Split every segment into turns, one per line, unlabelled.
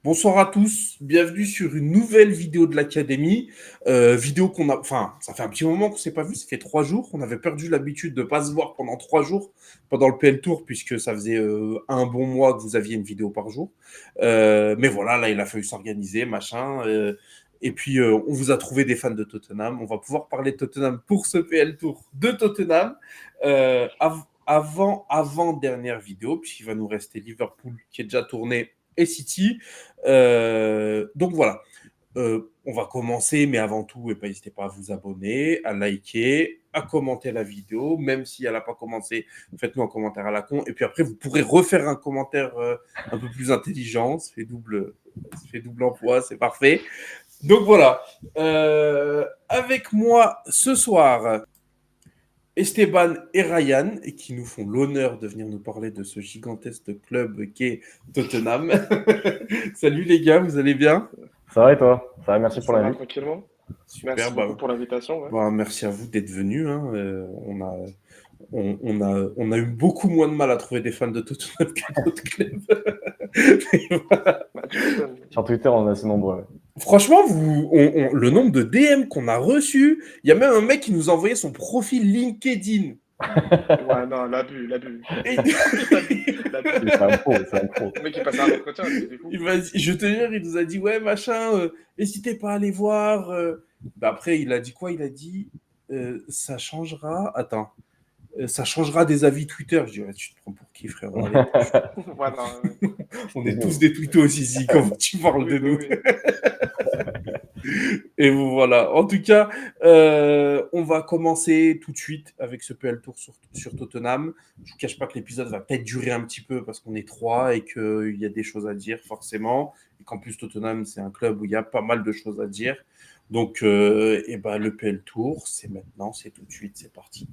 Bonsoir à tous, bienvenue sur une nouvelle vidéo de l'Académie. Vidéo qu'on a, enfin, ça fait un petit moment qu'on ne s'est pas vu, ça fait 3 jours. On avait perdu l'habitude de ne pas se voir pendant 3 jours pendant le PL Tour, puisque ça faisait un bon mois que vous aviez une vidéo par jour. Mais voilà, là, il a fallu s'organiser, machin. Et puis, on vous a trouvé des fans de Tottenham. On va pouvoir parler de Tottenham pour ce PL Tour de Tottenham. Avant-dernière vidéo, puisqu'il va nous rester Liverpool qui est déjà tourné et City. Donc voilà, on va commencer, mais avant tout, n'hésitez pas à vous abonner, à liker, à commenter la vidéo, même si elle n'a pas commencé, faites-nous un commentaire à la con, et puis après, vous pourrez refaire un commentaire un peu plus intelligent, ça fait double emploi, c'est parfait. Donc voilà, avec moi ce soir, Esteban et Ryan, et qui nous font l'honneur de venir nous parler de ce gigantesque club qu'est Tottenham. Salut les gars, vous allez bien?
Ça va et toi? Ça va, merci pour
Ça va
l'invite.
tranquillement.
Super,
Merci beaucoup pour l'invitation. Ouais.
merci à vous d'être venus. Hein. On a eu beaucoup moins de mal à trouver des fans de Tottenham que d'autres clubs.
Bah, tu m'étonnes.
Sur Twitter, on est assez nombreux. Ouais.
Franchement, le nombre de DM qu'on a reçus, il y a même un mec qui nous a envoyé son profil LinkedIn.
Ouais, non, l'abus, l'abus.
Et...
L'abus.
C'est un pro, c'est un pro.
Le mec qui passe un entretien, c'est fou.
je te jure, il nous a dit ouais machin, n'hésitez pas à aller voir. Bah, après, il a dit quoi? Il a dit ça changera. Attends, ça changera des avis Twitter. Je dis ouais, tu te prends pour qui, frérot? Allez,
Ouais, non, ouais.
on
C'est
est tous
nous.
des twittos ici quand tu parles
Oui,
de
bah
nous.
oui.
Et voilà. En tout cas, on va commencer tout de suite avec ce PL Tour sur Tottenham. Je ne vous cache pas que l'épisode va peut-être durer un petit peu parce qu'on est trois et qu'il y a des choses à dire forcément. Et qu'en plus, Tottenham, c'est un club où il y a pas mal de choses à dire. Donc, le PL Tour, c'est maintenant, c'est tout de suite, c'est parti.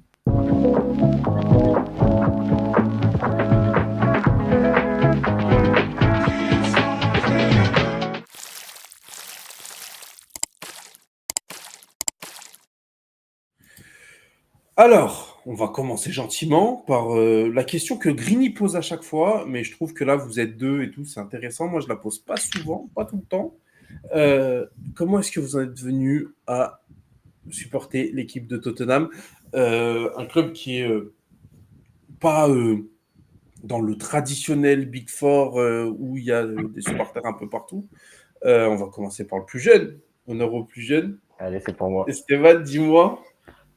Alors, on va commencer gentiment par la question que Green pose à chaque fois, mais je trouve que là, vous êtes deux et tout, c'est intéressant. Moi, je la pose pas souvent, pas tout le temps. Comment est-ce que vous en êtes venu à supporter l'équipe de Tottenham, un club qui est pas dans le traditionnel Big Four où il y a des supporters un peu partout. On va commencer par le plus jeune, honneur au plus jeune.
Allez, c'est pour moi.
Esteban, dis-moi.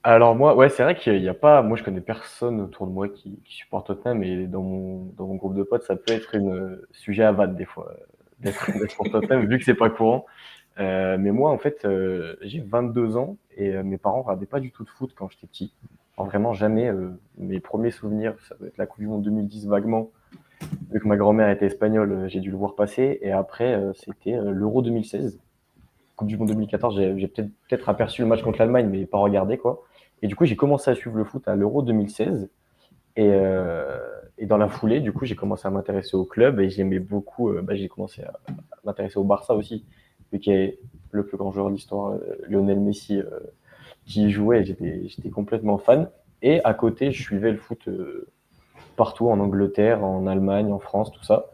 Alors moi, ouais, c'est vrai qu'il y a pas, moi je connais personne autour de moi qui supporte Tottenham, et dans mon groupe de potes, ça peut être une sujet à vanne des fois d'être pour Tottenham, vu que c'est pas courant. Mais moi, en fait, j'ai 22 ans et mes parents regardaient pas du tout de foot quand j'étais petit. Alors, vraiment jamais. Mes premiers souvenirs, ça doit être la Coupe du Monde 2010 vaguement. Vu que ma grand-mère était espagnole, j'ai dû le voir passer. Et après, c'était l'Euro 2016. Coupe du Monde 2014, j'ai peut-être aperçu le match contre l'Allemagne, mais pas regardé, quoi. Et du coup, j'ai commencé à suivre le foot à l'Euro 2016. Et dans la foulée, du coup, j'ai commencé à m'intéresser au club et j'aimais beaucoup. J'ai commencé à m'intéresser au Barça aussi, vu qu'il y a le plus grand joueur de l'histoire, Lionel Messi, qui y jouait. Et j'étais complètement fan. Et à côté, je suivais le foot partout en Angleterre, en Allemagne, en France, tout ça.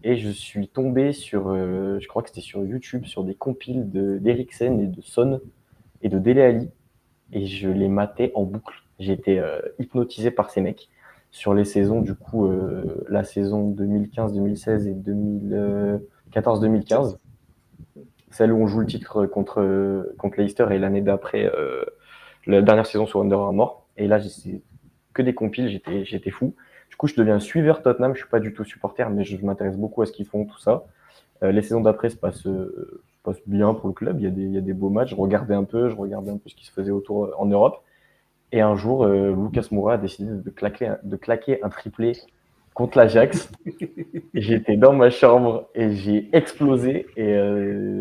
Et je suis tombé sur, je crois que c'était sur YouTube, sur des compiles d'Eriksen et de Son et de Dele Alli. Et je les matais en boucle. J'ai été hypnotisé par ces mecs sur les saisons, du coup, la saison 2015-2016 et 2014-2015, celle où on joue le titre contre Leicester, et l'année d'après, la dernière saison sur Under Armour. Et là, c'est que des compiles, j'étais fou. Du coup, je deviens suiveur Tottenham. Je suis pas du tout supporter, mais je m'intéresse beaucoup à ce qu'ils font, tout ça. Les saisons d'après se passent bien pour le club. Il y a des beaux matchs. Je regardais un peu ce qui se faisait autour en Europe. Et un jour, Lucas Moura a décidé de claquer un triplé contre l'Ajax. J'étais dans ma chambre et j'ai explosé. Et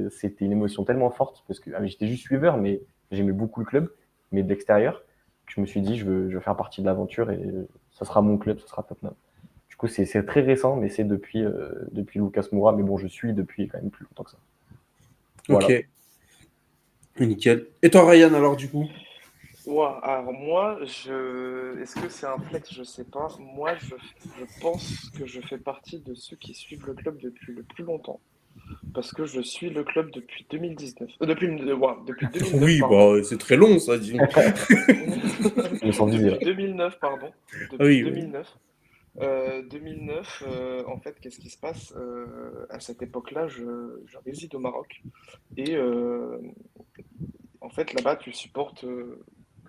c'était une émotion tellement forte parce que j'étais juste suiveur, mais j'aimais beaucoup le club, mais de l'extérieur, que je me suis dit, je veux faire partie de l'aventure et ça sera mon club, ça sera Tottenham. Du coup, c'est très récent, mais c'est depuis Lucas Moura. Mais bon, je suis depuis quand même plus longtemps que ça.
Ok,
Voilà.
nickel. Et toi, Ryan, alors du coup?
Ouah, alors moi, est-ce que c'est un flex? Je sais pas. Moi, je pense que je fais partie de ceux qui suivent le club depuis le plus longtemps. parce que je suis le club depuis 2019. Depuis 2009,
Oui,
pardon.
bah, c'est très long, ça, disons.
Je me sens visé là.
Depuis 2009, pardon.
Ah
Depuis
oui, oui.
2009. 2009, en fait, qu'est-ce qui se passe? À cette époque-là, je réside au Maroc. Et en fait, là-bas, tu supportes,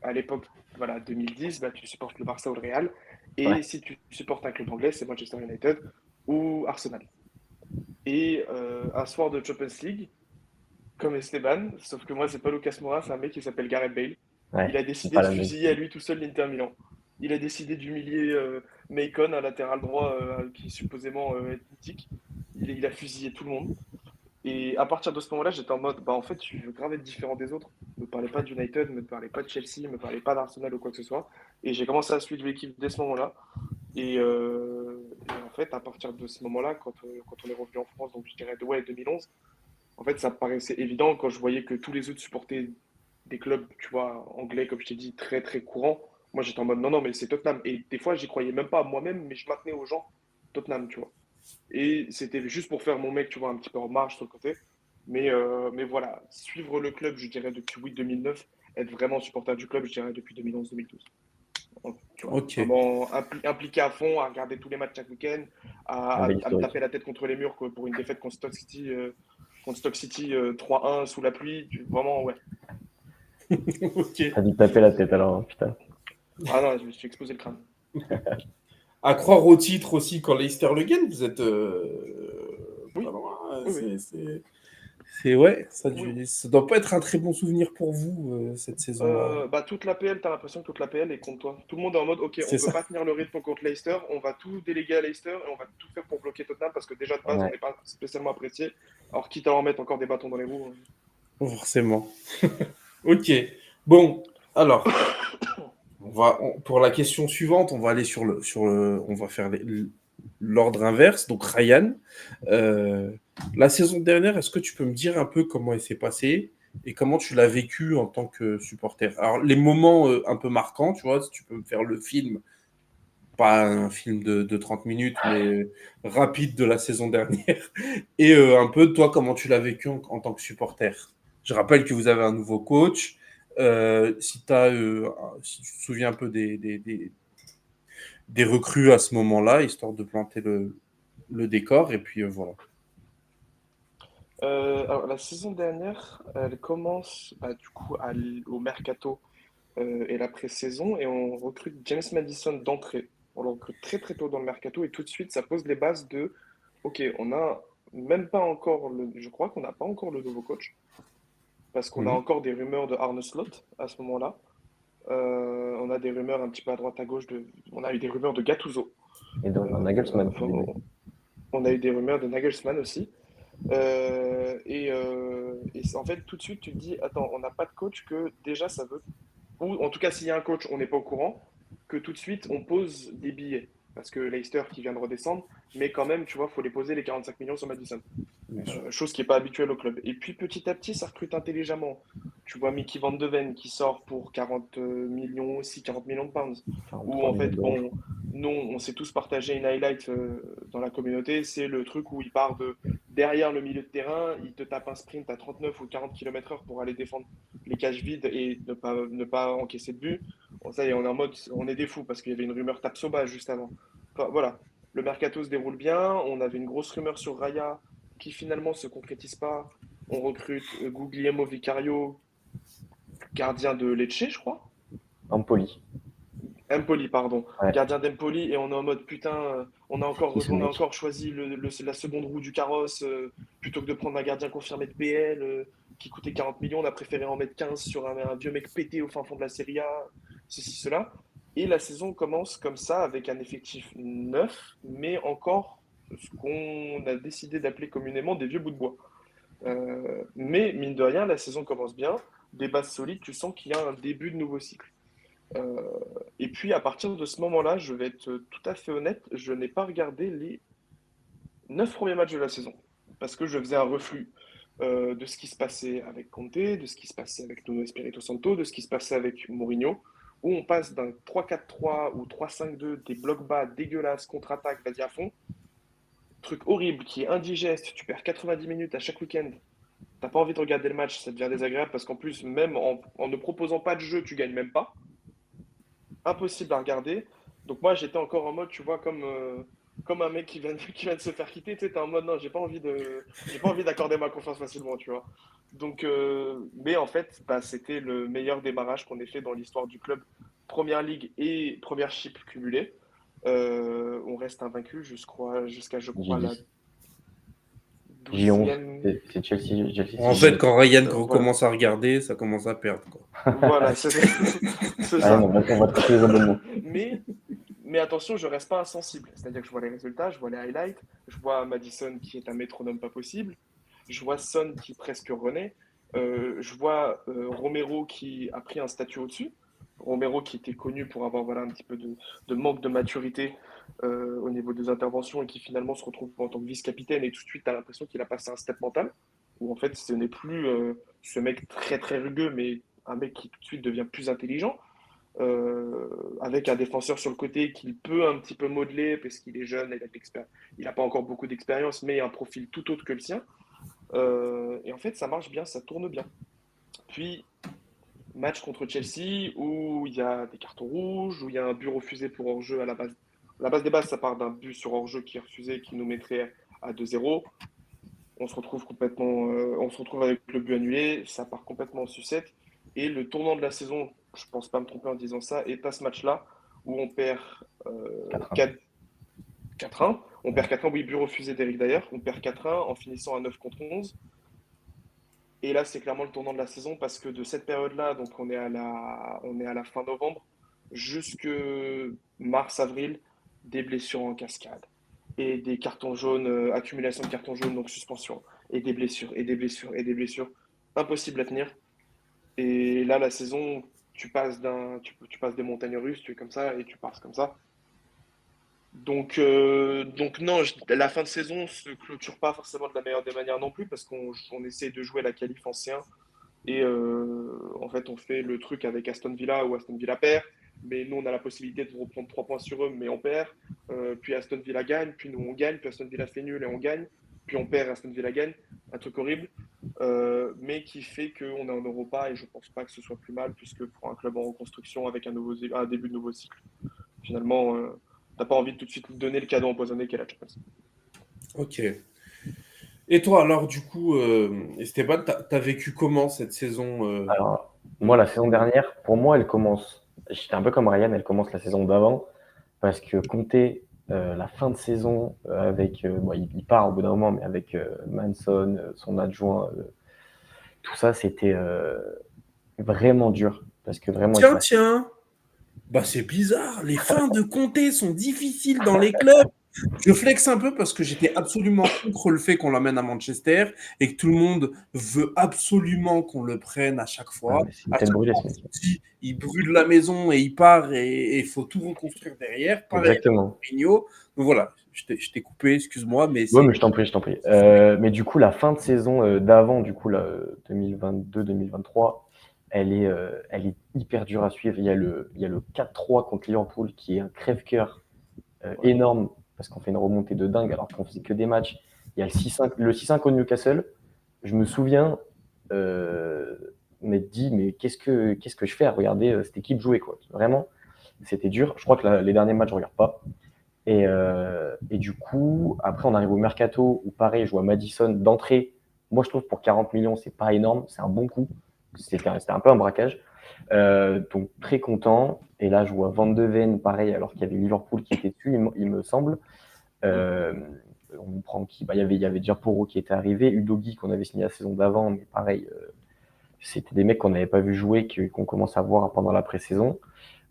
à l'époque, voilà, 2010, bah, tu supportes le Barça ou le Real.
Ouais.
Et si tu supportes un club anglais, c'est Manchester United ou Arsenal. Et un soir de Champions League, comme Esteban, sauf que moi, c'est pas Lucas Moura, c'est un mec qui s'appelle Gareth Bale. Il
Ouais,
a
c'est
décidé
pas
de
la même.
fusiller à lui tout seul l'Inter Milan. Il a décidé d'humilier Macon, un latéral droit qui est supposément est mythique. Il a fusillé tout le monde. Et à partir de ce moment-là, j'étais en mode, bah en fait, je veux grave être différent des autres. Ne me parlez pas d'United, ne me parlez pas de Chelsea, ne me parlez pas d'Arsenal ou quoi que ce soit. Et j'ai commencé à suivre l'équipe dès ce moment-là. Et en fait, à partir de ce moment-là, quand on est revenu en France, donc je dirais ouais, 2011, en fait, ça me paraissait évident quand je voyais que tous les autres supportaient des clubs, tu vois, anglais, comme je t'ai dit, très très courants. Moi, j'étais en mode non, non, mais c'est Tottenham. Et des fois, j'y croyais même pas à moi-même, mais je maintenais aux gens Tottenham, tu vois. Et c'était juste pour faire mon mec, tu vois, un petit peu en marge sur le côté. Mais voilà, suivre le club, je dirais depuis oui, 2009, être vraiment supporter du club, je dirais depuis 2011-2012. Tu vois,
Ok.
vraiment impliqué à fond, à regarder tous les matchs chaque week-end,
Un bel
à me
historique.
taper la tête contre les murs quoi, pour une défaite contre Stoke City 3-1 sous la pluie. Vraiment, ouais.
Ok.
T'as dû te taper la tête alors, hein, putain.
Ah non, je me suis explosé le crâne.
À croire au titre aussi quand Leicester le gagne, vous êtes pas
Oui,
loin. Hein.
oui, oui.
Ouais,
Oui.
ça doit pas être un très bon souvenir pour vous cette saison-là.
Bah, toute l'APL, t'as l'impression que toute l'APL est contre toi. Tout le monde est en mode, ok, on
C'est
peut
ça.
pas tenir le rythme contre Leicester, on va tout déléguer à Leicester et on va tout faire pour bloquer Tottenham parce que déjà de base, on
Ouais.
n'est pas spécialement apprécié. Alors, quitte à en mettre encore des bâtons dans les roues.
Forcément. Ok. Bon, alors, pour la question suivante, on va aller on va faire l'ordre inverse. Donc, Ryan, euh, la saison dernière, est-ce que tu peux me dire un peu comment elle s'est passée et comment tu l'as vécu en tant que supporter? Alors, les moments un peu marquants, tu vois, si tu peux me faire le film, pas un film de 30 minutes, mais rapide de la saison dernière, et un peu, toi, comment tu l'as vécu en tant que supporter. Je rappelle que vous avez un nouveau coach. Si tu te souviens un peu des recrues à ce moment-là, histoire de planter le décor, et puis voilà.
Alors, la saison dernière, elle commence bah, du coup au mercato et la pré-saison et on recrute James Madison d'entrée. On le recrute très très tôt dans le mercato et tout de suite, ça pose les bases de, ok, on a même pas encore je crois qu'on n'a pas encore le nouveau coach parce qu'on a
Mhm.
encore des rumeurs de Arne Slot à ce moment-là. On a des rumeurs un petit peu à droite à gauche on a eu des rumeurs de Gattuso.
Et donc, un Nagelsmann au début.
On a eu des rumeurs de Nagelsmann aussi. En fait, tout de suite, tu te dis, attends, on n'a pas de coach que déjà ça veut. Ou en tout cas, s'il y a un coach, on n'est pas au courant, que tout de suite, on pose des billets. Parce que Leicester qui vient de redescendre, mais quand même, tu vois, il faut les poser les 45 millions sur Madison.
Bien sûr.
Chose qui n'est pas habituelle au club. Et puis petit à petit, ça recrute intelligemment. Tu vois Mickey Van de Ven qui sort pour 40 millions aussi, 40 millions de pounds. Où
43
en
millions
fait,
d'euros, je
bon,
crois.
nous, on s'est tous partagé une highlight dans la communauté. C'est le truc où il part de derrière le milieu de terrain, il te tape un sprint à 39 ou 40 km/h pour aller défendre les cages vides et ne pas encaisser de but. Bon, ça y est, on est en mode, on est des fous parce qu'il y avait une rumeur Tapsoba juste avant. Enfin, voilà, le mercato se déroule bien. On avait une grosse rumeur sur Raya qui finalement se concrétise pas. On recrute Guglielmo Vicario, gardien de Lecce, je crois.
Empoli.
Empoli, pardon.
Ouais,
Gardien d'Empoli, et on est en mode putain,
qui ce
on a
mec?
encore choisi la seconde roue du carrosse plutôt que de prendre un gardien confirmé de PL qui coûtait 40 millions. On a préféré en mettre 15 sur un vieux mec pété au fin fond de la Serie A, ceci, cela. Et la saison commence comme ça avec un effectif neuf, mais encore ce qu'on a décidé d'appeler communément des vieux bouts de bois. Mais mine de rien, la saison commence bien, des bases solides, tu sens qu'il y a un début de nouveau cycle. Euh, et puis à partir de ce moment-là, je vais être tout à fait honnête, je n'ai pas regardé les 9 premiers matchs de la saison parce que je faisais un reflux de ce qui se passait avec Conte, de ce qui se passait avec Nuno Espirito Santo, de ce qui se passait avec Mourinho, où on passe d'un 3-4-3 ou 3-5-2, des blocs bas dégueulasses, contre-attaque, vas-y à fond, truc horrible qui est indigeste, tu perds 90 minutes à chaque week-end, t'as pas envie de regarder le match, ça devient désagréable parce qu'en plus, même en ne proposant pas de jeu, tu gagnes même pas. Impossible à regarder. Donc moi, j'étais encore en mode, tu vois, comme un mec qui vient de se faire quitter, tu sais, t'es en mode, non, j'ai pas envie d'accorder ma confiance facilement, tu vois. Donc, mais en fait, bah, c'était le meilleur démarrage qu'on ait fait dans l'histoire du club, Première Ligue et Première Chip cumulée. On reste invaincu jusqu'à, je crois, la
J10. J11.
12e.
C'est Chelsea, Chelsea, c'est
En fait,
J11.
quand Ryan
Voilà,
recommence à regarder, ça commence à perdre, quoi.
voilà, c'est c'est
Allez,
ça.
on va traiter les abonnements.
Mais Mais attention, je reste pas insensible. C'est-à-dire que je vois les résultats, je vois les highlights, je vois Madison qui est un métronome pas possible, je vois Son qui presque renaît, je vois Romero qui a pris un statut au-dessus. Romero qui était connu pour avoir voilà, un petit peu de manque de maturité au niveau des interventions et qui finalement se retrouve en tant que vice-capitaine et tout de suite, tu as l'impression qu'il a passé un step mental où en fait ce n'est plus ce mec très très rugueux mais un mec qui tout de suite devient plus intelligent avec un défenseur sur le côté qu'il peut un petit peu modeler parce qu'il est jeune, il n'a pas encore beaucoup d'expérience, mais un profil tout autre que le sien. Et en fait, ça marche bien, ça tourne bien. Puis, match contre Chelsea où il y a des cartons rouges, où il y a un but refusé pour hors-jeu à la base. À la base des bases, ça part d'un but sur hors-jeu qui est refusé, qui nous mettrait à 2-0. On se retrouve avec le but annulé, ça part complètement en sucette. Et le tournant de la saison, je pense pas me tromper en disant ça, est à ce match-là où on perd
4-1.
4-1. On perd 4-1, oui, but refusé d'Eric d'ailleurs. On perd 4-1 en finissant à 9 contre 11. Et là, c'est clairement le tournant de la saison parce que de cette période-là, donc on est à la fin novembre, jusque mars-avril, des blessures en cascade et des cartons jaunes, accumulation de cartons jaunes, donc suspension, et des blessures, et des blessures, et des blessures. Impossible à tenir. Et là, la saison, tu passes des montagnes russes, tu es comme ça, et tu passes comme ça. Donc non, la fin de saison se clôture pas forcément de la meilleure des manières non plus, parce qu'on essaie de jouer la qualif en C1, et en fait, on fait le truc avec Aston Villa où Aston Villa perd, mais nous, on a la possibilité de reprendre 3 points sur eux, mais on perd. Puis Aston Villa gagne, puis nous, on gagne, puis Aston Villa fait nul et on gagne, puis on perd, Aston Villa gagne. Un truc horrible, mais qui fait qu'on est en Europa et je pense pas que ce soit plus mal, puisque pour un club en reconstruction avec un début de nouveau cycle, finalement, t'as pas envie de tout de suite donner le cadeau empoisonné qu'est la Champions.
Ok. Et toi, alors, du coup, Esteban, t'as vécu comment cette saison
Alors, moi,
de-
la saison dernière, pour moi, elle commence. J'étais un peu comme Ryan, elle commence la saison d'avant, parce que compter la fin de saison avec. Bon, il part au bout d'un moment, mais avec Manson, son adjoint, tout ça, c'était vraiment dur. Parce que vraiment, il se
Tiens,
passe.
tiens, bah c'est bizarre, les fins de comté sont difficiles dans les clubs. Je flex un peu parce que j'étais absolument contre le fait qu'on l'amène à Manchester et que tout le monde veut absolument qu'on le prenne à chaque
Ah,
fois.
mais c'est une
À
tête
chaque
brûlée,
fois,
ce
on
mec.
se dit, il brûle la maison et il part et il faut tout reconstruire derrière. Pareil avec
Exactement.
Mourinho. Donc voilà, je t'ai coupé, excuse-moi, mais
Ouais,
c'est.
mais je t'en prie, je t'en prie. Mais du coup, la fin de saison d'avant, du coup, là, 2022-2023, elle est hyper dure à suivre. Il y a le 4-3 contre Liverpool qui est un crève-cœur
Ouais.
énorme parce qu'on fait une remontée de dingue alors qu'on faisait que des matchs. Il y a le 6-5 au Newcastle. Je me souviens euh, m'être dit, mais qu'est-ce que je fais à regarder cette équipe jouer, quoi. Vraiment, c'était dur. Je crois que les derniers matchs, je regarde pas. Et du coup, après, on arrive au mercato où, pareil, je vois Madison d'entrée. Moi, je trouve pour 40 millions, c'est pas énorme, c'est un bon coup. C'était un peu un braquage. Donc, très content. Et là, je vois Van de Ven, pareil, alors qu'il y avait Liverpool qui était dessus, il me semble. Euh, on prend qui bah, il y avait déjà Poro qui était arrivé, Udogi qu'on avait signé la saison d'avant, mais pareil, c'était des mecs qu'on n'avait pas vu jouer, qu'on commence à voir pendant la pré-saison.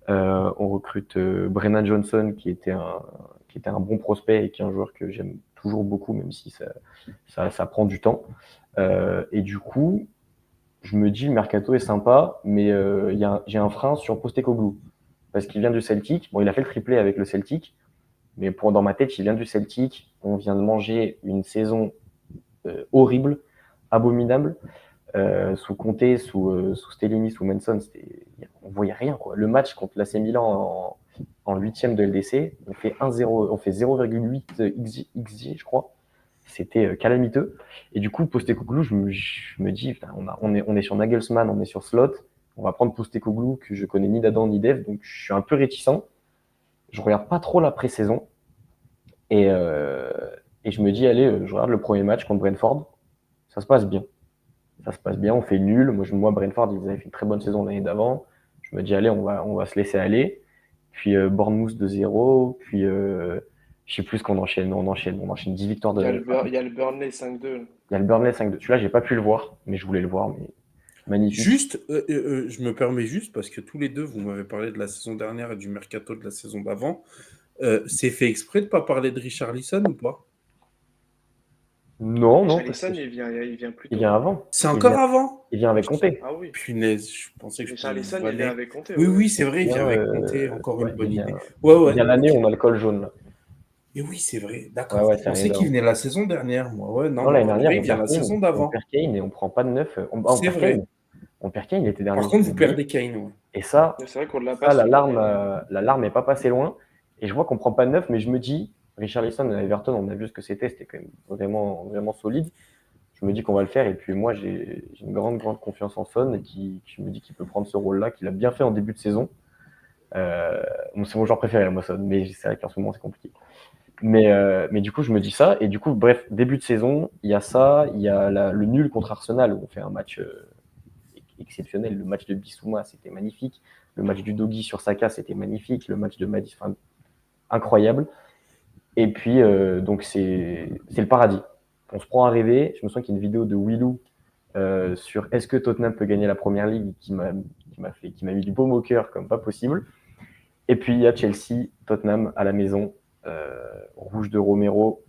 On recrute Brennan Johnson, qui était un bon prospect et qui est un joueur que j'aime toujours beaucoup, même si ça prend du temps. Et du coup, je me dis, le mercato est sympa, mais j'ai un frein sur Postecoglou. Parce qu'il vient du Celtic. Bon, il a fait le triplé avec le Celtic, mais dans ma tête, il vient du Celtic. On vient de manger une saison horrible, abominable. Sous Conte, sous Stellini, sous Manson, on voyait rien, quoi. Le match contre l'AC Milan en 8e de LDC, on fait 1-0, on fait 0,8 XG, je crois. C'était calamiteux. Et du coup, Postecoglou, je me dis, putain, on est sur Nagelsmann, on est sur Slot, on va prendre Postecoglou que je connais ni d'Adam ni d'Eve, donc je suis un peu réticent. Je regarde pas trop la pré-saison. Et, euh, et je me dis, allez, je regarde le premier match contre Brentford. Ça se passe bien. Ça se passe bien, on fait nul. Moi Brentford, ils avaient fait une très bonne saison l'année d'avant. Je me dis, allez, on va se laisser aller. Puis Bournemouth 2-0. Puis je sais plus ce qu'on enchaîne. On enchaîne 10 victoires de.
Il y a le Burnley 5-2.
Il y a le Burnley 5-2. Celui-là, j'ai pas pu le voir, mais je voulais le voir. Mais magnifique.
Juste, je me permets juste, parce que tous les deux, vous m'avez parlé de la saison dernière et du mercato de la saison d'avant. C'est fait exprès de ne pas parler de Richarlison ou pas?
Non, non.
Richarlison, il vient plus
Il
tôt.
vient avant.
C'est encore avant?
Il vient avec Comté.
Ah oui.
Punaise, je pensais que je pouvais
Richarlison,
vous
il vient
vanner.
avec Conte.
Oui,
Ouais.
oui, c'est vrai, il
Il
vient
vient,
avec Comté, encore
ouais,
une bonne
il vient,
idée. Ouais,
il
ouais.
vient l'année
ok.
où on a le col jaune. Là.
Et oui, c'est vrai,
Ouais,
d'accord.
ouais,
Je
c'est
pensais
l'année
qu'il
d'avant.
venait la saison dernière, moi. Ouais, non,
Non,
mais
l'année
en
dernière,
vrai, il vient la saison
on
d'avant.
perd Kane et on prend pas de neuf. On
C'est
perd
vrai.
Kane. On perd Kane, il était dernier
Par
du
contre, vous
championnat.
perdez Kane, ouais.
Et ça,
Mais c'est vrai qu'on l'a pas
la
su
larme,
gagner.
la larme est pas passée loin. Et je vois qu'on prend pas de neuf, mais je me dis, Richarlison à Everton, on a vu ce que c'était quand même vraiment, vraiment solide. Je me dis qu'on va le faire. Et puis moi, j'ai une grande, grande confiance en Son et je me dis qu'il peut prendre ce rôle-là, qu'il a bien fait en début de saison. C'est mon joueur préféré, moi, Son, mais c'est vrai qu'en ce moment, c'est compliqué. Mais du coup, je me dis ça. Et du coup, bref, début de saison, il y a ça, il y a le nul contre Arsenal où on fait un match exceptionnel. Le match de Bissouma, c'était magnifique. Le match du Doggy sur Saka, c'était magnifique. Le match de Madis, enfin, incroyable. Et puis, donc, c'est le paradis. On se prend à rêver. Je me souviens qu'il y a une vidéo de Willou sur est-ce que Tottenham peut gagner la première ligue qui m'a mis du baume au cœur comme pas possible. Et puis, il y a Chelsea, Tottenham à la maison, rouge de Romero,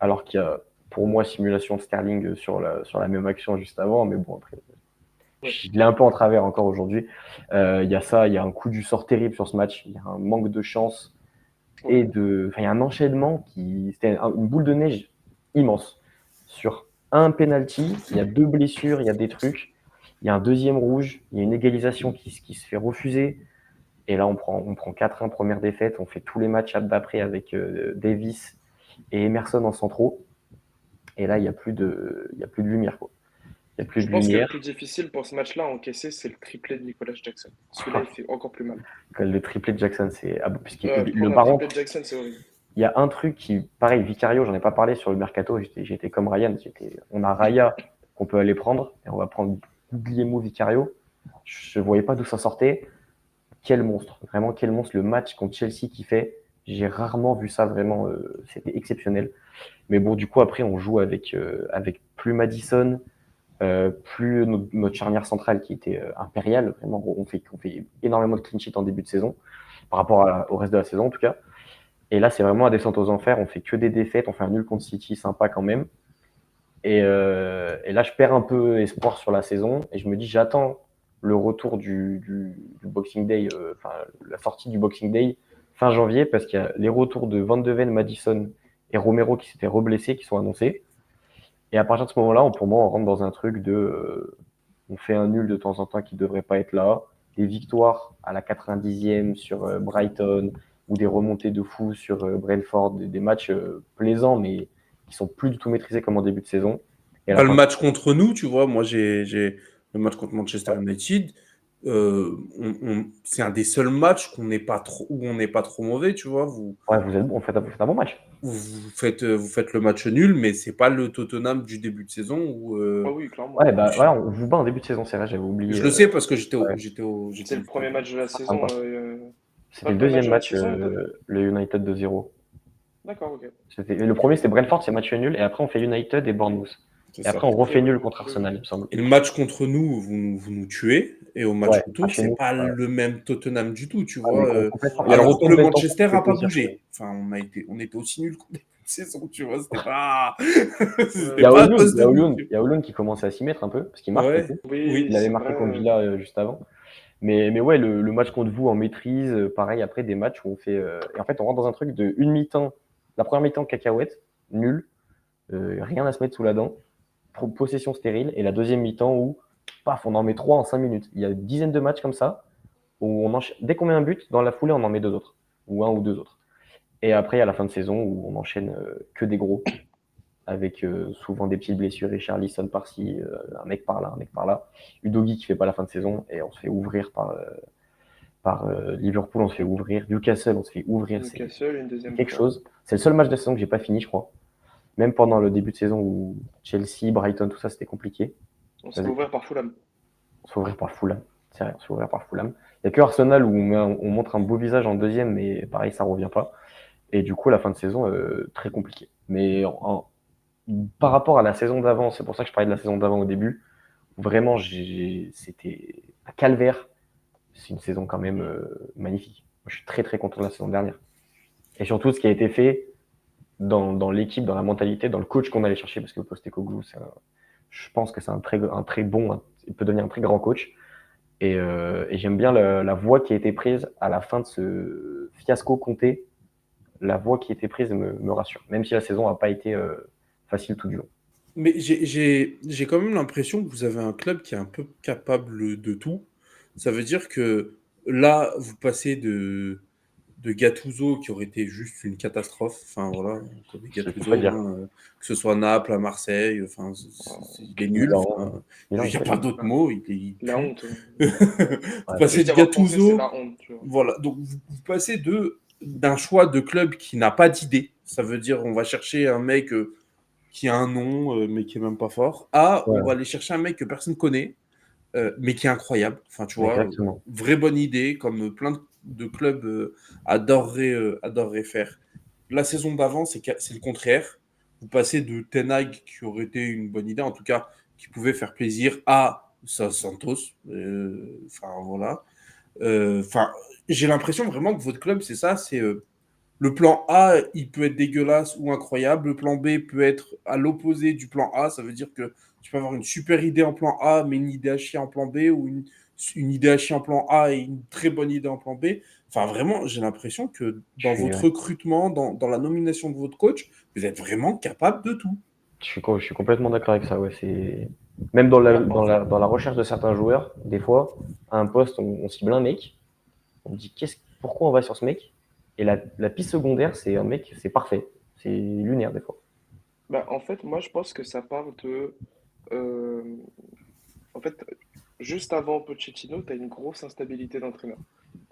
alors qu'il y a, pour moi, simulation de Sterling sur la même action juste avant. Mais bon, après, je l'ai un peu en travers encore aujourd'hui. Il y a ça, il y a un coup du sort terrible sur ce match. Il y a un manque de chance
Ouais.
il y a un enchaînement c'était une boule de neige immense. Sur un penalty, il y a 2 blessures, il y a des trucs. Il y a un deuxième rouge, il y a une égalisation qui se fait refuser. Et là, on prend 4-1, première défaite. On fait tous les matchs d'après avec Davis et Emerson en centraux. Et là, il n'y a plus de lumière, quoi. Il n'y a plus
Je
de
pense que le
lumière.
plus difficile pour ce match-là à encaisser, c'est le triplé de Nicolas Jackson. Celui-là, il fait encore plus mal.
Le triplé de Jackson, c'est.
Prendre un triplé de Jackson, c'est horrible.
Il y a un truc qui, pareil, Vicario, j'en ai pas parlé sur le mercato, j'étais comme Ryan, on a Raya qu'on peut aller prendre, et on va prendre Guglielmo Vicario. Je voyais pas d'où ça sortait. Quel monstre, vraiment quel monstre. Le match contre Chelsea qu'il fait, j'ai rarement vu ça, vraiment, c'était exceptionnel. Mais bon, du coup, après, on joue avec plus Madison, plus notre charnière centrale qui était impériale. Vraiment, on fait énormément de clean sheet en début de saison, par rapport au reste de la saison en tout cas. Et là, c'est vraiment la descente aux enfers. On fait que des défaites. On fait un nul contre City, sympa quand même. Et là, je perds un peu espoir sur la saison. Et je me dis, j'attends le retour du Boxing Day, la sortie du Boxing Day fin janvier, parce qu'il y a les retours de Van de Ven, Madison et Romero qui s'étaient reblessés, qui sont annoncés. Et à partir de ce moment-là, pour moi, on rentre dans un truc de. On fait un nul de temps en temps qui ne devrait pas être là. Des victoires à la 90e sur Brighton ou des remontées de fou sur Brentford. Des matchs plaisants, mais qui sont plus du tout maîtrisés comme en début de saison. Et à la
Le
fin,
match contre nous, tu vois, moi j'ai le match contre Manchester United. C'est un des seuls matchs où on n'est pas trop mauvais, tu vois.
ouais, vous êtes bon, vous faites un bon match.
Vous faites le match nul, mais c'est pas le Tottenham du début de saison où,
Ah oui, clairement.
Ouais, bah voilà, on vous bat en début de saison, c'est vrai, j'avais oublié.
je le sais parce que j'étais
Ouais.
C'est le premier match de la saison.
Sympa.
C'est pas
C'était
le
le
premier match
deuxième
de la
match,
saison, peut-être.
le United 2-0.
D'accord, ok.
Le premier, c'était Brentford, c'est match nul, et après, on fait United et Bournemouth.
C'est
Et
ça.
après, on refait nul
Ok,
contre Arsenal, il me semble.
Et le match contre nous, vous nous tuez. Et au match
Ouais,
retour,
chez
c'est
nous.
pas
Ouais.
le même Tottenham du tout, tu
Ah, mais
vois.
complètement.
Et
Et on
alors que
retourne
le
Bentancourt,
Manchester
ça fait
a pas
plaisir.
bougé. Enfin, on était aussi nuls qu'en début de saison, tu vois. C'était pas,
Il
c'était
y a
pas à
Oyun,
cause de nous.
il y a Oyun qui commence à s'y mettre un peu, parce qu'il marque
Ouais,
aussi.
Oui,
Il
oui.
avait
c'est
marqué contre
vrai.
Villa juste avant. Mais ouais, le match contre vous en maîtrise, pareil, après des matchs où on fait. Et en fait, on rentre dans un truc de une mi-temps. La première mi-temps, cacahuète, nul, rien à se mettre sous la dent, possession stérile. Et la deuxième mi-temps où, paf, on en met 3 en 5 minutes. Il y a une dizaine de matchs comme ça, où dès qu'on met un but, dans la foulée, on en met 2 autres. ou un ou deux autres. Et après, à la fin de saison, où on enchaîne que des gros, avec souvent des petites blessures, Richarlison par-ci, un mec par là, un mec par là. Udogie qui fait pas la fin de saison, et on se fait ouvrir par Liverpool, on se fait ouvrir. Newcastle, on se fait ouvrir. C'est
Newcastle, une deuxième
quelque
fois.
chose. C'est le seul match de la saison que j'ai pas fini, je crois. Même pendant le début de saison où Chelsea, Brighton, tout ça, c'était compliqué.
On se fait ouvrir par Fulham.
On se fait ouvrir par Fulham. C'est vrai, on se fait ouvrir par Fulham. Il n'y a que Arsenal où on montre un beau visage en deuxième, mais pareil, ça revient pas. Et du coup, la fin de saison, très compliquée. Mais par rapport à la saison d'avant, c'est pour ça que je parlais de la saison d'avant au début, vraiment, c'était un calvaire. C'est une saison quand même magnifique. Moi, je suis très très content de la saison dernière. Et surtout, ce qui a été fait dans l'équipe, dans la mentalité, dans le coach qu'on allait chercher, parce que Postecoglou, je pense que c'est un très bon, il peut devenir un très grand coach. Et j'aime bien la voie qui a été prise à la fin de ce fiasco Conté. La voie qui a été prise me rassure, même si la saison n'a pas été facile tout du long.
Mais j'ai quand même l'impression que vous avez un club qui est un peu capable de tout. Ça veut dire que là, vous passez de Gattuso qui aurait été juste une catastrophe. Enfin voilà, on connaît
Je ne peux pas
Gattuso,
dire.
hein, que ce soit Naples, à Marseille, enfin, il est nul. Enfin,
Milan,
il
il
n'y a
fait
pas
bien.
d'autre mot, il
La
pue.
honte.
Vous
Ouais,
passez
Juste
de
y avoir pensé, c'est
Gattuso,
la honte, tu vois.
voilà. Donc vous passez d'un choix de club qui n'a pas d'idée. Ça veut dire on va chercher un mec qui a un nom mais qui est même pas fort. À on va
ouais,
aller chercher un mec que personne connaît mais qui est incroyable. Enfin, tu vois,
exactement.
vraie bonne idée, comme plein de clubs adoreraient faire. La saison d'avant, c'est le contraire. Vous passez de Ten Hag, qui aurait été une bonne idée, en tout cas, qui pouvait faire plaisir, à Santos. Enfin, voilà. Enfin, j'ai l'impression vraiment que votre club, c'est ça, c'est le plan A, il peut être dégueulasse ou incroyable. Le plan B peut être à l'opposé du plan A. Ça veut dire que tu peux avoir une super idée en plan A, mais une idée à chier en plan B, ou une idée à chier en plan A et une très bonne idée en plan B. Enfin, vraiment, j'ai l'impression que dans votre
Ouais,
recrutement, dans la nomination de votre coach, vous êtes vraiment capable de tout.
je suis complètement d'accord avec ça. Ouais, même dans
Bah,
dans la recherche de certains joueurs, des fois, à un poste, on cible un mec, on dit pourquoi on va sur ce mec? Et la piste secondaire, c'est un mec, c'est parfait. C'est lunaire des fois.
en fait, moi, je pense que ça part de. euh, En fait, juste avant Pochettino, tu as une grosse instabilité d'entraîneur.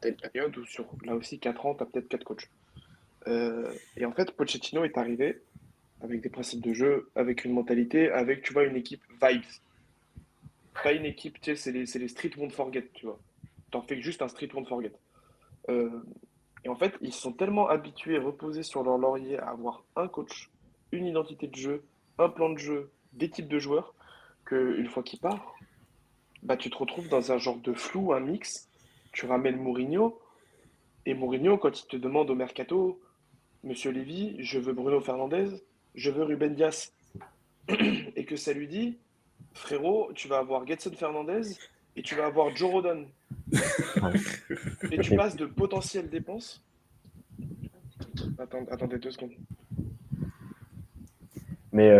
Tu as une période où, sur là aussi 4 ans, tu as peut-être 4 coachs. Et en fait, Pochettino est arrivé avec des principes de jeu, avec une mentalité, avec, tu vois, une équipe vibes. Pas une équipe, tu sais, c'est les street won't forget, tu vois. T'en fais juste un street won't forget. Euh, et en fait, ils sont tellement habitués, reposés sur leur laurier à avoir un coach, une identité de jeu, un plan de jeu, des types de joueurs, qu'une fois qu'il part, bah, tu te retrouves dans un genre de flou, un mix. Tu ramènes Mourinho, et Mourinho, quand il te demande au mercato, Monsieur Lévy, je veux Bruno Fernandes, je veux Ruben Dias, et que ça lui dit, frérot, tu vas avoir Gedson Fernandez et tu vas avoir Joe Rodon.
Ouais.
Et tu
Mais,
passes de potentielles dépenses. Attendez 2 secondes.
mais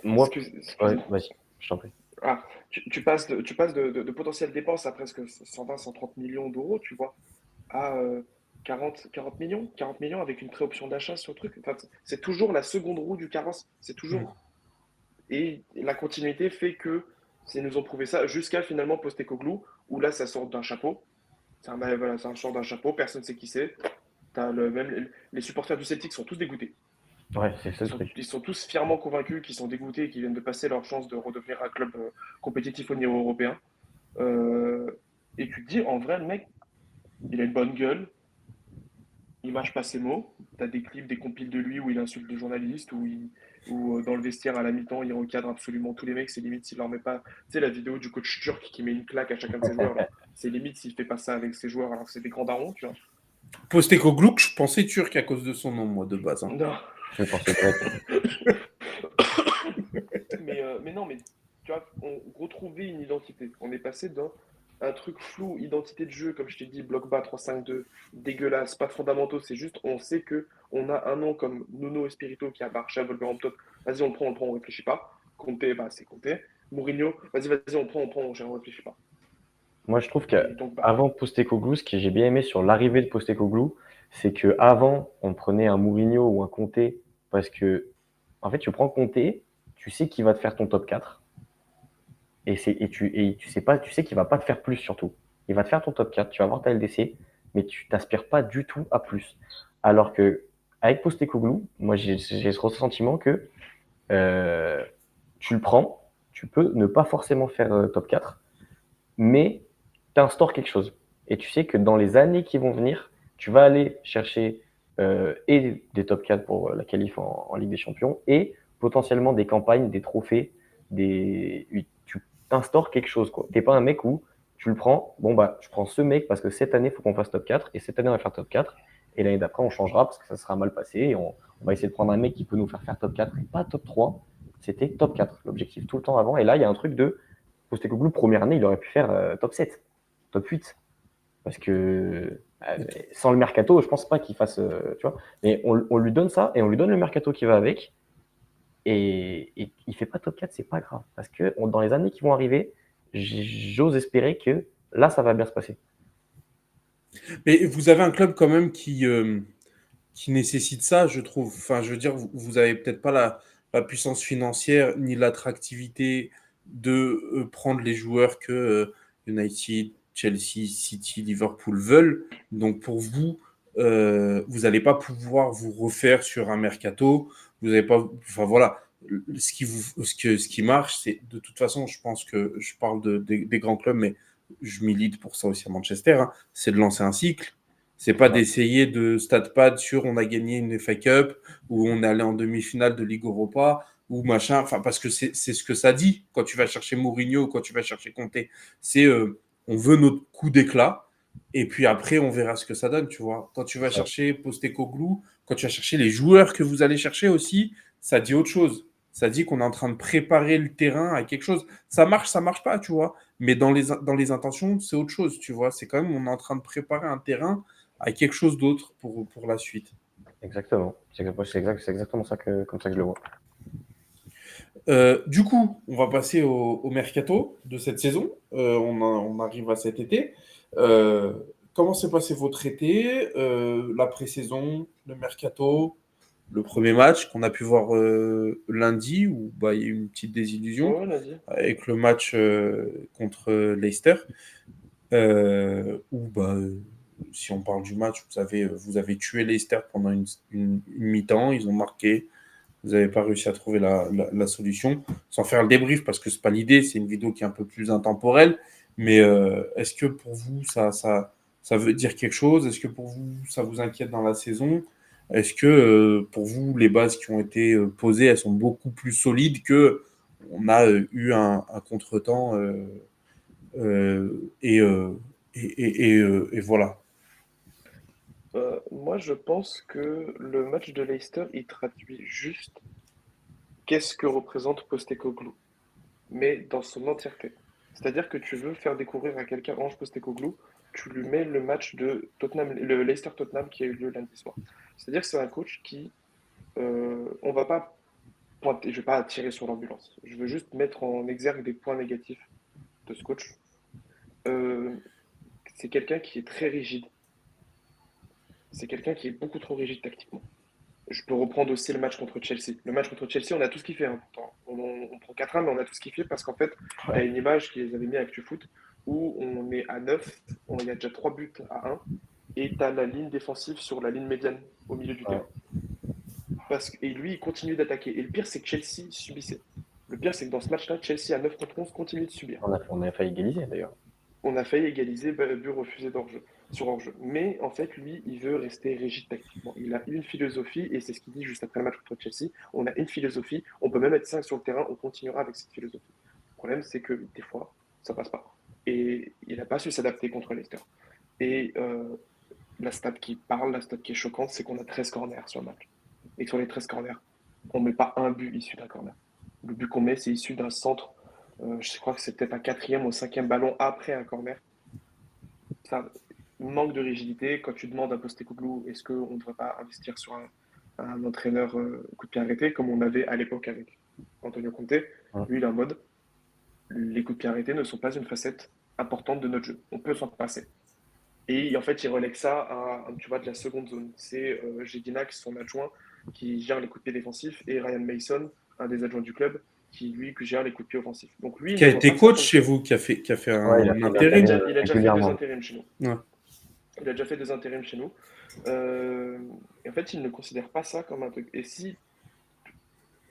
moi, ouais,
Excusez-moi.
vas-y, je t'en prie.
Ah, tu passes de potentielles dépenses à presque 120, 130 millions d'euros, tu vois, à 40 millions, 40 millions avec une pré-option d'achat sur le truc. Enfin, c'est toujours la seconde roue du carrosse. C'est toujours. Et la continuité fait que ils nous ont prouvé ça jusqu'à finalement Postecoglou, où là, ça sort d'un chapeau. Voilà, ça sort d'un chapeau, personne ne sait qui c'est. Même les supporters du Celtic sont tous dégoûtés.
Ouais, c'est ça
Ils
le
sont,
truc.
ils sont tous fièrement convaincus qu'ils sont dégoûtés et qu'ils viennent de passer leur chance de redevenir un club compétitif au niveau européen. Euh, et tu te dis, en vrai, le mec, il a une bonne gueule, il mâche pas ses mots. T'as des clips, des compiles de lui où il insulte des journalistes, où dans le vestiaire à la mi-temps, il recadre absolument tous les mecs. C'est limite s'il leur met pas. Tu sais, la vidéo du coach turc qui met une claque à chacun de ses joueurs, là. C'est limite s'il fait pas ça avec ses joueurs alors que c'est des grands darons, tu vois.
Postecoglou, je pensais turc à cause de son nom, moi, de base. Hein.
Non.
Je pensais grec.
Mais non, mais tu vois, on retrouvait une identité. On est passé d'un un truc flou, identité de jeu, comme je t'ai dit, bloc bas 3-5-2, dégueulasse, pas de fondamentaux, c'est juste, on sait que on a un nom comme Nuno Espirito qui a Barça, Wolverhampton, vas-y, on réfléchit pas. Conte, bah c'est Conte. Mourinho, vas-y, on réfléchit pas.
Moi, je trouve
Et donc, bah,
qu'avant Postecoglou, ce que j'ai bien aimé sur l'arrivée de Postecoglou, c'est que avant on prenait un Mourinho ou un Conte parce que, en fait, tu prends Conte, tu sais qu'il va te faire ton top 4 et tu sais pas, tu sais qu'il va pas te faire plus surtout. Il va te faire ton top 4, tu vas avoir ta LDC, mais tu t'aspires pas du tout à plus. Alors que avec Postecoglou, moi j'ai ce ressentiment que euh, tu le prends, tu peux ne pas forcément faire top 4, mais tu instaures quelque chose. Et tu sais que dans les années qui vont venir, tu vas aller chercher et des top 4 pour la qualif en Ligue des Champions et potentiellement des campagnes, des trophées, tu instaures quelque chose. Tu n'es pas un mec où tu le prends, bon bah je prends ce mec parce que cette année il faut qu'on fasse top 4 et cette année on va faire top 4 et l'année d'après on changera parce que ça sera mal passé et on va essayer de prendre un mec qui peut nous faire top 4 et pas top 3. C'était top 4 l'objectif tout le temps avant et là il y a un truc de Postecoglou, première année, il aurait pu faire top 7, top 8. Parce que sans le mercato, je pense pas qu'il fasse. Tu vois. Mais on lui donne ça et on lui donne le mercato qui va avec. Et il fait pas top 4, c'est pas grave. Parce que dans les années qui vont arriver, j'ose espérer que là, ça va bien se passer.
Mais vous avez un club quand même qui nécessite ça, je trouve. Enfin, je veux dire, vous avez peut-être pas la puissance financière ni l'attractivité de prendre les joueurs que United, Chelsea, City, Liverpool veulent. Donc pour vous, vous n'allez pas pouvoir vous refaire sur un mercato. Vous n'avez pas. Enfin voilà. Ce qui marche, c'est de toute façon, je pense que je parle des grands clubs, mais je milite pour ça aussi à Manchester, hein, c'est de lancer un cycle. C'est pas
Ouais.
d'essayer de stat-pad sur on a gagné une FA Cup ou on est allé en demi-finale de Ligue Europa ou machin. Enfin, parce que c'est ce que ça dit quand tu vas chercher Mourinho ou quand tu vas chercher Conte. C'est on veut notre coup d'éclat et puis après on verra ce que ça donne, tu vois. Quand tu vas
Ça.
chercher Postecoglou, quand tu vas chercher les joueurs que vous allez chercher aussi, ça dit autre chose. Ça dit qu'on est en train de préparer le terrain à quelque chose. Ça marche pas, tu vois. Mais dans les intentions, c'est autre chose, tu vois. C'est quand même, on est en train de préparer un terrain à quelque chose d'autre pour la suite.
Exactement. C'est exactement ça comme ça que je le vois.
Du coup, on va passer au mercato de cette saison. On arrive à cet été. Euh, comment s'est passé votre été, la pré-saison, le mercato, le premier match qu'on a pu voir lundi, où bah, il y a eu une petite désillusion
Ouais, vas-y.
avec le match contre Leicester, où bah, si on parle du match, vous avez tué Leicester pendant une mi-temps, ils ont marqué, vous n'avez pas réussi à trouver la solution. Sans faire le débrief, parce que c'est pas l'idée, c'est une vidéo qui est un peu plus intemporelle. Mais est-ce que pour vous, ça veut dire quelque chose? Est-ce que pour vous, ça vous inquiète dans la saison? Est-ce que pour vous, les bases qui ont été posées, elles sont beaucoup plus solides que on a eu un contretemps euh, et, euh, et voilà.
Moi, je pense que le match de Leicester, il traduit juste qu'est-ce que représente Postecoglou, mais dans son entièreté. C'est-à-dire que tu veux faire découvrir à quelqu'un Ange Postecoglou, tu lui mets le match de Tottenham, le Leicester-Tottenham qui a eu lieu lundi soir. C'est-à-dire que c'est un coach qui, on va pas pointer, je vais pas tirer sur l'ambulance. Je veux juste mettre en exergue des points négatifs de ce coach. Euh, c'est quelqu'un qui est très rigide. C'est quelqu'un qui est beaucoup trop rigide tactiquement. Je peux reprendre aussi le match contre Chelsea. Le match contre Chelsea, on a tout ce qu'il fait. Hein, pourtant. On prend 4-1, mais on a tout ce qu'il fait parce qu'en fait, tu as
Ouais.
une image qui les avait mis avec du foot où on est à 9, il y a déjà 3 buts à 1, et tu as la ligne défensive sur la ligne médiane au milieu du
Ouais.
terrain. Et lui, il continue d'attaquer. Et le pire, c'est que Chelsea subissait. Le pire, c'est que dans ce match-là, Chelsea à 9 contre 11 continue de subir.
On a failli égaliser d'ailleurs.
On a failli égaliser, but refusé sur hors-jeu. Mais en fait, lui, il veut rester rigide tactiquement. Il a une philosophie, et c'est ce qu'il dit juste après le match contre Chelsea. On a une philosophie, on peut même être 5 sur le terrain, on continuera avec cette philosophie. Le problème, c'est que des fois, ça passe pas. Et il n'a pas su s'adapter contre Leicester. Et la stat qui parle, la stat qui est choquante, c'est qu'on a 13 corners sur le match. Et sur les 13 corners, on ne met pas un but issu d'un corner. Le but qu'on met, c'est issu d'un centre. Je crois que c'est peut-être un quatrième ou cinquième ballon après un corner. Ça manque de rigidité. Quand tu demandes à Postecoglou, est-ce qu'on ne devrait pas investir sur un entraîneur coup de pied arrêté, comme on avait à l'époque avec Antonio Conte,
Ouais.
lui, il est en mode les coups de pied arrêtés ne sont pas une facette importante de notre jeu. On peut s'en passer. Et en fait, il relègue ça à, tu vois, de la seconde zone. C'est Gedinax, son adjoint, qui gère les coups de pied défensifs, et Ryan Mason, un des adjoints du club, qui lui gère les coups de pied offensifs. Donc lui, il
Qui a
ne voit
été
pas ça
coach
comme
chez
ça.
vous, qui a fait
Ouais, il a
un
fait de
Il
intérim.
l'intérim
a, il a déjà fait 2
régulièrement.
intérims chez nous.
Ouais.
Il a déjà fait 2 intérims chez nous. Euh, et en fait, il ne considère pas ça comme un truc. Et si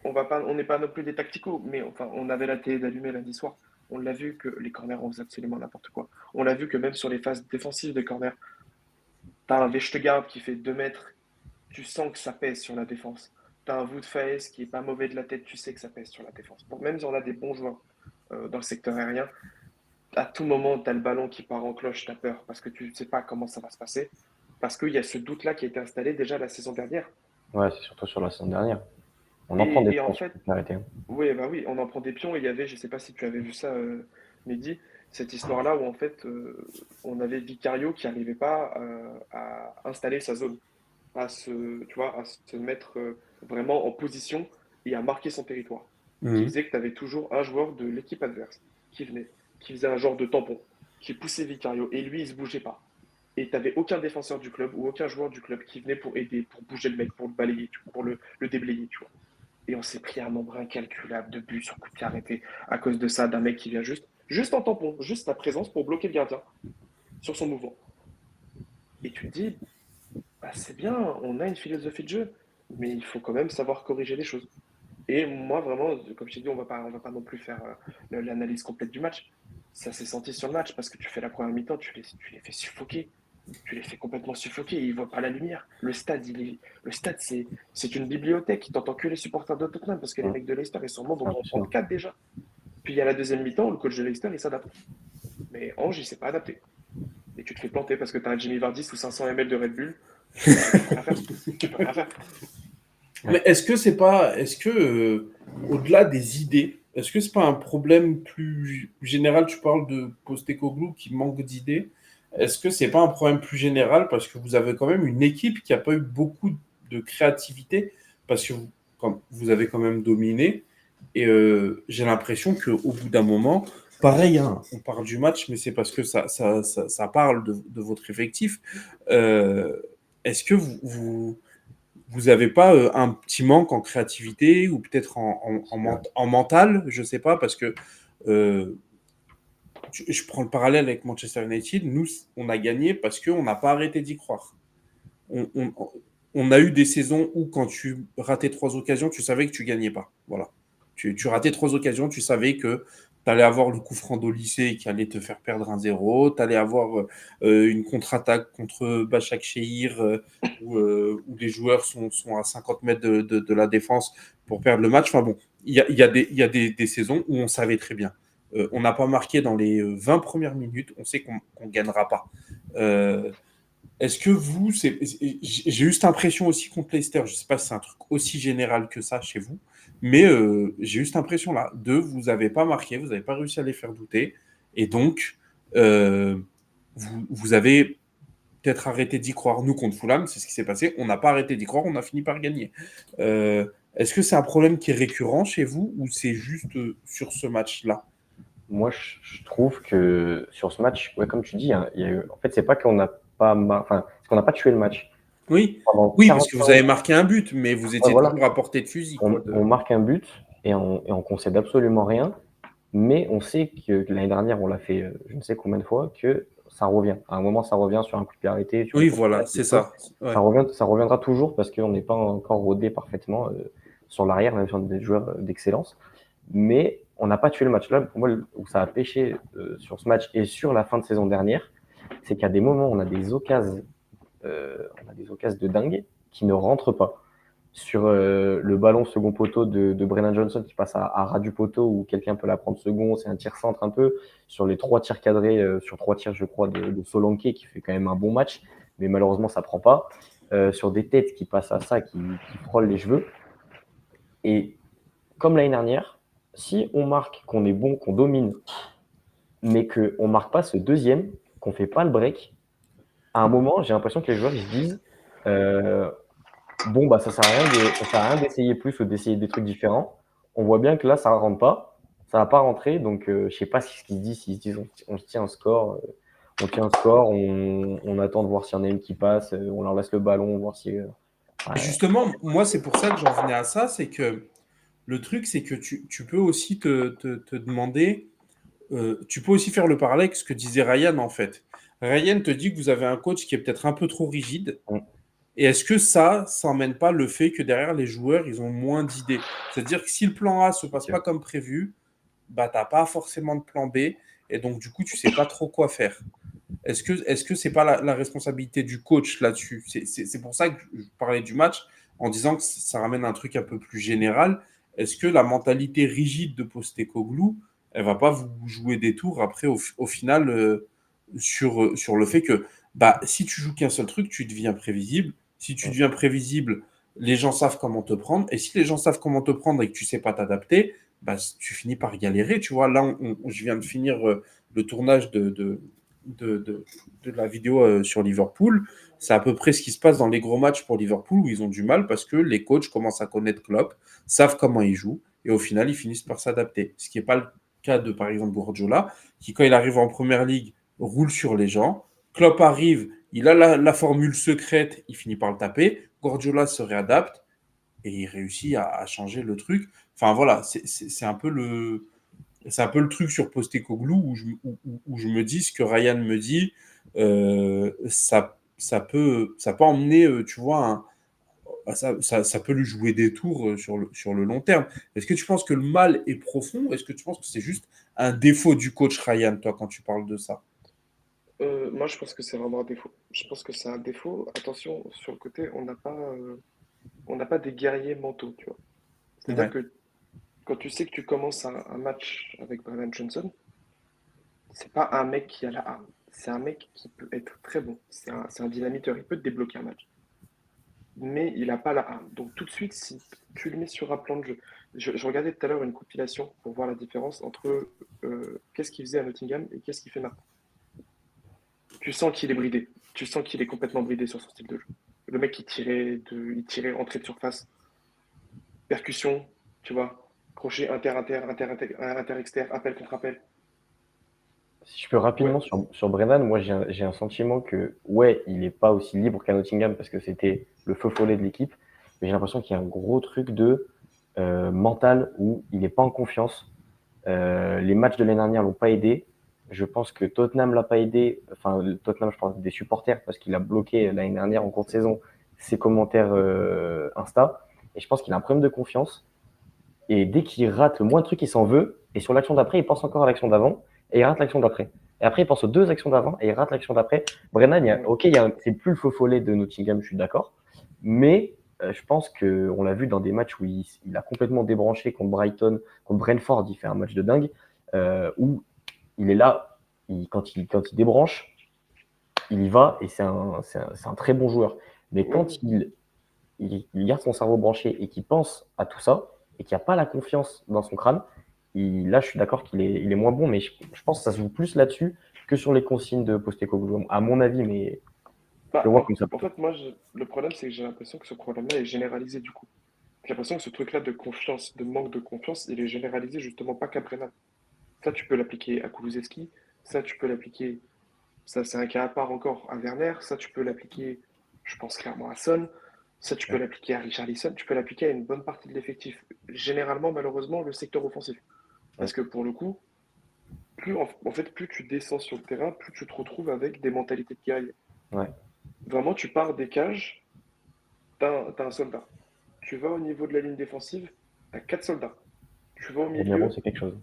on n'est pas non plus des tacticaux, mais enfin, on avait la télé d'allumée lundi soir. On l'a vu que les corners, on faisait absolument n'importe quoi. On l'a vu que même sur les phases défensives des corners, t'as un Vestergaard qui fait 2 mètres, tu sens que ça pèse sur la défense. T'as un Wout Faes qui est pas mauvais de la tête, tu sais que ça pèse sur la défense. Donc même si on a des bons joueurs dans le secteur aérien, à tout moment, tu as le ballon qui part en cloche, tu as peur parce que tu ne sais pas comment ça va se passer. Parce qu'il y a ce doute-là qui a été installé déjà la saison dernière.
Ouais, c'est surtout sur la saison dernière. On en prend des
Et en
points sur
fait,
cette arrêté.
oui, bah oui, on en prend des pions. Et il y avait, je sais pas si tu avais vu ça, Mehdi, cette histoire-là où en fait, on avait Vicario qui n'arrivait pas à installer sa zone, tu vois, à se mettre vraiment en position et à marquer son territoire. Qui
Mhm.
faisait que tu avais toujours un joueur de l'équipe adverse qui venait, qui faisait un genre de tampon, qui poussait Vicario. Et lui, il se bougeait pas. Et tu n'avais aucun défenseur du club ou aucun joueur du club qui venait pour aider, pour bouger le mec, pour le balayer, pour le déblayer, tu vois. Et on s'est pris un nombre incalculable de buts sur coup de pied arrêté à cause de ça, d'un mec qui vient juste en tampon, juste sa présence pour bloquer le gardien sur son mouvement. Et tu te dis, bah, c'est bien, on a une philosophie de jeu, mais il faut quand même savoir corriger les choses. Et moi, vraiment, comme je t'ai dit, on va pas non plus faire l'analyse complète du match. Ça s'est senti sur le match parce que tu fais la première mi-temps, tu les fais suffoquer. Tu les fais complètement suffoquer. Ils ne voient pas la lumière. Le stade, c'est une bibliothèque. T'entends que les supporters de Tottenham parce que les
Mm.
mecs de Leicester, ils sont morts,
Ah,
donc on
bien
prend
sûr.
4 déjà. Puis il y a la deuxième mi-temps, le coach de Leicester, il s'adapte. Mais Ange, il s'est pas adapté. Et tu te fais planter parce que tu as un Jimmy Vardy sous 500 ml de Red Bull. Tu peux rien faire. Tu peux rien faire.
Mais est-ce que, au-delà des idées, est-ce que c'est pas un problème plus général? Tu parles de Postecoglou qui manque d'idées. Est-ce que c'est pas un problème plus général parce que vous avez quand même une équipe qui a pas eu beaucoup de créativité parce que vous avez quand même dominé et j'ai l'impression qu'au bout d'un moment, pareil, hein, on parle du match, mais c'est parce que ça parle de votre effectif. Euh, est-ce que vous avez pas un petit manque en créativité ou peut-être en mental, je sais pas, parce que euh, je prends le parallèle avec Manchester United, nous, on a gagné parce qu'on n'a pas arrêté d'y croire. On, on, on, a eu des saisons où quand tu ratais 3 occasions, tu savais que tu gagnais pas. Voilà. Tu ratais 3 occasions, tu savais que tu allais avoir le coup franc lycée qui allait te faire perdre 1-0, tu allais avoir une contre-attaque contre Bachak Shehir où les joueurs sont à 50 mètres de la défense pour perdre le match. Enfin bon, il y a des saisons où on savait très bien. On n'a pas marqué dans les 20 premières minutes, on sait qu'on ne gagnera pas. Est-ce que vous, j'ai eu cette impression aussi contre Leicester, je ne sais pas si c'est un truc aussi général que ça chez vous, mais j'ai eu cette impression-là, vous n'avez pas marqué, vous n'avez pas réussi à les faire douter, et donc euh, vous avez peut-être arrêté d'y croire. Nous, contre Fulham, c'est ce qui s'est passé, on n'a pas arrêté d'y croire, on a fini par gagner. Est-ce que c'est un problème qui est récurrent chez vous, ou c'est juste sur ce match-là?
Moi, je trouve que sur ce match, ouais, comme tu dis, hein, il y a eu... en fait, c'est pas qu'on n'a pas, enfin, c'est qu'on n'a pas tué le match.
Oui,
Pendant
oui, parce que vous
45
avez marqué un but, mais vous
ouais,
étiez
voilà,
toujours à portée de fusil, quoi.
on marque un but et on concède absolument rien. Mais on sait que l'année dernière, on l'a fait je ne sais combien de fois, que ça revient. À un moment, ça revient sur un coup de pied arrêté, sur une
Oui,
contre-attaque,
voilà, c'est
quelque chose.
ça. Ouais.
Ça reviendra toujours parce qu'on n'est pas encore rodé parfaitement sur l'arrière, même sur des joueurs d'excellence. Mais on n'a pas tué le match. Là, pour moi, où ça a pêché sur ce match et sur la fin de saison dernière, c'est qu'à des moments, on a des occasions de dingue qui ne rentrent pas. Sur le ballon second poteau de Brennan Johnson qui passe à ras du poteau où quelqu'un peut la prendre second, c'est un tir centre un peu. Sur les 3 tirs cadrés, sur 3 tirs, je crois, de Solanke qui fait quand même un bon match, mais malheureusement, ça prend pas. Sur des têtes qui passent à ça, qui frôlent les cheveux. Et comme l'année dernière, si on marque qu'on est bon, qu'on domine, mais qu'on ne marque pas ce deuxième, qu'on ne fait pas le break, à un moment, j'ai l'impression que les joueurs ils se disent euh, bon, bah, ça sert à rien d'essayer plus ou d'essayer des trucs différents. On voit bien que là, ça ne rentre pas. Ça va pas rentrer. Donc, je sais pas ce qu'ils se disent. S'ils se disent on se tient un score, on tient un score, on attend de voir s'il y en a une qui passe, on leur laisse le ballon, voir si. Ouais.
Justement, moi, c'est pour ça que j'en venais à ça, c'est que le truc, c'est que tu peux aussi te demander, tu peux aussi faire le parallèle avec ce que disait Ryan, en fait. Ryan te dit que vous avez un coach qui est peut-être un peu trop rigide.
Mm.
Et est-ce que ça n'emmène pas le fait que derrière les joueurs, ils ont moins d'idées? C'est-à-dire que si le plan A se passe
Ok.
pas comme prévu, bah t'as pas forcément de plan B, et donc du coup tu sais pas trop quoi faire. Est-ce que c'est pas la responsabilité du coach là-dessus? C'est pour ça que je parlais du match en disant que ça ramène un truc un peu plus général. Est-ce que la mentalité rigide de Postecoglou, elle va pas vous jouer des tours après au final sur le fait que bah, si tu joues qu'un seul truc, tu deviens prévisible. Si tu
Mm.
deviens prévisible, les gens savent comment te prendre. Et si les gens savent comment te prendre et que tu sais pas t'adapter, bah, tu finis par galérer. Tu vois, là, je viens de finir le tournage de la vidéo sur Liverpool. C'est à peu près ce qui se passe dans les gros matchs pour Liverpool où ils ont du mal parce que les coachs commencent à connaître Klopp, savent comment il joue et au final, ils finissent par s'adapter. Ce qui n'est pas le cas de, par exemple, Guardiola, qui, quand il arrive en première ligue, roule sur les gens. Klopp arrive, il a la formule secrète, il finit par le taper. Guardiola se réadapte et il réussit à changer le truc. Enfin voilà, c'est un peu le truc sur Postecoglou où je me dis ce que Ryan me dit, ça peut emmener, tu vois, ça peut lui jouer des tours sur le long terme. Est-ce que tu penses que le mal est profond ou est-ce que tu penses que c'est juste un défaut du coach Ryan, toi, quand tu parles de ça?
Moi, je pense que c'est vraiment un défaut. Je pense que c'est un défaut. Attention, sur le côté, on n'a pas des guerriers mentaux, tu vois. C'est-à-dire
Ouais,
que quand tu sais que tu commences un match avec Brennan Johnson, c'est pas un mec qui a la arme. C'est un mec qui peut être très bon. C'est un dynamiteur. Il peut te débloquer un match. Mais il n'a pas la arme. Donc tout de suite, si tu le mets sur un plan de jeu. Je regardais tout à l'heure une compilation pour voir la différence entre qu'est-ce qu'il faisait à Nottingham et qu'est-ce qu'il fait maintenant. Tu sens qu'il est bridé. Tu sens qu'il est complètement bridé sur son style de jeu. Le mec, il tirait entrée de surface, percussion, tu vois, crochet inter-exter, appel contre appel.
Si je peux
Ouais,
rapidement sur Brennan, moi j'ai un sentiment que, ouais, il n'est pas aussi libre qu'à Nottingham parce que c'était le feu follet de l'équipe, mais j'ai l'impression qu'il y a un gros truc de mental où il n'est pas en confiance. Les matchs de l'année dernière l'ont pas aidé. Je pense que Tottenham l'a pas aidé. Enfin, Tottenham, je pense des supporters parce qu'il a bloqué l'année dernière en cours de saison ses commentaires Insta. Et je pense qu'il a un problème de confiance. Et dès qu'il rate le moins de trucs, il s'en veut. Et sur l'action d'après, il pense encore à l'action d'avant. Et il rate l'action d'après. Et après, il pense aux deux actions d'avant et il rate l'action d'après. Brennan,
ouais.
ok, c'est plus le faux follet de Nottingham, je suis d'accord. Mais je pense qu'on l'a vu dans des matchs où il a complètement débranché contre Brighton, contre Brentford, il fait un match de dingue, où il est là, quand il débranche, il y va et c'est un très bon joueur. Mais
Ouais.
quand il garde son cerveau branché et qu'il pense à tout ça, et qu'il n'y a pas la confiance dans son crâne, là, je suis d'accord qu'il est moins bon, mais je pense que ça se joue plus là-dessus que sur les consignes de Postecoglou, à mon avis, mais je le
Bah,
vois
en,
comme ça
en
plutôt.
fait, moi, le problème, c'est que j'ai l'impression que ce problème-là est généralisé du coup. J'ai l'impression que ce truc-là de confiance, de manque de confiance, il est généralisé justement pas qu'à Brennan. Ça, tu peux l'appliquer à Kulusevski. Ça, tu peux l'appliquer. Ça, c'est un cas à part encore à Werner. Ça, tu peux l'appliquer, je pense clairement à Son. Ça, tu peux
ouais.
l'appliquer à Richarlison. Tu peux l'appliquer à une bonne partie de l'effectif. Généralement, malheureusement, le secteur offensif.
Mm.
Parce que pour le coup, en fait, plus tu descends sur le terrain, plus tu te retrouves avec des mentalités de guerrier.
Ouais.
Vraiment, tu pars des cages, t'as un soldat. Tu vas au niveau de la ligne défensive, t'as quatre soldats. Tu vas au
Romero,
milieu,
c'est quelque chose.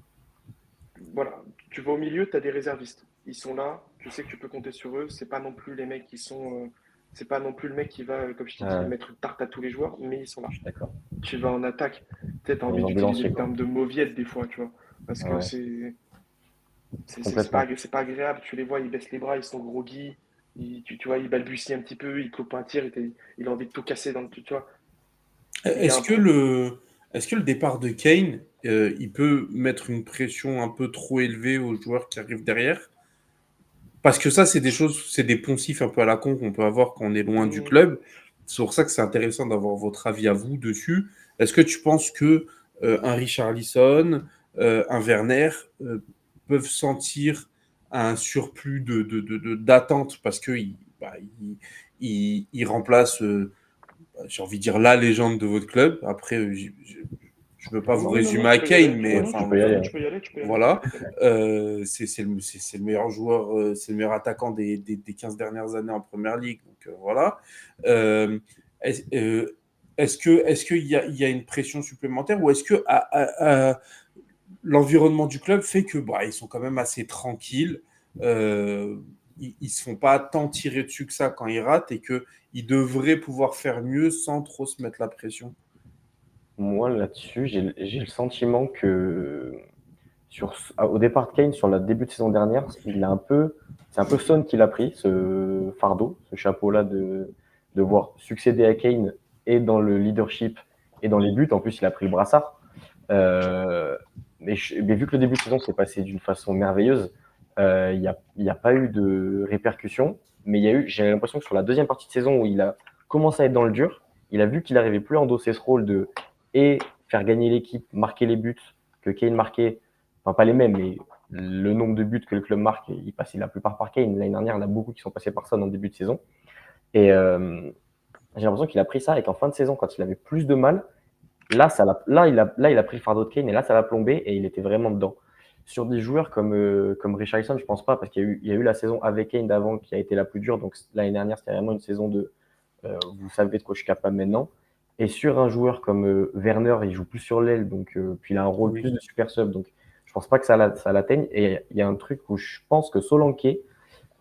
voilà, tu vas au milieu, tu as des réservistes. Ils sont là, tu sais que tu peux compter sur eux. C'est pas non plus les mecs qui sont. C'est pas non plus le mec qui va, comme je t'ai dit,
Je
mettre une tarte à tous les joueurs, mais ils sont là.
suis d'accord.
Tu vas en attaque. Tu as envie
Les
d'utiliser
ambulanciers,
le
quoi.
terme de mauviette des fois, tu vois. Parce que
Ouais,
c'est
complètement.
pas agréable. Tu les vois, ils baissent les bras, ils sont groggy. Tu vois, ils balbutient un petit peu, ils clopent un tir, il a envie de tout casser dans le. Tu vois, il y a
Est-ce
un
que
pro.
le départ de Kane, il peut mettre une pression un peu trop élevée aux joueurs qui arrivent derrière? Parce que ça, c'est des choses, c'est des poncifs un peu à la con qu'on peut avoir quand on est loin du
Hmm,
club. C'est pour ça que c'est intéressant d'avoir votre avis à vous dessus. Est-ce que tu penses que un Richarlison, un Werner peuvent sentir un surplus d'attente parce que il remplace, j'ai envie de dire, la légende de votre club. Après, je ne veux pas
Ah
vous
oui, non,
résumer
non,
à
tu peux y aller.
Kane,
Non,
mais
non, tu
enfin,
peux y aller.
tu peux y aller, tu peux y aller.
voilà.
T'inquiète pas.
C'est le meilleur joueur, c'est le meilleur attaquant des 15 dernières années en Première Ligue. Donc voilà. Euh, est-ce est-ce qu'il y a une pression supplémentaire ou est-ce que l'environnement du club fait que ils sont quand même assez tranquilles, ils ne se font pas tant tirer dessus que ça quand ils ratent et qu'ils devraient pouvoir faire mieux sans trop se mettre la pression?
Moi, là-dessus, j'ai le sentiment que au départ de Kane, sur le début de saison dernière, c'est un peu Son qui l'a pris, ce fardeau, ce chapeau-là de devoir succéder à Kane et dans le leadership et dans les buts. En plus, il a pris le brassard. Euh, mais vu que le début de saison s'est passé d'une façon merveilleuse, il y a pas eu de répercussions. Mais j'ai l'impression que sur la deuxième partie de saison où il a commencé à être dans le dur, il a vu qu'il n'arrivait plus à endosser ce rôle de et faire gagner l'équipe, marquer les buts que Kane marquait, enfin pas les mêmes, mais le nombre de buts que le club marque, il passe la plupart par Kane. L'année dernière, il y en a beaucoup qui sont passés par ça en début de saison. Et j'ai l'impression qu'il a pris ça et qu'en fin de saison, quand il avait plus de mal, là, il a pris le fardeau de Kane et là, ça l'a plombé et il était vraiment dedans. Sur des joueurs comme Richarlison, je pense pas, parce qu'il y a eu la saison avec Kane d'avant qui a été la plus dure. Donc l'année dernière, c'était vraiment une saison de vous savez de quoi je suis capable maintenant. Et sur un joueur comme Werner, il joue plus sur l'aile, donc puis il a un rôle plus
Oui.
de super sub, donc je pense pas que ça l'atteigne. Et il y a un truc où je pense que Solanke,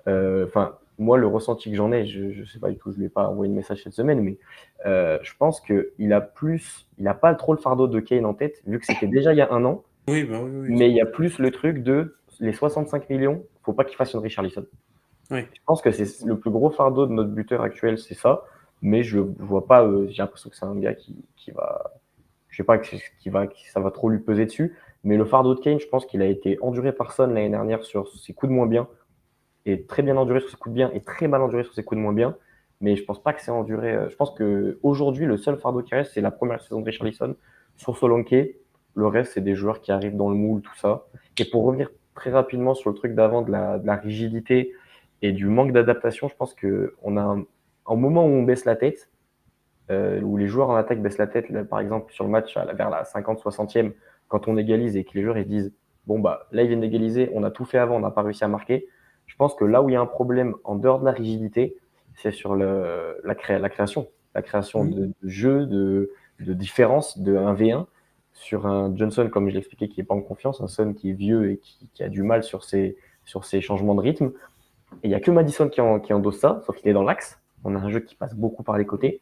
enfin, moi, le ressenti que j'en ai, je sais pas du tout, je lui ai pas envoyé de message cette semaine, mais je pense il a pas trop le fardeau de Kane en tête, vu que c'était déjà il y a un an,
Oui, bah oui, oui,
mais il y a plus le truc de les 65 millions, faut pas qu'il fasse une Richarlison.
oui.
Je pense que c'est le plus gros fardeau de notre buteur actuel, c'est ça, mais je vois pas, j'ai l'impression que c'est un gars qui va, je sais pas, ça va trop lui peser dessus, mais le fardeau de Kane, je pense qu'il a été enduré par Son l'année dernière sur ses coups de moins bien, et très bien enduré sur ses coups de bien et très mal enduré sur ses coups de moins bien. Mais je pense pas que c'est enduré. Je pense qu'aujourd'hui, le seul fardeau qui reste, c'est la première saison de Richarlison sur Solanke. Le reste, c'est des joueurs qui arrivent dans le moule, tout ça. Et pour revenir très rapidement sur le truc d'avant de la rigidité et du manque d'adaptation, je pense qu'on a un moment où on baisse la tête, où les joueurs en attaque baissent la tête, là, par exemple sur le match vers la 50-60e, quand on égalise et que les joueurs ils disent bon bah là ils viennent d'égaliser, on a tout fait avant, on n'a pas réussi à marquer. Je pense que là où il y a un problème en dehors de la rigidité, c'est sur la création
Oui.
de jeux, de différence de 1v1 sur un Johnson, comme je l'expliquais, qui n'est pas en confiance, un Son qui est vieux et qui a du mal sur ses changements de rythme. Et il n'y a que Madison qui endosse ça, sauf qu'il est dans l'axe. On a un jeu qui passe beaucoup par les côtés.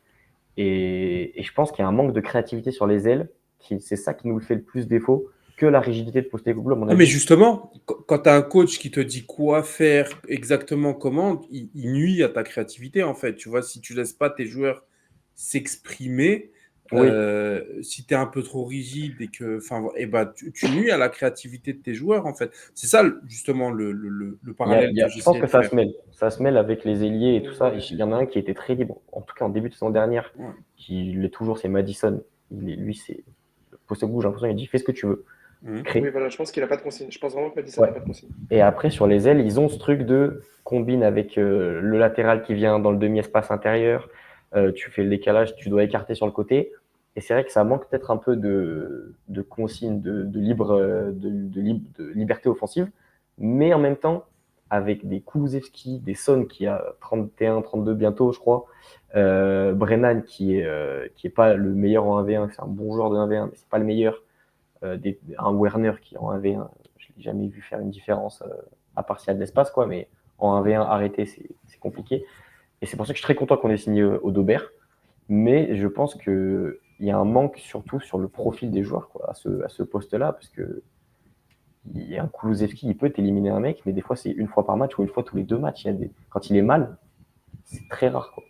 Et je pense qu'il y a un manque de créativité sur les ailes, c'est ça qui nous le fait le plus défaut que la rigidité de Postecoglou, à mon
Ah, mais
avis.
justement, quand tu as un coach qui te dit quoi faire exactement comment, il nuit à ta créativité en fait. Tu vois, si tu laisses pas tes joueurs s'exprimer,
Oui,
si tu es un peu trop rigide et que, enfin, tu nuis à la créativité de tes joueurs en fait. C'est ça justement le parallèle que
je pense
j'essayais
que
de faire.
ça se mêle avec les ailiers et tout ça. Et
Ouais.
il y en a un qui était très libre, en tout cas en début de saison dernière,
Ouais.
qui l'est toujours, c'est Madison. Lui, c'est Postecoglou, j'ai l'impression, il dit fais ce que tu veux,
Mhm.
Oui,
crée.
voilà, je pense qu'il a pas de consigne. Je pense vraiment que Madison
Ouais.
n'a pas de consigne.
Et après, sur les ailes, ils ont ce truc de combine avec le latéral qui vient dans le demi-espace intérieur. Tu fais le décalage, tu dois écarter sur le côté. Et c'est vrai que ça manque peut-être un peu de consigne, de liberté offensive. Mais en même temps, avec des Kulusevski, des Son qui a 31, 32 bientôt, je crois. Brennan qui est pas le meilleur en 1v1, c'est un bon joueur de 1v1, mais c'est pas le meilleur. Un Werner qui en 1v1, je l'ai jamais vu faire une différence, à part s'il y a de l'espace, quoi, mais en 1v1 arrêté, c'est compliqué. Et c'est pour ça que je suis très content qu'on ait signé Odobert, mais je pense qu'il y a un manque surtout sur le profil des joueurs quoi, à ce poste-là, parce que il y a un Kulusevski, il peut éliminer un mec, mais des fois c'est une fois par match ou une fois tous les deux matchs. Quand il est mal, c'est très rare. Quoi.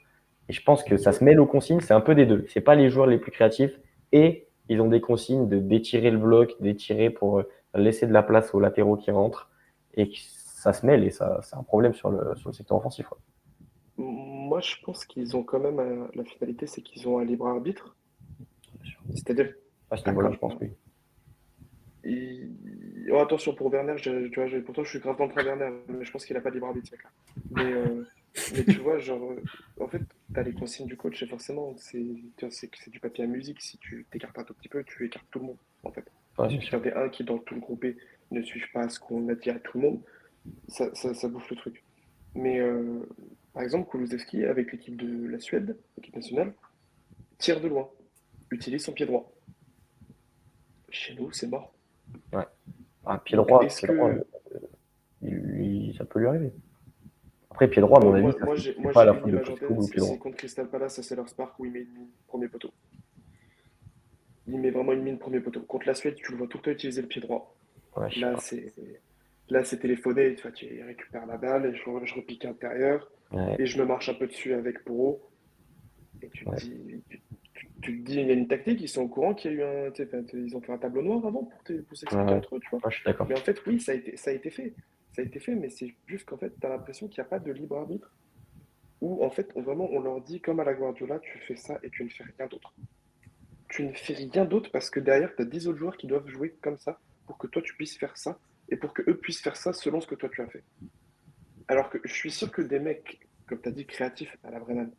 Et je pense que ça se mêle aux consignes, c'est un peu des deux. C'est pas les joueurs les plus créatifs et ils ont des consignes d'étirer le bloc, d'étirer pour laisser de la place aux latéraux qui rentrent et ça se mêle et ça c'est un problème sur le secteur offensif. Quoi.
Moi, je pense qu'ils ont quand même la finalité, c'est qu'ils ont un libre arbitre. C'est-à-dire,
À ce
ah,
niveau-là, je pense que oui.
ouais, Oh, attention, pour Werner, pourtant je suis grave dans le train Werner, mais je pense qu'il a pas de libre arbitre, ce mec-là. Mais tu vois, genre, en fait, t'as les consignes du coach et forcément, c'est du papier à musique. Si tu t'écartes un tout petit peu, tu écartes tout le monde, en fait.
Ouais,
Il
bien
suffit qu'il
sûr.
y en ait un qui, dans tout le groupe B, ne suive pas ce qu'on a dit à tout le monde, ça bouffe le truc. Mais par exemple, Kulusevski, avec l'équipe de la Suède, l'équipe nationale, tire de loin, utilise son pied droit. Chez nous, c'est mort.
Ouais. Un pied
Donc,
droit,
est-ce
pied droit,
que.
ça peut lui arriver. Après, pied droit, à mon avis, ça, c'est
Moi,
pas
j'ai
la
une
faute de
image en tête,
Postecoglou, pied
c'est
droit.
contre Crystal Palace, ça c'est leur Spark où il met une mine, premier poteau. Il met vraiment une mine, premier poteau. Contre la Suède, tu le vois tout le temps utiliser le pied droit.
Ouais, je sais
Là,
pas.
c'est là, c'est téléphoné, tu vois, tu récupères la balle, et je repique à l'intérieur,
Ouais,
et je me marche un peu dessus avec Poro, et tu te
ouais.
dis, tu te dis, il y a une tactique, ils sont au courant qu'il y a eu un. Tu sais, enfin, ils ont fait un tableau noir avant pour
Ouais,
s'expliquer
ouais.
entre eux, tu vois.
Ouais, je suis d'accord.
Mais en fait, oui, ça a été fait. Ça a été fait, mais c'est juste qu'en fait, tu as l'impression qu'il n'y a pas de libre arbitre, où en fait, vraiment, on leur dit, comme à la Guardiola, tu fais ça et tu ne fais rien d'autre. Tu ne fais rien d'autre parce que derrière, tu as 10 autres joueurs qui doivent jouer comme ça pour que toi, tu puisses faire ça et pour que eux puissent faire ça selon ce que toi, tu as fait. Alors que je suis sûr que des mecs, comme tu as dit, créatifs à la Brennan,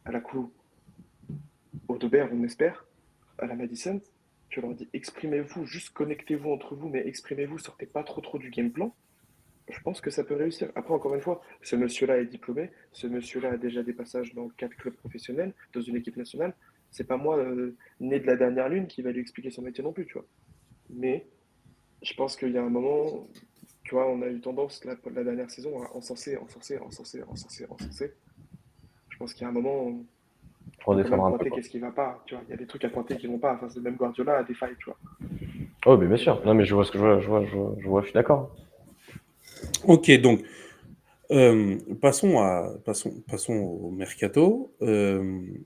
à la Koulou, au Dobert, on espère, à la Madison, tu leur dis exprimez-vous, juste connectez-vous entre vous, mais exprimez-vous, sortez pas trop du game plan. Je pense que ça peut réussir. Après, encore une fois, ce monsieur-là est diplômé, ce monsieur-là a déjà des passages dans 4 clubs professionnels, dans une équipe nationale. C'est pas moi, né de la dernière lune, qui va lui expliquer son métier non plus, tu vois. Mais je pense qu'il y a un moment, tu vois, on a eu tendance la dernière saison à encenser. Je pense qu'il y a un moment, il
Faut
faut quand même
redescendre un peu,
pointer
quoi.
qu'est-ce qui va pas. Tu vois, il y a des trucs à pointer qui vont pas. Enfin, c'est même Guardiola a des failles, tu vois.
Oh, mais bien
Et,
sûr. Non, mais je vois ce que je suis d'accord.
Ok, donc passons au mercato.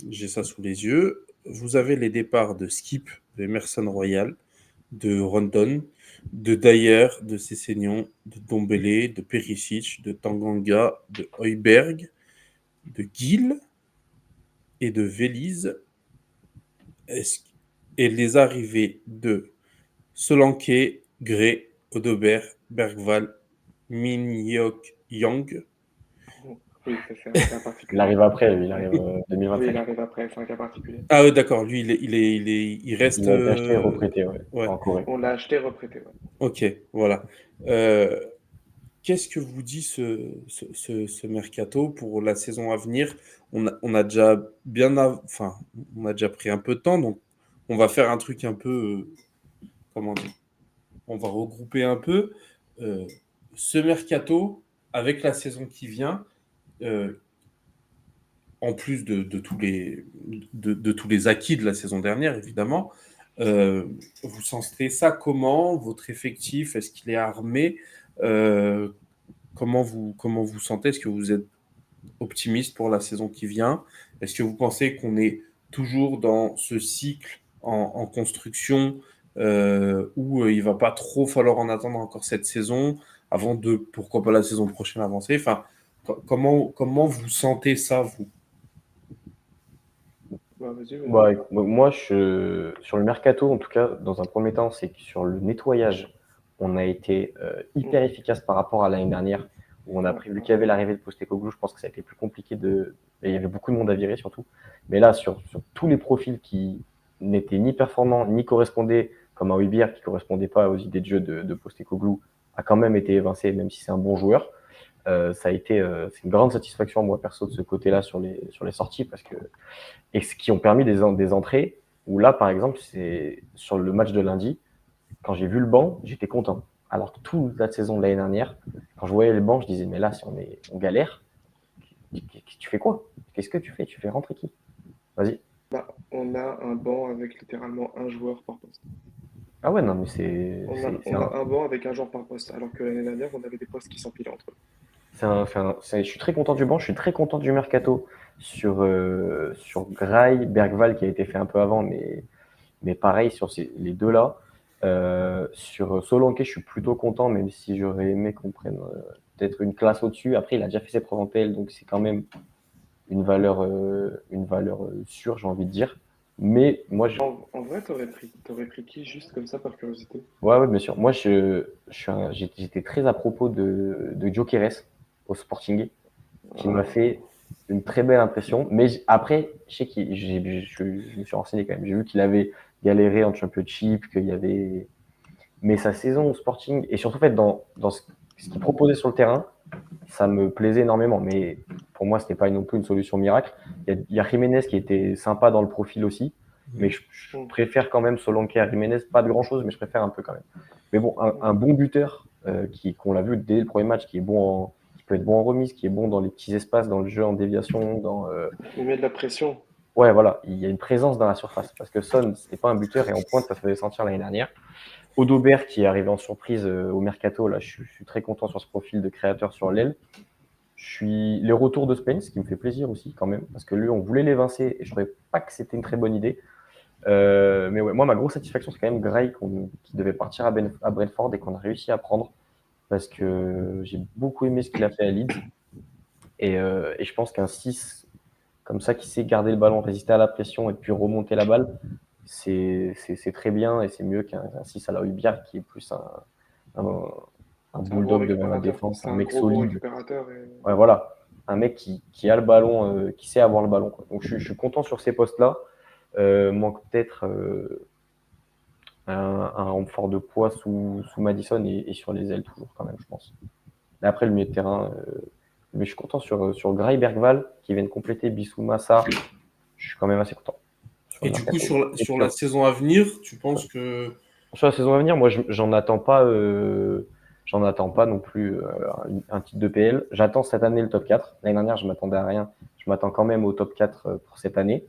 J'ai ça sous les yeux. Vous avez les départs de Skip, de Emerson Royal, de Rondon, de Dyer, de Sessegnon, de Dombele, de Perisic, de Tanganga, de Højbjerg, de Gill et de Veliz. Et les arrivées de Solanke, Gray, Odobert, Bergval, Min-Hyuk Yang.
oui, ça, c'est un cas
Il
particulier.
arrive après, lui, il arrive
Oui, il
2025.
arrive après, c'est un cas particulier.
Ah ouais, d'accord, lui, il reste.
Il a été acheté et reprêté, ouais,
Ouais,
en Corée.
On l'a acheté, reprêté. Ouais.
ok, voilà. Euh, Qu'est-ce que vous dit ce mercato pour la saison à venir? On a déjà enfin, on a déjà pris un peu de temps, donc on va faire un truc un peu, comment dire, on va regrouper un peu euh, ce mercato avec la saison qui vient, euh, en plus de tous les acquis de la saison dernière, évidemment. Euh, Vous sentez ça comment? Votre effectif, est-ce qu'il est armé? Euh, comment vous sentez? Est-ce que vous êtes optimiste pour la saison qui vient? Est-ce que vous pensez qu'on est toujours dans ce cycle en construction où il va pas trop falloir en attendre encore cette saison avant de, pourquoi pas la saison prochaine, avancer? Enfin, comment vous sentez ça, vous?
Bah, vas-y, vas-y.
Bah, moi, sur le mercato, en tout cas, dans un premier temps, c'est que sur le nettoyage, on a été
Mm.
hyper efficace par rapport à l'année dernière, où on a
Ouais,
prévu qu'il y avait
vraiment.
l'arrivée de Postecoglou. Je pense que ça a été plus compliqué et il y avait beaucoup de monde à virer surtout. Mais là, sur tous les profils qui n'étaient ni performants, ni correspondaient, comme un Højbjerg qui correspondait pas aux idées de jeu de Postecoglou, a quand même été évincé, même si c'est un bon joueur. Ça a été c'est une grande satisfaction, moi, perso, de ce côté-là sur les sorties, parce que et ce qui ont permis des entrées où là, par exemple, c'est sur le match de lundi, quand j'ai vu le banc, j'étais content. Alors que toute la saison de l'année dernière, quand je voyais le banc, je disais, mais là, si on galère, tu fais quoi? Qu'est-ce que tu fais? Tu fais rentrer qui? Vas-y.
Bah, on a un banc avec littéralement un joueur par poste.
Ah ouais, non, mais c'est
On a un banc avec un joueur par poste, alors que l'année dernière, on avait des postes qui s'empilaient entre eux.
je suis très content du banc, je suis très content du mercato sur Grail, Bergval qui a été fait un peu avant, mais pareil sur les deux là. Sur Solanke, je suis plutôt content, même si j'aurais aimé qu'on prenne peut-être une classe au-dessus. Après, il a déjà fait ses preuves en PL, donc c'est quand même une valeur sûre, j'ai envie de dire. Mais moi,
En vrai, t'aurais pris qui juste comme ça par curiosité?
ouais, bien sûr. Moi, j'étais très à propos de Gyökeres au Sporting, qui m'a fait une très belle impression. Mais après, je sais je me suis renseigné quand même. J'ai vu qu'il avait galéré en Championship, qu'il y avait. Mais sa saison au Sporting, et surtout en fait, dans ce qu'il proposait sur le terrain, ça me plaisait énormément. Mais pour moi, c'était pas non plus une solution miracle. Il y a Jiménez qui était sympa dans le profil aussi. Mais je préfère quand même Solanke à Jiménez. Pas de grand chose, mais je préfère un peu quand même. Mais bon, un bon buteur, qu'on l'a vu dès le premier match, qui peut être bon en remise, qui est bon dans les petits espaces, dans le jeu en déviation,
Il met de la pression.
Ouais, voilà, il y a une présence dans la surface. Parce que Son, c'était pas un buteur et en pointe, ça se faisait sentir l'année dernière. Odobert qui est arrivé en surprise au mercato, là, je suis très content sur ce profil de créateur sur l'aile. Les retours de Spence, qui me fait plaisir aussi quand même, parce que lui, on voulait l'évincer et je trouvais pas que c'était une très bonne idée. Mais ouais, moi, ma grosse satisfaction, c'est quand même Gray qui devait partir à Brentford et qu'on a réussi à prendre, parce que j'ai beaucoup aimé ce qu'il a fait à Leeds. Et je pense qu'un 6 comme ça, qui sait garder le ballon, résister à la pression et puis remonter la balle, c'est très bien et c'est mieux qu'un 6 à la Hubiard qui est plus un, un
C'est un gros
bulldog devant la
récupérateur.
défense,
C'est
un
un
mec
gros
solide.
récupérateur.
Ouais, voilà, un mec qui a le ballon, qui sait avoir le ballon, quoi. Donc je suis content sur ces postes-là. Manque peut-être un renfort de poids sous Madison et sur les ailes toujours quand même, je pense. Et après, le milieu de terrain, mais je suis content sur Gray Bergval qui viennent compléter Bissouma, Sarr. Je suis quand même assez content.
Et du coup, sur la saison à venir, tu penses que.
Sur la saison à venir, moi, j'en attends pas non plus un titre de PL. J'attends cette année le top 4. L'année dernière, je m'attendais à rien. Je m'attends quand même au top 4 pour cette année.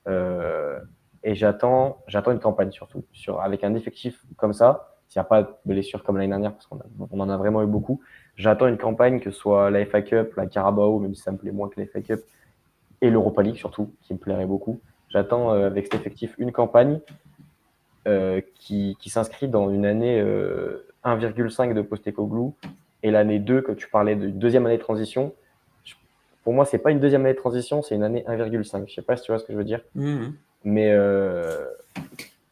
Et j'attends une campagne surtout. Avec un effectif comme ça, s'il n'y a pas de blessure comme l'année dernière, parce qu'on en a vraiment eu beaucoup, j'attends une campagne que ce soit la FA Cup, la Carabao, même si ça me plaît moins que la FA Cup, et l'Europa League surtout, qui me plairait beaucoup. J'attends avec cet effectif une campagne qui s'inscrit dans une année 1,5 de Postecoglou et l'année 2 que tu parlais de deuxième année de transition. Pour moi, c'est pas une deuxième année de transition, c'est une année 1,5. Je sais pas si tu vois ce que je veux dire. Mais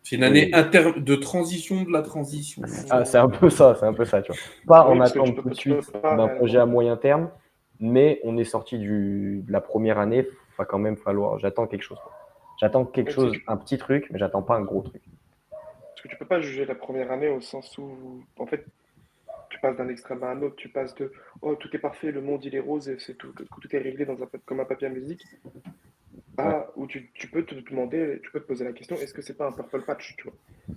c'est une année de transition de la transition.
c'est un peu ça, tu vois. Pas en attente tout de suite d'un projet à moyen terme, mais on est sorti de la première année, va quand même falloir. J'attends quelque chose. Un petit truc, mais j'attends pas un gros truc.
Parce que tu peux pas juger la première année au sens où, en fait, tu passes d'un extrême à un autre, tu passes de oh tout est parfait, le monde il est rose et c'est tout est réglé comme un papier à musique, où tu peux te demander, tu peux te poser la question, est-ce que c'est pas un purple patch, tu vois?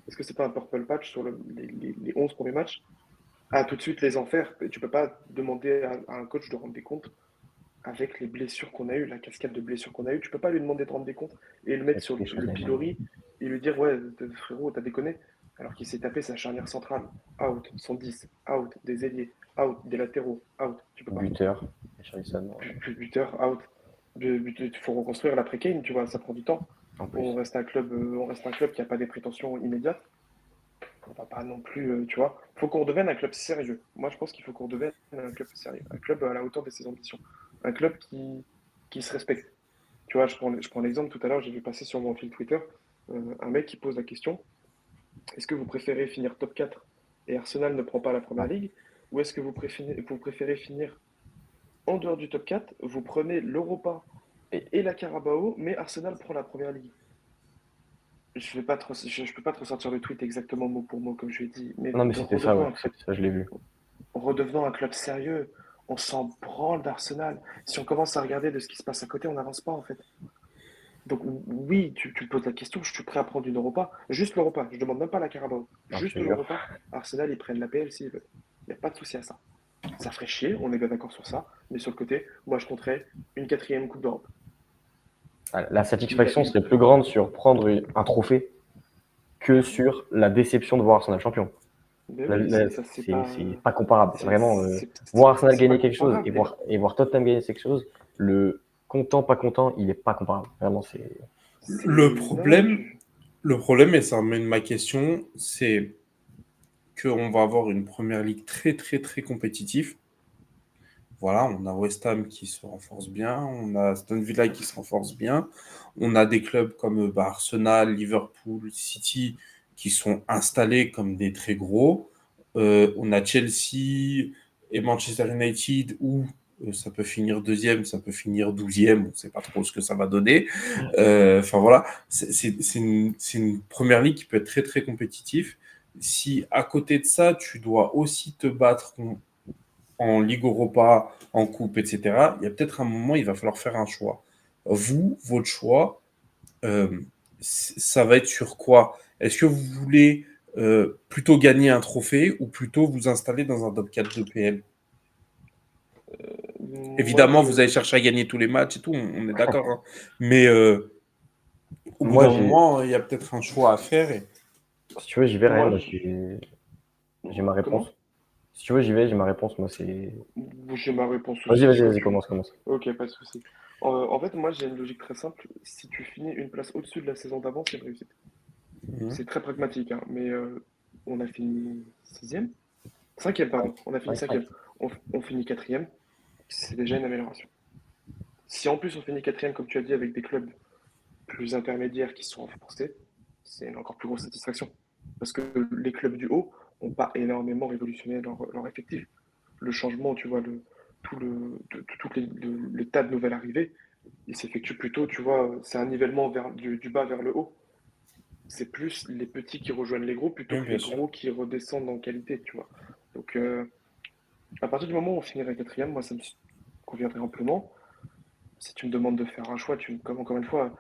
Est-ce que c'est pas un purple patch sur les 11 premiers matchs? Ah, tout de suite les enfers, tu peux pas demander à un coach de rendre des comptes avec les blessures qu'on a eues, la cascade de blessures qu'on a eues, tu peux pas lui demander de rendre des comptes et le mettre sur le pilori et lui dire ouais frérot t'as déconné alors qu'il s'est tapé sa charnière centrale, out, son 10, out, des ailiers, out, des latéraux, out, tu peux pas.
Buteur,
Buteur, out. Il faut reconstruire l'après-Kane, tu vois, ça prend du temps. On reste un club qui n'a pas des prétentions immédiates. On va pas non plus, tu vois. Il faut qu'on redevienne un club sérieux. Moi, je pense qu'il faut qu'on redevienne un club sérieux. Un club à la hauteur de ses ambitions. Un club qui se respecte. Tu vois, je prends l'exemple tout à l'heure, j'ai vu passer sur mon fil Twitter un mec qui pose la question est-ce que vous préférez finir top 4 et Arsenal ne prend pas la première ligue ou est-ce que vous préférez finir en dehors du top 4, vous prenez l'Europa et la Carabao, mais Arsenal prend la première ligue. Je ne peux pas te ressortir le tweet exactement mot pour mot, comme je l'ai dit. Mais
non, mais c'était ça, ouais. Ça, je l'ai vu.
En redevenant un club sérieux, on s'en branle d'Arsenal. Si on commence à regarder de ce qui se passe à côté, on n'avance pas, en fait. Donc, oui, tu poses la question, je suis prêt à prendre une Europa. Juste l'Europa, je ne demande même pas la Carabao. Juste l'Europa. Arsenal, ils prennent la PL s'ils veulent. Il n'y a pas de souci à ça. Ça ferait chier, on est bien d'accord sur ça. Mais sur le côté, moi, je compterais une 4e Coupe d'Europe.
La satisfaction serait plus grande sur prendre un trophée que sur la déception de voir Arsenal champion. C'est pas comparable. Vraiment, voir Arsenal gagner quelque chose et voir Tottenham gagner quelque chose, le content, pas content, il est pas comparable. Vraiment, c'est.
Le problème, et ça amène ma question, c'est qu'on va avoir une première ligue très, très, très compétitive. Voilà, on a West Ham qui se renforce bien, on a Aston Villa qui se renforce bien, on a des clubs comme Arsenal, Liverpool, City qui sont installés comme des très gros. On a Chelsea et Manchester United où ça peut finir deuxième, ça peut finir 12e, on ne sait pas trop ce que ça va donner. Enfin voilà, c'est une première ligue qui peut être très très compétitive. Si à côté de ça, tu dois aussi te battre en Ligue Europa, en Coupe, etc., il y a peut-être un moment, il va falloir faire un choix. Vous, votre choix, ça va être sur quoi? Est-ce que vous voulez plutôt gagner un trophée ou plutôt vous installer dans un top 4 de PL?
Moi,
Évidemment, vous allez chercher à gagner tous les matchs et tout, on est d'accord, hein. Mais au bout
Moi,
d'un moment, il y a peut-être un choix à faire.
si tu veux, j'y vais, Ryan.
moi,
Moi,
je-
j'ai ma réponse.
Comment?
Si tu veux, j'y vais, j'ai ma réponse. Moi, c'est.
J'ai ma réponse
Vas-y,
aussi,
vas-y,
soit
vas-y,
tu...
commence.
Ok, pas de souci. En fait, moi, j'ai une logique très simple. Si tu finis une place au-dessus de la saison d'avant, c'est une réussite.
Mhm.
C'est très pragmatique, hein, mais on a fini sixième? Cinquième, pardon. On a fini
5, 5.
cinquième. On finit quatrième. C'est déjà une amélioration. Si en plus on finit quatrième, comme tu as dit, avec des clubs plus intermédiaires qui se sont renforcés, c'est une encore plus grosse satisfaction. Parce que les clubs du haut n'ont pas énormément révolutionné leur effectif. Le changement, tu vois, toutes les tas de nouvelles arrivées, il s'effectue plutôt, tu vois, c'est un nivellement du bas vers le haut. C'est plus les petits qui rejoignent les gros plutôt
Oui,
que
bien
les
sûr.
gros qui redescendent en qualité, tu vois. Donc, à partir du moment où on finirait quatrième, moi, ça me conviendrait amplement. Si tu me demandes de faire un choix, comme encore une fois,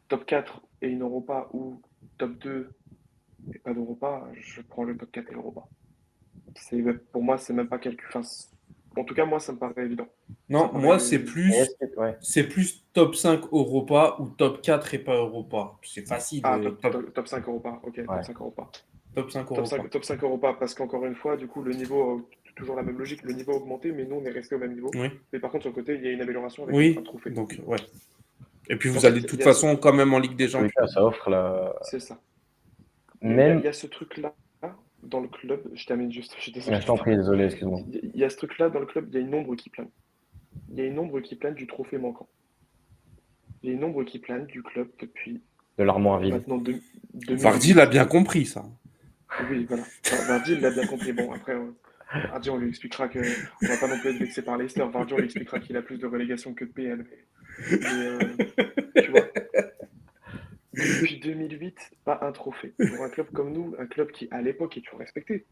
top 4 et une Europa ou top 2 et pas d'Europa, je prends le top 4 et l'Europa. Pour moi, c'est même pas calcul. Enfin, en tout cas, moi, ça me paraît évident. Ça
Non,
me
moi,
paraît.
Ouais.
c'est plus top 5 Europa ou top 4 et pas Europa. C'est facile.
Ah, top 5 Europa. Ok, top
Ouais.
5 Europa.
Top 5
Top
Europa.
5, top 5 Europa, parce qu'encore une fois, du coup, le niveau, toujours la même logique, le niveau a augmenté, mais nous, on est resté au même niveau.
Oui.
Mais par contre, sur le côté, il y a une amélioration avec un
Oui.
trophée.
Donc, ouais. Et puis,
En
vous allez
fait,
de
il
toute
y a ce,
façon quand même en Ligue des
En tous les cas,
Champions.
ça offre la.
c'est ça. Il
Même.
y a ce truc-là dans le club. Je termine juste, je suis désolé.
Je t'en prie, désolé, excuse-moi.
Il y a ce truc-là dans le club, il y a une ombre qui plane. Il y a une ombre qui plane du trophée manquant. Il y a une ombre qui plane du club depuis
De l'armoire vide.
maintenant
Vardy l'a
2008.
bien compris, ça.
Oui, voilà. Vardy, il l'a bien compris. Bon, après, Vardy, on lui expliquera que on va pas non plus être vexé par Leicester. Vardy, on lui expliquera qu'il a plus de relégations que de PL. Mais tu vois, depuis 2008, pas un trophée. Pour un club comme nous, un club qui, à l'époque, est toujours respecté.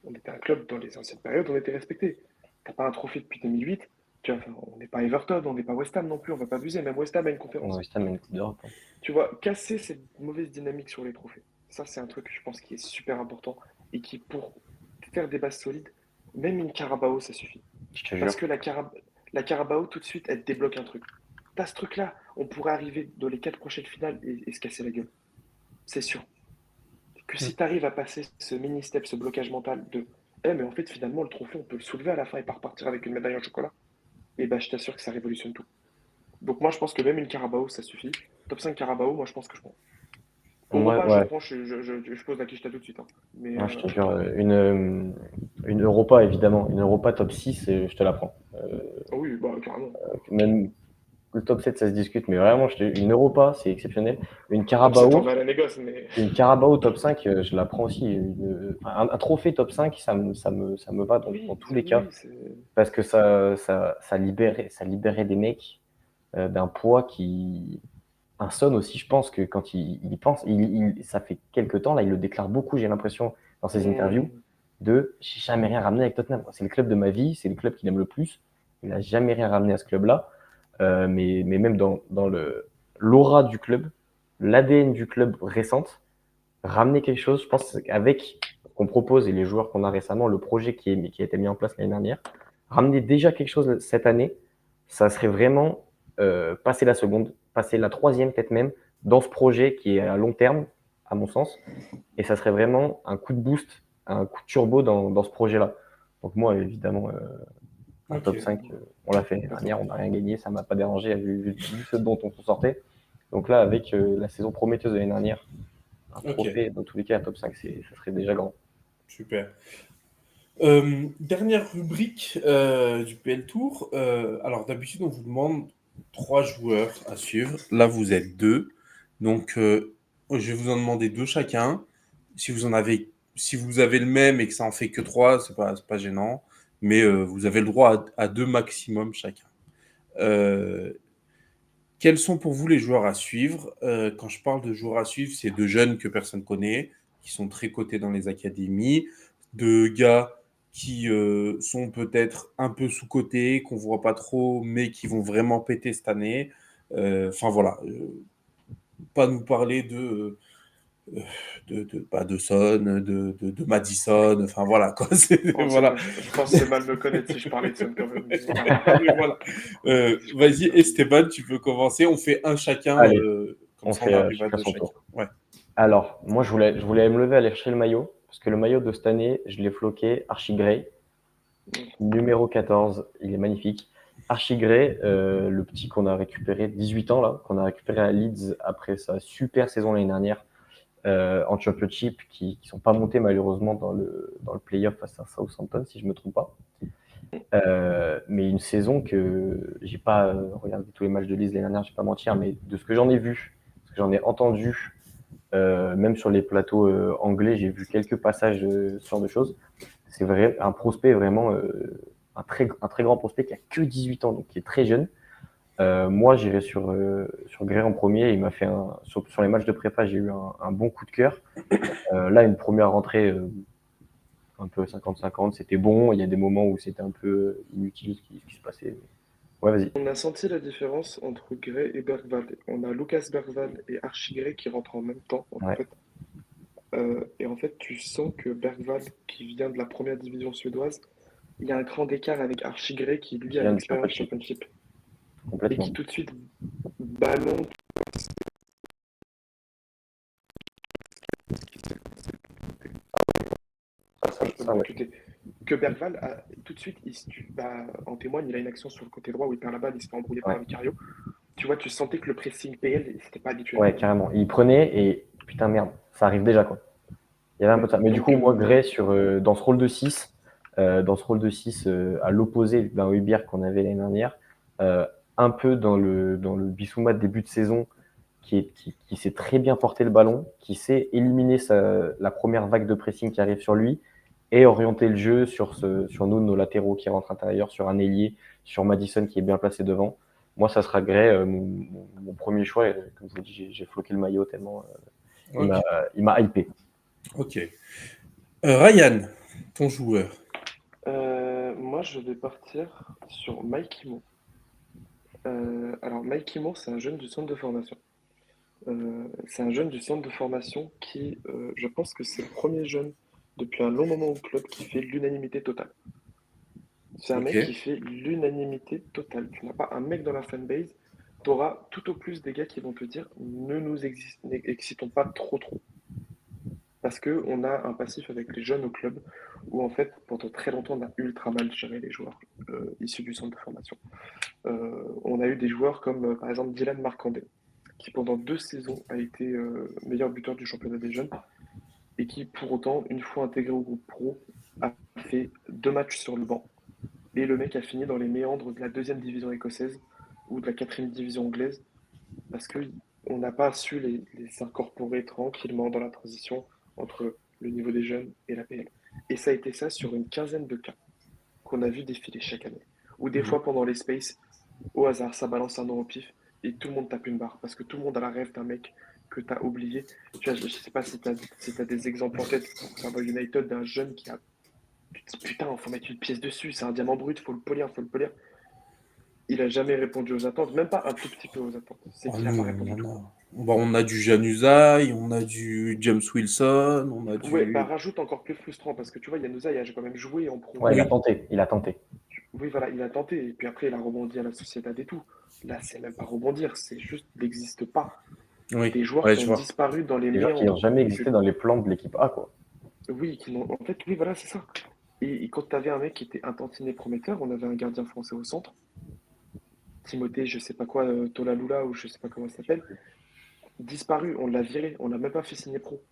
On était un club dans les anciennes périodes, on était respecté. T'as pas un trophée depuis 2008. Tu vois, enfin, on n'est pas Everton, on n'est pas West Ham non plus, on va pas abuser. Même West Ham a une
On
conférence.
va se terminer une Coupe d'Europe, hein.
Tu vois, casser cette mauvaise dynamique sur les trophées. Ça, c'est un truc, je pense, qui est super important et qui, pour faire des bases solides, même une Carabao, ça suffit.
Je te jure.
Parce que la Carabao, tout de suite, elle débloque un truc. T'as ce truc-là, on pourrait arriver dans les 4 prochaines finales et se casser la gueule. C'est sûr. Que si tu arrives à passer ce mini-step, ce blocage mental de mais en fait, finalement, le trophée, on peut le soulever à la fin et pas repartir avec une médaille en chocolat, et ben, je t'assure que ça révolutionne tout. Donc, moi, je pense que même une Carabao, ça suffit. Top 5 Carabao, moi, je pense que je prends.
Moi,
Europa, je
ouais.
prends, je pose la quiche tout de suite, hein. Mais
Moi, je te jure, une Europa, évidemment. Une Europa top 6, je te la prends.
ah oui, bah, carrément.
Même le top 7, ça se discute, mais vraiment, une Europa, c'est exceptionnel. Une
Top 7, on
Carabao,
va à la négoce, mais.
une Carabao top 5, je la prends aussi. Un trophée top 5, ça me va dans
Oui,
tous les cas,
oui, c'est.
parce que ça libérait des mecs d'un poids qui. Un Son aussi, je pense que quand il y pense, ça fait quelques temps, là, il le déclare beaucoup, j'ai l'impression, dans ses interviews, j'ai jamais rien ramené avec Tottenham. C'est le club de ma vie, c'est le club qu'il aime le plus. Il n'a jamais rien ramené à ce club-là. Mais même dans l'aura du club, l'ADN du club récente, ramener quelque chose, je pense, avec ce qu'on propose et les joueurs qu'on a récemment, le projet qui a été mis en place l'année dernière, ramener déjà quelque chose cette année, ça serait vraiment passer la seconde, passer la troisième peut-être même, dans ce projet qui est à long terme, à mon sens, et ça serait vraiment un coup de boost, un coup de turbo dans ce projet-là. Donc moi, évidemment, un
Ok.
top 5, on l'a fait l'année dernière, on n'a rien gagné, ça ne m'a pas dérangé vu ce dont on s'en sortait. Donc là, avec la saison prometteuse de l'année dernière, un
Ok.
trophée, dans tous les cas, un top 5, ça serait déjà grand.
Super. Dernière rubrique du PL Tour. Alors d'habitude, on vous demande 3 joueurs à suivre. Là, vous êtes 2. Donc, je vais vous en demander 2 chacun. Si vous en avez si vous avez le même et que ça en fait que 3, c'est pas gênant. Mais vous avez le droit à 2 maximum chacun. Quels sont pour vous les joueurs à suivre? Quand je parle de joueurs à suivre, c'est de jeunes que personne connaît, qui sont très cotés dans les académies, de gars qui sont peut-être un peu sous-cotés, qu'on voit pas trop, mais qui vont vraiment péter cette année. Enfin voilà, pas nous parler pas de Son, de Madison, enfin voilà quoi.
Oh,
Voilà.
je pense que c'est mal me connaître si je parlais de ça quand même.
Mais voilà. Vas-y, Esteban, tu peux commencer. On fait un chacun,
Allez,
comme
on
ça on
fait
arrive à
chacun
deux
son
chacun.
tour.
Ouais.
Alors, moi, je voulais me lever aller chercher le maillot, parce que le maillot de cette année, je l'ai floqué Archie Gray, numéro 14, il est magnifique. Archie Gray, le petit qu'on a récupéré, 18 ans là, qu'on a récupéré à Leeds après sa super saison l'année dernière en Championship, qui sont pas montés malheureusement dans le playoff face à Southampton, si je me trompe pas. Mais une saison que j'ai pas regardé tous les matchs de Leeds l'année dernière, je vais pas mentir, mais de ce que j'en ai vu, ce que j'en ai entendu, même sur les plateaux anglais, j'ai vu quelques passages de ce genre de choses. C'est vrai, un prospect vraiment, un très grand prospect qui a que 18 ans, donc qui est très jeune. Moi, j'irai sur Gray en premier. Il m'a fait sur les matchs de prépa, j'ai eu un bon coup de cœur. Là, une première rentrée un peu 50-50, c'était bon. Il y a des moments où c'était un peu inutile ce qui se passait. Ouais, vas-y.
On a senti la différence entre Gray et Bergvall. On a Lucas Bergvall et Archie Gray qui rentrent en même temps, en
Ouais,
fait. Et en fait, tu sens que Bergvall, qui vient de la première division suédoise, il y a un grand écart avec Archie Gray qui, lui,
qui
a
vient du
l'expérience
Championship,
championship et qui
complètement.
tout de suite ballon.
Ça,
Je peux
ça,
me
ouais.
recruter. Que Bergvall, tout de suite, en témoigne, il a une action sur le côté droit où il perd la balle, il se fait embrouiller par
Ouais,
un Vicario. Tu vois, tu sentais que le pressing PL, c'était pas habituel.
ouais, carrément. Il prenait et putain, merde, ça arrive déjà, quoi. Il y avait un peu
Ouais.
de ça. Mais du
Donc,
coup, moi, Gray, dans ce rôle de 6, à l'opposé d'un Hubert qu'on avait l'année dernière, euh, un peu dans le Bissouma de début de saison, qui sait très bien porter le ballon, qui sait éliminer la première vague de pressing qui arrive sur lui et orienter le jeu sur nous, nos latéraux qui rentrent intérieur, sur un ailier, sur Madison qui est bien placé devant. Moi, ça sera Gray, mon premier choix. Et, comme je vous dis, j'ai floqué le maillot tellement il
Ok.
m'a il m'a hypé.
Ok. Ryan, ton joueur.
moi, je vais partir sur Mike Imo. Alors, Mike Imo, c'est un jeune du centre de formation. C'est un jeune du centre de formation qui, je pense que c'est le premier jeune depuis un long moment au club qui fait l'unanimité totale. C'est un
Ok.
mec qui fait l'unanimité totale. Tu n'as pas un mec dans la fanbase, tu auras tout au plus des gars qui vont te dire ne nous excitons pas trop trop. Parce qu'on a un passif avec les jeunes au club où en fait pendant très longtemps on a ultra mal géré les joueurs issus du centre de formation. On a eu des joueurs comme par exemple Dylan Marcandé qui pendant 2 saisons a été meilleur buteur du championnat des jeunes et qui pour autant une fois intégré au groupe pro a fait 2 matchs sur le banc et le mec a fini dans les méandres de la deuxième division écossaise ou de la quatrième division anglaise parce qu'on n'a pas su les incorporer tranquillement dans la transition entre le niveau des jeunes et la PL. Et ça a été ça sur une quinzaine de cas qu'on a vu défiler chaque année. Ou des
Mhm.
fois pendant les spaces, au hasard, ça balance un nom au pif et tout le monde tape une barre parce que tout le monde a la rêve d'un mec que tu as oublié. Tu vois, je ne sais pas si tu as, des exemples en tête pour Savoy United d'un jeune qui a. Tu te dis putain, il faut mettre une pièce dessus, c'est un diamant brut, faut le polir, faut le polir. Il a jamais répondu aux attentes, même pas un tout petit peu aux attentes. C'est
Oh
qu'il n'a pas
non,
répondu
non,
tout court.
non. Bon, on a du Januzaj, on a du James Wilson, on a
Ouais, bah
du.
rajoute encore plus frustrant parce que tu vois, Yanouza, il a quand même joué en pro.
Ouais, il a
Oui,
tenté, il a tenté.
Oui, voilà, il a tenté et puis après, il a rebondi à la Sociedad et tout. Là, c'est même pas rebondir, c'est juste, il n'existe pas.
oui,
Des joueurs
ouais,
qui
je
ont
vois.
disparu dans les
Des gens qui n'ont
méandres.
jamais
Que,
existé dans les plans de l'équipe A, quoi.
oui, en fait, oui, voilà, c'est ça. Et quand tu avais un mec qui était un tantinet prometteur, on avait un gardien français au centre, Timothée, je sais pas quoi, Tolalula ou je sais pas comment il s'appelle, disparu, on l'a viré, on l'a même pas fait signer pro.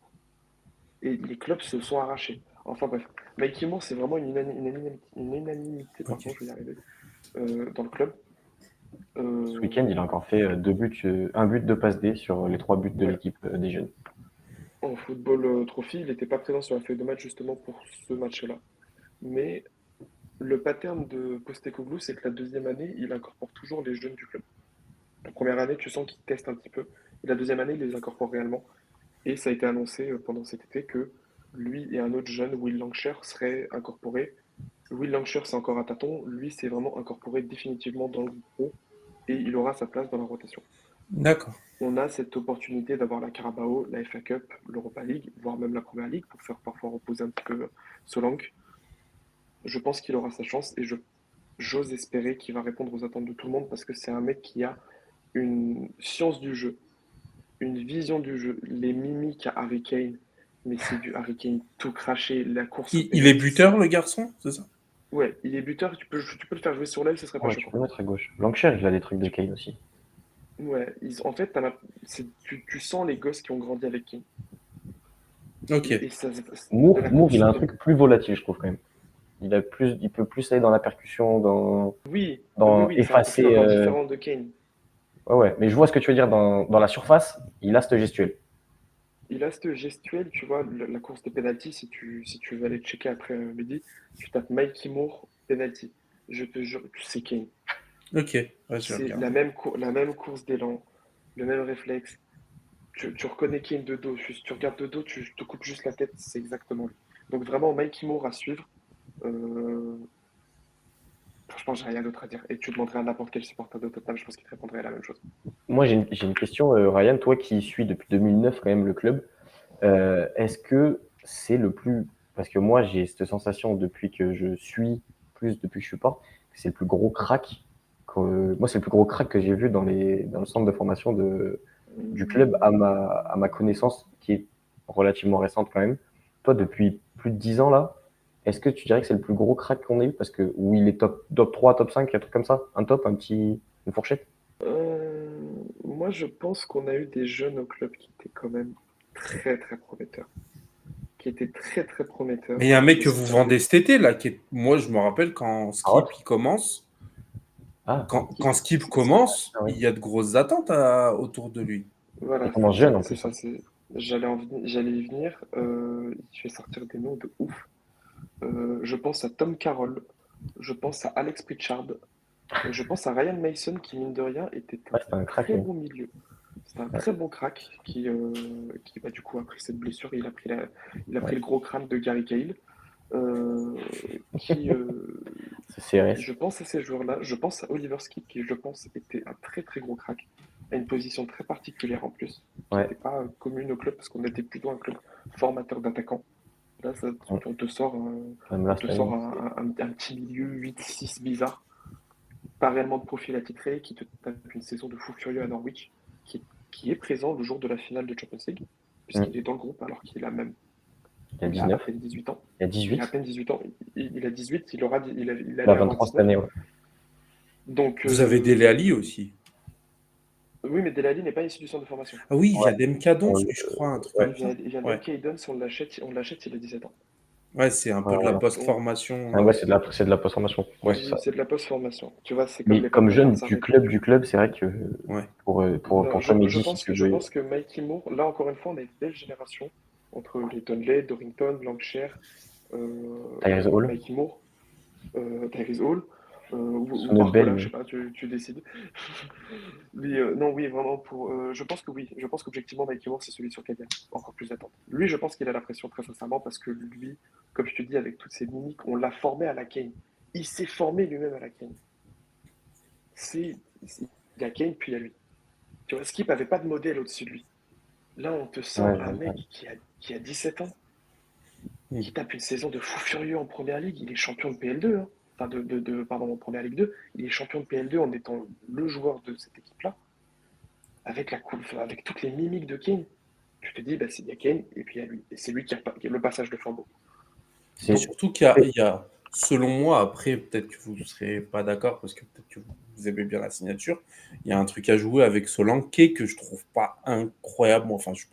Et les clubs se sont arrachés. Enfin bref, Mike Moore, c'est vraiment une unanimité,
Ok.
pardon, je vais y arriver, dans le club.
Ce week-end, il a
Euh,
encore fait 2 buts, un but, 2 passes D sur les 3 buts de
ouais.
l'équipe des jeunes.
En football trophy, il n'était pas présent sur la feuille de match justement pour ce match-là. Mais le pattern de Postecoglou, c'est que la deuxième année, il incorpore toujours les jeunes du club. La première année, tu sens qu'il teste un petit peu. Et la deuxième année, il les incorpore réellement. Et ça a été annoncé pendant cet été que lui et un autre jeune, Will Lancashire, seraient incorporés. Will Lancashire, c'est encore à tâtons. Lui, c'est vraiment incorporé définitivement dans le groupe pro et il aura sa place dans la rotation.
D'accord.
On a cette opportunité d'avoir la Carabao, la FA Cup, l'Europa League, voire même la Première Ligue pour faire parfois reposer un petit peu Solanke. Je pense qu'il aura sa chance et j'ose espérer qu'il va répondre aux attentes de tout le monde parce que c'est un mec qui a une science du jeu, une vision du jeu, les mimiques à Harry Kane, mais c'est du Harry Kane tout craché, la course au
Il est
penalty.
buteur, le garçon, c'est ça?
Ouais, il est buteur, tu peux le faire jouer sur l'aile, ce serait pas
Ouais, tu
choquant.
peux le mettre à gauche. Lancashire, il a des trucs de Kane aussi.
Ouais, en fait, tu sens les gosses qui ont grandi avec Kane.
Ok.
Et ça,
Moore,
la
Moore,
course
il a
au
un
penalty.
truc plus volatile, je trouve quand même. Il peut plus aller dans la percussion,
Oui, oui,
dans
oui, c'est un profil
effacer.
encore différent de Kane.
Ouais, ouais. Mais je vois ce que tu veux dire dans la surface. Il a cette gestuelle.
Il a cette gestuelle, tu vois, la course de penalty, si tu veux aller checker après midi, tu tapes Mikey Moore penalty. Je te jure, c'est Kane.
Ok. Ouais, je vais
C'est
regarder.
la même course d'élan, le même réflexe. Tu reconnais Kane de dos. Si tu regardes de dos, tu te coupes juste la tête, c'est exactement lui. Donc vraiment, Mikey Moore à suivre. Euh, Franchement, j'ai rien d'autre à dire. Et tu demanderais à n'importe quel supporter de Tottenham, je pense qu'il te répondrait la même chose.
Moi, j'ai une question, Ryan. Toi qui suis depuis 2009 quand même le club, est-ce que c'est le plus. Parce que moi, j'ai cette sensation depuis que je suis, plus depuis que je suis pas, que c'est le plus gros crack. Moi, c'est le plus gros crack que j'ai vu dans le centre de formation du club à ma connaissance, qui est relativement récente quand même. Toi, depuis plus de 10 ans là, est-ce que tu dirais que c'est le plus gros crack qu'on ait eu? Parce que oui, il est top 3, top 5, un truc comme ça. Un top, une fourchette.
Moi, je pense qu'on a eu des jeunes au club qui étaient quand même très, très prometteurs. Qui étaient très, très
Mais il y a
prometteurs.
un
Je
mec
vais
que vous
sortir
vendez
des.
cet été, là, qui est... Moi, je me rappelle quand
Ah,
Skip il commence.
ah,
Qui
Quand
ça?
Skip
C'est qui?
commence,
ah ouais.
il y a de grosses attentes autour de lui.
Il
Voilà,
commence jeune en
c'est
plus,
ça.
hein.
J'allais y venir. Je vais sortir des noms de ouf. Je pense à Tom Carroll. Je pense à Alex Pritchard. Je pense à Ryan Mason qui, mine de rien, était un
Ouais, c'était un crack,
très
lui.
bon milieu. C'est un
Ouais,
très bon crack qui bah, du coup, a pris cette blessure. Il a pris
ouais.
le gros crâne de Gary Cahill. Euh, qui,
C'est CRS.
je pense à ces joueurs-là. Je pense à Oliver Skip, qui, je pense, était un très très gros crack, à une position très particulière en plus, qui
Ouais.
n'était pas commune au club, parce qu'on était plutôt un club formateur d'attaquants. Là, on te sort,
Même
on
là,
te
cette année.
sort un petit milieu 8-6 bizarre, pas réellement de profil attitré, qui te tape une saison de fou furieux à Norwich, qui est présent le jour de la finale de Champions League,
Mm.
puisqu'il est dans le groupe alors qu'il a même
Il y a
il a à
19.
peine 18 ans.
Il y a
Il a à
18.
peine 18 ans. Il a 18, il
Il a
allait avoir
23 cette
19.
année, ouais.
Donc,
Vous avez Dele Alli aussi.
oui, mais Delali n'est pas issu du centre de formation.
Ah oui, il
Ouais.
vient d'Emkadon,
On
je crois, un truc
ouais.
comme ça.
Il vient
Ouais,
d'MK Dons, on l'achète, il a 17 ans.
ouais, c'est un
Ouais,
peu de la
voilà.
post-formation.
Ah ouais, c'est de la post-formation. Ouais, c'est ça.
C'est de la post-formation. Tu vois, c'est comme
Mais
l'époque
comme
d'Adrien
jeune
Sarabia.
du club, c'est vrai que
Ouais.
Non,
pour toi, Mehdi, si tu
je
veux.
pense que Mikey Moore, là encore une fois, on a une belle génération entre les Donley, Dorrington, Lancashire,
Tyrese Hall,
Mikey Moore, Tyrese Hall, ou
Sonnebell,
Barcola, je
mais
sais pas, tu décides. Mais non, oui, vraiment, je pense que oui. Je pense qu'objectivement, Mikey Moore, c'est celui sur lequel il y a encore plus d'attente. Lui, je pense qu'il a la pression, très sincèrement, parce que lui, comme je te dis, avec toutes ses mimiques, on l'a formé à la Kane. Il s'est formé lui-même à la Kane. Il y a Kane, puis il y a lui. Tu vois, Skip avait pas de modèle au-dessus de lui. Là, on te
ouais,
sort un
ouais.
mec qui a 17 ans,
Mm.
qui tape une saison de fou furieux en première ligue. Il est champion de PL2, hein. Enfin, pardon, en première ligue 2. Il est champion de PL2 en étant le joueur de cette équipe-là, avec avec toutes les mimiques de Kane. Tu te dis, bah, c'est bien Kane, et puis il y a lui. Et c'est lui qui a le passage de flambeau.
Et
C'est
surtout qu'il y a, selon moi, après, peut-être que vous ne serez pas d'accord, parce que peut-être que vous aimez bien la signature, il y a un truc à jouer avec Solanke que je trouve pas incroyable. Moi, enfin, je suis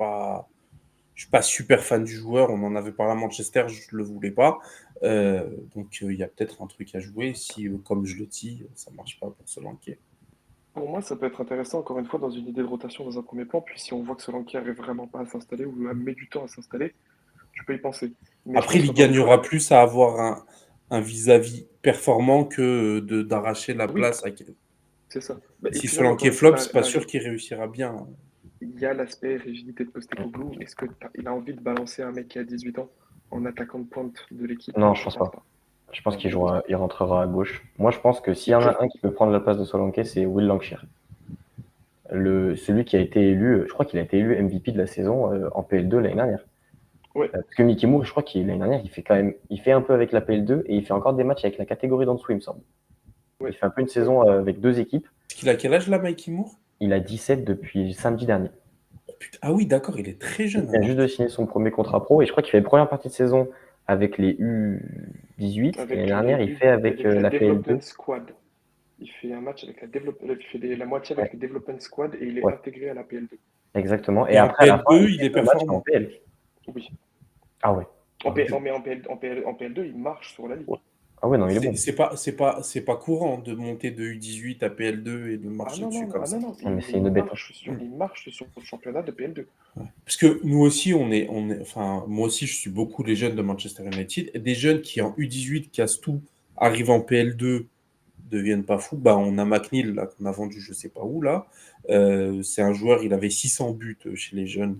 pas super fan du joueur. On en avait parlé à Manchester, je le voulais pas. Donc, il y a peut-être un truc à jouer si, comme je le dis, ça marche pas pour Solanke.
Pour moi, ça peut être intéressant, encore une fois, dans une idée de rotation dans un premier plan. Puis si on voit que Solanke n'arrive vraiment pas à s'installer ou met du temps à s'installer, tu peux y penser. Mais je
Après,
pense
il
qu'encore une fois,
gagnera plus à avoir un vis-à-vis performant que d'arracher la
oui,
place à
c'est ça. Bah, et
Si
puis même,
Solanke
encore une fois,
flop, c'est pas sûr qu'il réussira bien.
il y a l'aspect rigidité de Postecoglou. Est-ce qu'il a envie de balancer un mec qui a 18 ans en attaquant de pointe de l'équipe?
Non, je
Je
pense
pense
pas.
pas.
Je pense
Non, je pense pas.
il rentrera à gauche. Moi, je pense que s'il y
Et
en a
pour...
un qui peut prendre la place de Solanke, c'est Will Lankshear. Celui qui a été élu, je crois qu'il a été élu MVP de la saison en PL2 l'année dernière.
Ouais,
Parce que Mickey Moore, je crois qu'il l'année dernière, il fait un peu avec la PL2 et il fait encore des matchs avec la catégorie d'en dessous, il me semble. Il
ouais,
fait un peu une
ouais.
saison avec deux équipes.
Est-ce qu'il a quel âge là, Mikey Moore?
Il a 17 depuis samedi dernier.
Oh, putain. Ah oui, d'accord, il est très
Il
jeune
vient
alors.
juste de signer son premier contrat pro et je crois qu'il fait une première partie de saison avec les U18 et l'année
Avec
dernière,
les
il
U,
fait avec
avec la
la
Development
PL2.
Squad. Il fait un match avec il fait la moitié
Ouais,
avec le Development Squad et il est
ouais,
intégré à la PL2.
exactement. Et
Et en
après, à la fin,
PL2,
il
il
fait
est
deux matchs en
performant.
PL.
Oui.
Ah ouais.
En,
Ah ouais,
P, en, mais en PL2, il marche sur la ligue.
ah ouais, non, il est
C'est
bon.
c'est pas, c'est pas, c'est pas courant de monter de U18 à PL2 et de
Ah
marcher
non,
dessus
non,
comme
ah
ça.
non, non,
Non, mais
mais
c'est une bête, hein.
il marche sur le championnat de PL2.
Parce que nous aussi, enfin, moi aussi, je suis beaucoup les jeunes de Manchester United. Et des jeunes qui en U18 cassent tout, arrivent en PL2, deviennent pas fous. Bah, on a McNeil là qu'on a vendu, je sais pas où là. C'est un joueur, il avait 600 buts chez les jeunes.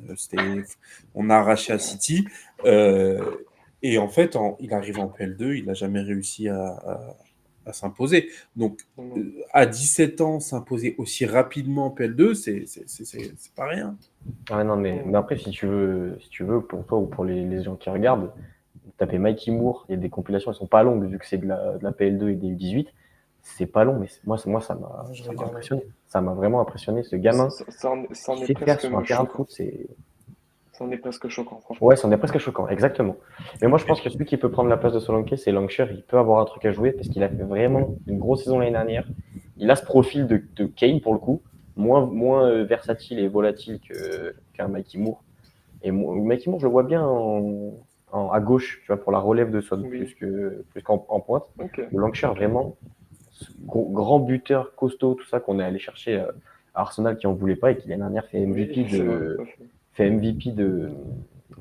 On a arraché à City. Euh, et en fait, il arrive en PL2, il n'a jamais réussi à s'imposer. Donc,
Non, non.
à 17 ans, s'imposer aussi rapidement en PL2, c'est pas rien.
Ah non, mais
Non.
après, si tu veux, pour toi ou pour les gens qui regardent, taper Mikey Moore, il y a des compilations, elles sont pas longues vu que c'est de la PL2 et des U18. C'est pas long, mais moi,
Je
ça m'a
regarderai.
impressionné. Ça m'a vraiment impressionné. Ce gamin
Ça
qui
en est
sait faire
presque
sur un terrain de
choquant.
foot, c'est.
Ça en est presque choquant, franchement.
Ouais, c'en est presque choquant, exactement. Mais moi, je pense que celui qui peut prendre la place de Solanke, c'est Lancashire. Il peut avoir un truc à jouer parce qu'il a fait
Ouais.
vraiment une grosse saison l'année dernière. Il a ce profil de Kane pour le coup, moins versatile et volatile qu'un Mikey Moore. Et Mikey Moore, je le vois bien à gauche, tu vois, pour la relève de Son,
Oui.
plus qu'en en pointe.
Ok.
Le Lancashire,
Ok.
vraiment, grand buteur, costaud, tout ça qu'on est allé chercher à Arsenal qui en voulait pas et qui l'année dernière
Oui, c'est vrai. Ça fait...
fait MVP de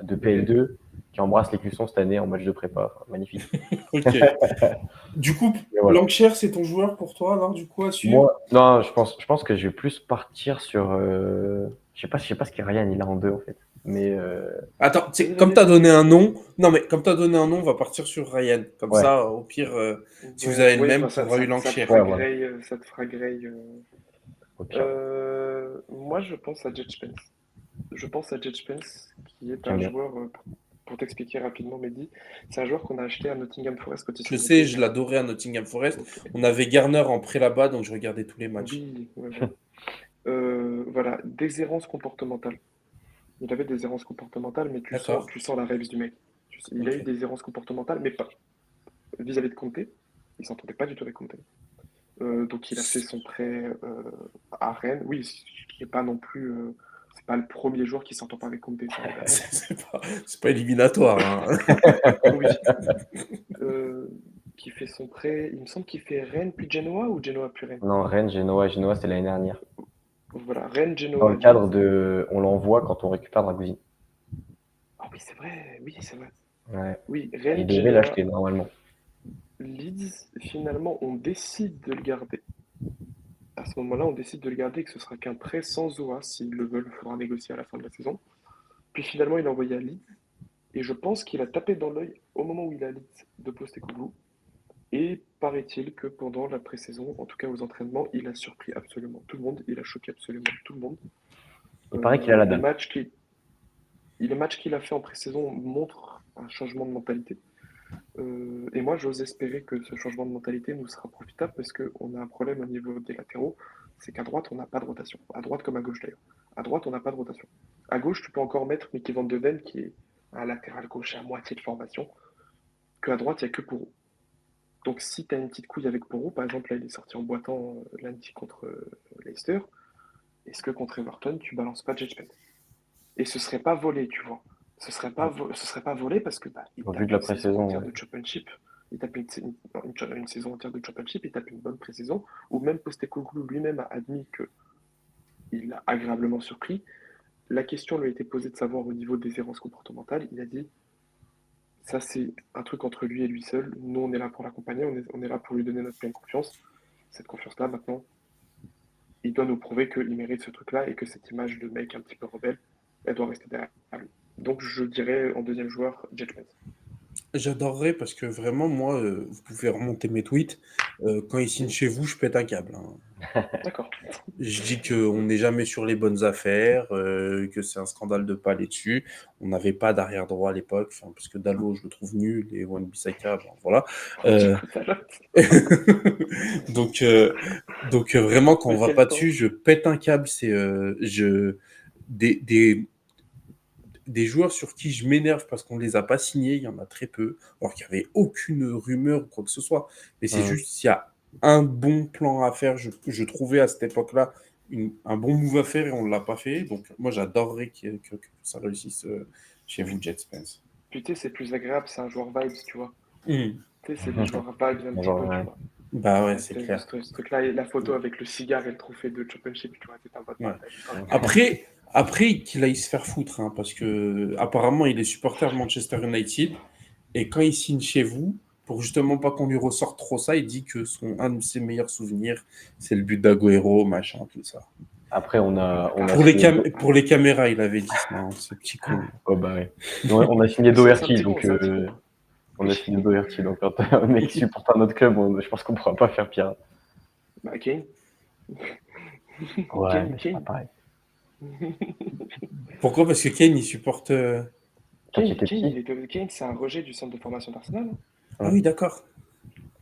De PL2.
PL2, qui embrasse les cuissons cette année en match de prépa. Enfin, magnifique.
Ok. Du coup,
Et voilà.
Lancashire, c'est ton joueur pour toi, alors, du coup, à suivre?
Moi, non, je pense que je vais plus partir sur. Je sais pas ce que Ryan il a en deux en fait. Mais
Attends, comme tu as
Vas-y.
donné un nom, non, mais comme tu as donné un nom, on va partir sur Ryan. Comme
ouais,
ça, au pire, si vous
Ouais,
avez le
ouais,
même,
bah
tu auras eu
ça te
Lancashire.
fera
ouais, voilà.
grey. Ça te fera grey.
Au pire.
Moi, je pense à Jet Spence. Je pense à Jet Spence, qui est
J'aime
un
bien.
joueur, pour t'expliquer rapidement, Mehdi, c'est un joueur qu'on a acheté à Nottingham Forest quand il
Je
signait
sais,
avec
je
eux.
l'adorais à Nottingham Forest.
Ok.
On avait Garner en prêt là-bas, donc je regardais tous les matchs.
Oui, ouais, voilà. Voilà, des errances comportementales. Il avait des errances comportementales, mais
D'accord.
tu sens la rêve du mec. Il a eu
Ok.
des errances comportementales, mais pas vis-à-vis de Conte. Il s'entendait pas du tout avec Conte. Donc il a fait son prêt à Rennes. Oui, qui est pas non plus. C'est pas le premier joueur qui s'entend pas avec Conte, ça on est d'accord.
C'est pas éliminatoire, hein.
Oui. Euh, qui fait son prêt. Il me semble qu'il fait Rennes puis Genoa ou Genoa puis Rennes.
Non, Rennes, Genoa, c'était l'année dernière.
Voilà, Rennes,
Dans
Genoa,
le cadre
Leeds.
de. On l'envoie quand on récupère Dragousine.
Ah oui, c'est vrai. Oui, c'est vrai.
Ouais.
Oui,
Il
Rennes,
devait
Genoa,
l'acheter normalement.
Leeds. Finalement, on décide de le garder. À ce moment-là, on décide de le garder et que ce sera qu'un prêt sans OA. S'ils le veulent, il faudra négocier à la fin de la saison. Puis finalement, il est envoyé à Leeds. Et je pense qu'il a tapé dans l'œil au moment où il est à Leeds de Postecoglou. Et paraît-il que pendant la pré-saison, en tout cas aux entraînements, il a surpris absolument tout le monde. Il a choqué absolument tout le monde.
Il paraît qu'il a la
Les
dalle.
matchs les matchs qu'il a fait en pré-saison montrent un changement de mentalité. Et moi, j'ose espérer que ce changement de mentalité nous sera profitable parce qu'on a un problème au niveau des latéraux, c'est qu'à droite, on n'a pas de rotation. À droite comme à gauche d'ailleurs. À droite, on n'a pas de rotation. À gauche, tu peux encore mettre Mickey Van de Ven qui est un latéral gauche à moitié de formation, qu'à droite, il n'y a que Kourou. Donc si tu as une petite couille avec Kourou, par exemple, là, il est sorti en boitant lundi contre Leicester, est-ce que contre Everton, tu balances pas Judgment? Et ce serait pas volé, tu vois. Ce serait pas volé parce que bah,
Au
t'as
vu de la
qu'une saison
pré-saison,
entière
ouais.
de championship. il tape une saison entière de Championship, il tape une bonne pré-saison, où même Postecoglou lui-même a admis qu'il l'a agréablement surpris. La question lui a été posée de savoir au niveau des errances comportementales. Il a dit, ça c'est un truc entre lui et lui seul. Nous, on est là pour l'accompagner, on est là pour lui donner notre pleine confiance. Cette confiance-là, maintenant, il doit nous prouver qu'il mérite ce truc-là et que cette image de mec un petit peu rebelle, elle doit rester derrière lui. Donc je dirais en deuxième joueur, Jet Spence.
J'adorerais parce que vraiment, moi, vous pouvez remonter mes tweets. Quand ils signent chez vous, je pète un câble, hein.
D'accord.
Je dis qu'on n'est jamais sur les bonnes affaires, que c'est un scandale de pas aller dessus. On n'avait pas d'arrière droit à l'époque, parce que Dalot, je le trouve nul, et Wan-Bissaka, bon, voilà.
Du
Euh,
coup, ça là.
donc, vraiment, quand on
Mais
va
quel
pas
temps.
dessus, je pète un câble. Des, des, des joueurs sur qui je m'énerve parce qu'on ne les a pas signés, il y en a très peu, alors qu'il n'y avait aucune rumeur ou quoi que ce soit. Mais c'est juste s'il y a un bon plan à faire, je trouvais à cette époque-là un bon move à faire et on ne l'a pas fait. Donc moi j'adorerais que ça réussisse chez vous, Jet Spence.
Puis tu sais, c'est plus agréable, c'est un joueur vibes, tu vois.
Mmh.
Tu sais, c'est des joueurs vibes un petit
Genre,
peu, tu
ouais.
vois.
Bah ouais, c'est
C'est
clair.
juste ce truc-là, et la photo avec le cigare et le trophée de championship, tu vois, c'est un mode
Ouais.
partage. Grave.
Après qu'il aille se faire foutre, hein, parce que apparemment il est supporter de Manchester United. Et quand il signe chez vous, pour justement pas qu'on lui ressorte trop ça, il dit que un de ses meilleurs souvenirs, c'est le but d'Agüero, machin, tout ça.
Après, on a
Pour les,
signé.
pour les caméras, il avait dit ça, hein, ce petit con.
Oh, bah ouais. On a signé
C'est un
Doherty,
petit con,
donc
c'est un petit con.
on a signé Doherty. Donc quand un mec qui supporte un autre club, je pense qu'on pourra pas faire pire.
Bah, Kane.
Ouais,
Kane,
mais c'est pas
Kane.
pareil.
Pourquoi? Parce que Kane, il supporte.
Quand il
Kane,
était petit,
Kane, c'est un rejet du centre de formation d'Arsenal.
Ah oui, d'accord.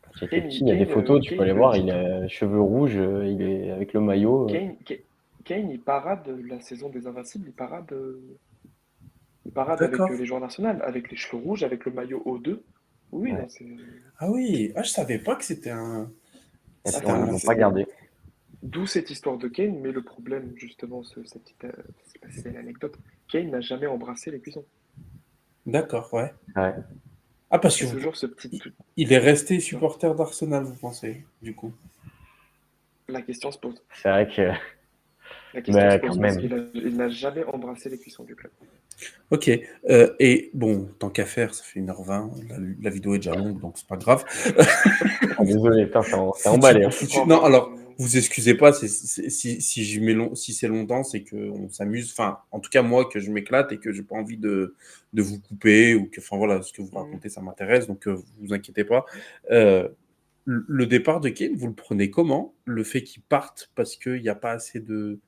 quand il était
Kane,
petit, il y a des photos, tu peux aller
Kane,
voir, il a cheveux rouges, il est avec le maillot.
Kane, Kane, il parade la saison des Invincibles, il parade avec
D'accord.
les joueurs nationaux, avec les cheveux rouges, avec le maillot O2. Oui,
Ouais.
non, c'est.
Ah oui, ah, je savais pas que c'était un.
Et
Ah,
C'était
ouais,
un.
ils l'ont pas gardé.
d'où cette histoire de Kane, mais le problème, justement, c'est l'anecdote. Kane n'a jamais embrassé les cuissons.
D'accord, ouais.
Ouais.
Ah, parce que
C'est toujours ce petit.
il est resté supporter d'Arsenal, vous pensez, du coup.
La question se pose.
C'est vrai que,
La question se
mais quand
pose parce
même.
qu'il n'a jamais embrassé les cuissons du club.
Ok. Et bon, tant qu'à faire, ça fait 1h20. La vidéo est déjà longue, donc c'est pas grave.
Ah, désolé, putain, c'est
Foutu
emballé.
pour
Hein.
foutu.
Oh,
Non,
bah,
alors, vous excusez pas, si je mets si c'est longtemps, c'est qu'on s'amuse. Enfin, en tout cas, moi, que je m'éclate et que j'ai pas envie de vous couper ou que, enfin voilà, ce que vous racontez, ça m'intéresse, donc vous inquiétez pas. Euh, le départ de Kane, vous le prenez comment? Le fait qu'il parte parce qu'il n'y a pas assez de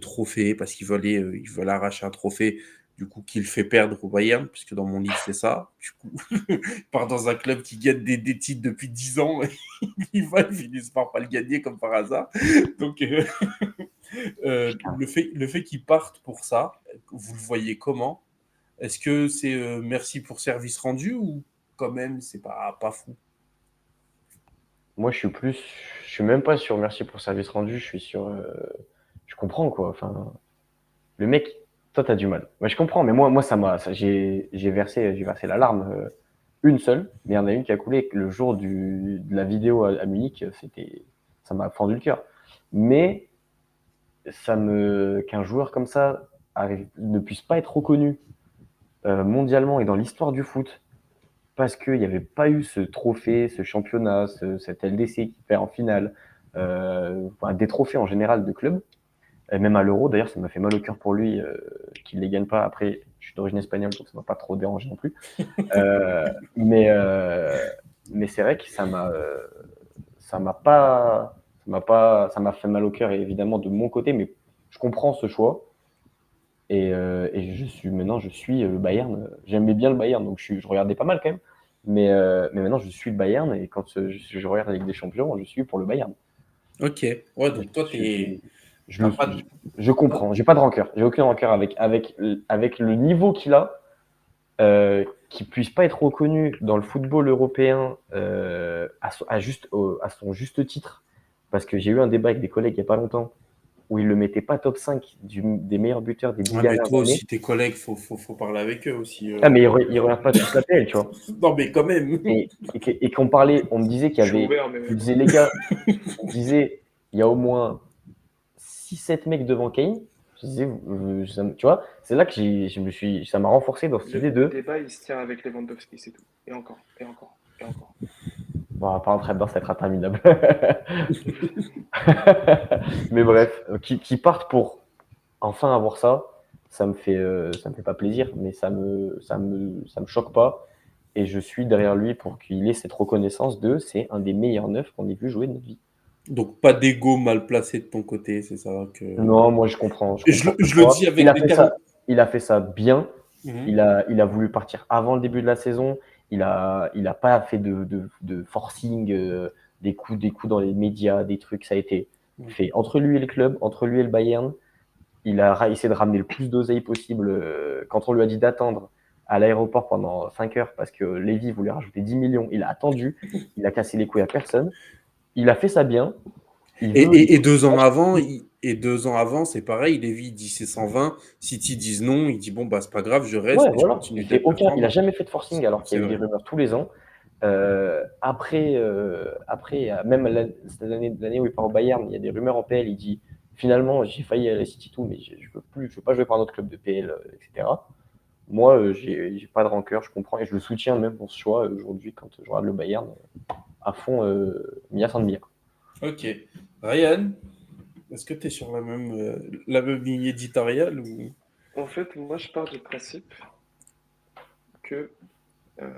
trophées, parce ils veulent arracher un trophée, du coup, qu'il fait perdre au Bayern, puisque dans mon livre, c'est ça. Du coup, il part dans un club qui gagne des titres depuis 10 ans, et ils finissent par pas le gagner comme par hasard. Donc,
Putain.
le fait qu'ils partent pour ça, vous le voyez comment? Est-ce que c'est merci pour service rendu ou quand même, c'est pas fou?
Moi, je suis même pas sur merci pour service rendu, je suis sur, je comprends quoi. Enfin, le mec, toi, t'as du mal. Ouais, je comprends, mais moi, j'ai versé la larme, une seule, mais il y en a une qui a coulé le jour de la vidéo à Munich, ça m'a fendu le cœur. Mais qu'un joueur comme ça ne puisse pas être reconnu mondialement et dans l'histoire du foot parce qu'il n'y avait pas eu ce trophée, ce championnat, cet LDC qui perd en finale, enfin, des trophées en général de club, et même à l'Euro, d'ailleurs, ça m'a fait mal au cœur pour lui qu'il ne les gagne pas. Après, je suis d'origine espagnole, donc ça ne m'a pas trop dérangé non plus. Euh, mais mais c'est vrai que ça m'a pas, ça m'a fait mal au cœur, évidemment, de mon côté, mais je comprends ce choix. Et maintenant, je suis le Bayern. J'aimais bien le Bayern, donc je regardais pas mal quand même. Mais maintenant, je suis le Bayern, et quand je regarde la Ligue des Champions, je suis pour le Bayern.
Ok. Ouais,
Je,
donc toi,
suis-
t'as pas de...
je comprends. J'ai pas de rancœur. J'ai aucune rancœur avec le niveau qu'il a, qu'il puisse pas être reconnu dans le football européen à son juste titre. Parce que j'ai eu un débat avec des collègues il y a pas longtemps où il le mettait pas top 5 des meilleurs buteurs des 10
Ouais, mais
dernières
toi
années.
aussi, tes collègues, faut parler avec eux aussi.
Ah, mais il regarde pas toute la PL, tu vois.
Non, mais quand même.
Et qu'on parlait, on me disait qu'il y
Je suis
avait,
ouvert, mais
je me disais, les gars, on me disait, il y a au moins 6-7 mecs devant Kane. Je disais, tu vois, c'est là que ça m'a renforcé dans cette
le
idée de,
débat, il se tient avec Lewandowski, c'est tout. Et encore, et encore, et encore.
bon, on va pas rentrer dedans, ça va être interminable. Mais bref, qui partent pour enfin avoir ça, ça me fait pas plaisir, mais ça me choque pas. Et je suis derrière lui pour qu'il ait cette reconnaissance de c'est un des meilleurs neufs qu'on ait vu jouer de notre vie.
Donc, pas d'ego mal placé de ton côté, c'est ça que.
Non, moi je comprends
Je le
pourquoi.
dis avec des termes.
Il a fait ça bien.
Mhm.
Il a voulu partir avant le début de la saison. Il a pas fait de forcing, des coups dans les médias, des trucs. Ça a été fait entre lui et le club, entre lui et le Bayern. Il a essayé de ramener le plus d'oseille possible. Quand on lui a dit d'attendre à l'aéroport pendant 5 heures parce que Lévy voulait rajouter 10 millions, il a attendu. Il a cassé les couilles à personne. Il a fait ça bien.
Et 2 ans avant, c'est pareil. Lévy dit c'est 120. City disent non. Il dit bon, bah, c'est pas grave, je
Ouais,
reste et je
voilà.
continue d'être
Il a
performant.
jamais fait de forcing alors qu'il
C'est
y a eu des
vrai.
rumeurs tous les ans. Après, même l'année où il part au Bayern, il y a des rumeurs en PL. Il dit finalement, j'ai failli aller à City tout, mais je veux pas jouer pour un autre club de PL, etc. Moi, j'ai pas de rancœur, je comprends et je le soutiens même pour ce choix aujourd'hui quand je regarde le Bayern à fond, Mia San Mia.
Ok. Ryan, est-ce que tu es sur la même ligne éditoriale ou...
En fait, moi, je pars du principe que euh,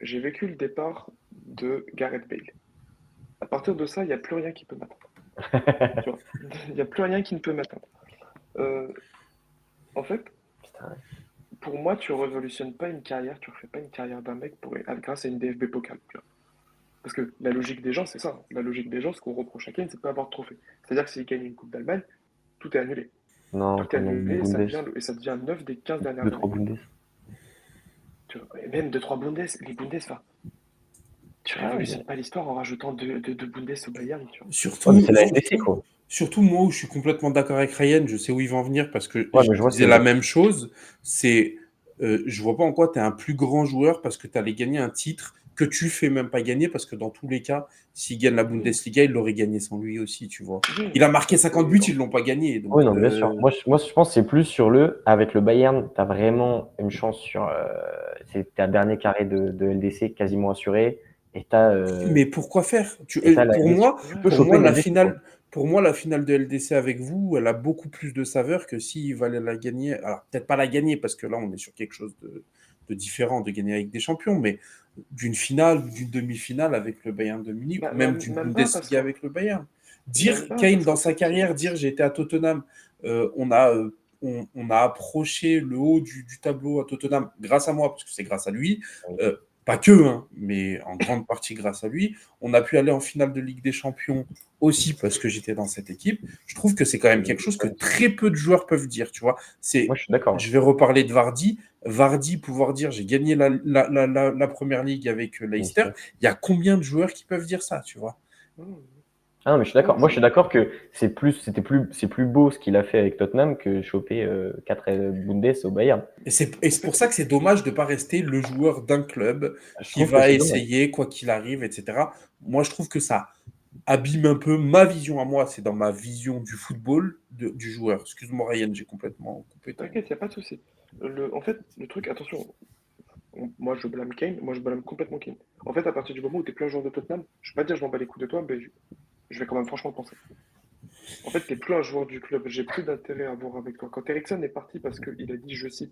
j'ai vécu le départ de Gareth Bale. À partir de ça, il n'y a plus rien qui peut m'atteindre. Tu vois, il n'y a plus rien qui ne peut m'atteindre. Euh, en fait,
Putain,
pour moi, tu révolutionnes pas une carrière, tu refais pas une carrière d'un mec grâce à une DFB Pokal. Tu vois. Parce que la logique des gens, c'est ça. La logique des gens, ce qu'on reproche à Kane, c'est de pas avoir de trophée. C'est-à-dire que s'il gagne une Coupe d'Allemagne, tout est annulé.
non,
Tout est
quand même,
annulé
Bundes,
et ça devient 9 des 15
deux,
dernières
trois
années.
Bundes.
Tu vois. Et même 2-3 Bundes, les Bundes, enfin, tu
Ah, mais...
révolutionnes pas l'histoire en rajoutant deux Bundes au Bayern. Tu vois.
Ouais, mais
Surtout,
c'est la NDC,
surtout,
quoi.
surtout moi où je suis complètement d'accord avec Ryan, je sais où il va en venir parce que
Ouais,
je
mais je vois ce
disais
qu'il veut
la
dire.
même chose. C'est, je vois pas en quoi tu es un plus grand joueur parce que tu allais gagner un titre que tu fais même pas gagner parce que dans tous les cas, s'il gagne la
Oui,
Bundesliga, il l'aurait gagné sans lui aussi, tu vois.
oui,
Il a marqué
ça
50
c'est.
buts, ils l'ont pas gagné. Donc,
Oui, non, bien sûr. Moi, je pense que c'est plus sur avec le Bayern, tu as vraiment une chance sur, c'est ta dernier carré de LDC quasiment assuré, et
mais pourquoi faire
la LDC. Tu peux
Ouais,
choper une LDC, quoi.
Pour moi, la finale de LDC avec vous, elle a beaucoup plus de saveur que s'il valait la gagner. Alors, peut-être pas la gagner, parce que là, on est sur quelque chose de différent, de gagner avec des champions, mais d'une finale ou d'une demi-finale avec le Bayern de Munich, ou même d'une
même pas parce
Bundesliga
que.
avec le Bayern.
Même
Dire,
pas
Kane,
parce
dans
qu'en
sa
fait.
carrière, dire j'étais à Tottenham, on a approché le haut du tableau à Tottenham grâce à moi, parce que c'est grâce à lui. Euh, Pas que, hein, mais en grande partie grâce à lui. On a pu aller en finale de Ligue des Champions aussi parce que j'étais dans cette équipe. Je trouve que c'est quand même quelque chose que très peu de joueurs peuvent dire, tu vois.
Moi,
C'est,
je suis d'accord.
je vais reparler de Vardy. Vardy, pouvoir dire j'ai gagné la première ligue avec Leicester. Il y a combien de joueurs qui peuvent dire ça, tu vois?
Ah non, mais je suis d'accord.
Non,
Moi, je suis d'accord que c'est plus beau ce qu'il a fait avec Tottenham que choper 4 Bundes au Bayern.
Et c'est pour ça que c'est dommage de ne pas rester le joueur d'un club
Je
qui
trouve que
va
c'est dommage.
essayer, quoi qu'il arrive, etc. Moi, je trouve que ça abîme un peu ma vision à moi. C'est dans ma vision du football du joueur. Excuse-moi, Ryan, j'ai complètement coupé ton.
t'inquiète, y a pas de souci. En fait, le truc, attention, moi je blâme Kane, moi je blâme complètement Kane. En fait, à partir du moment où t'es plus un joueur de Tottenham, je vais pas dire je m'en bats les coups de toi, mais je vais quand même franchement penser. En fait, t'es plus un joueur du club, j'ai plus d'intérêt à voir avec toi. Quand Eriksen est parti parce qu'il a dit, je cite,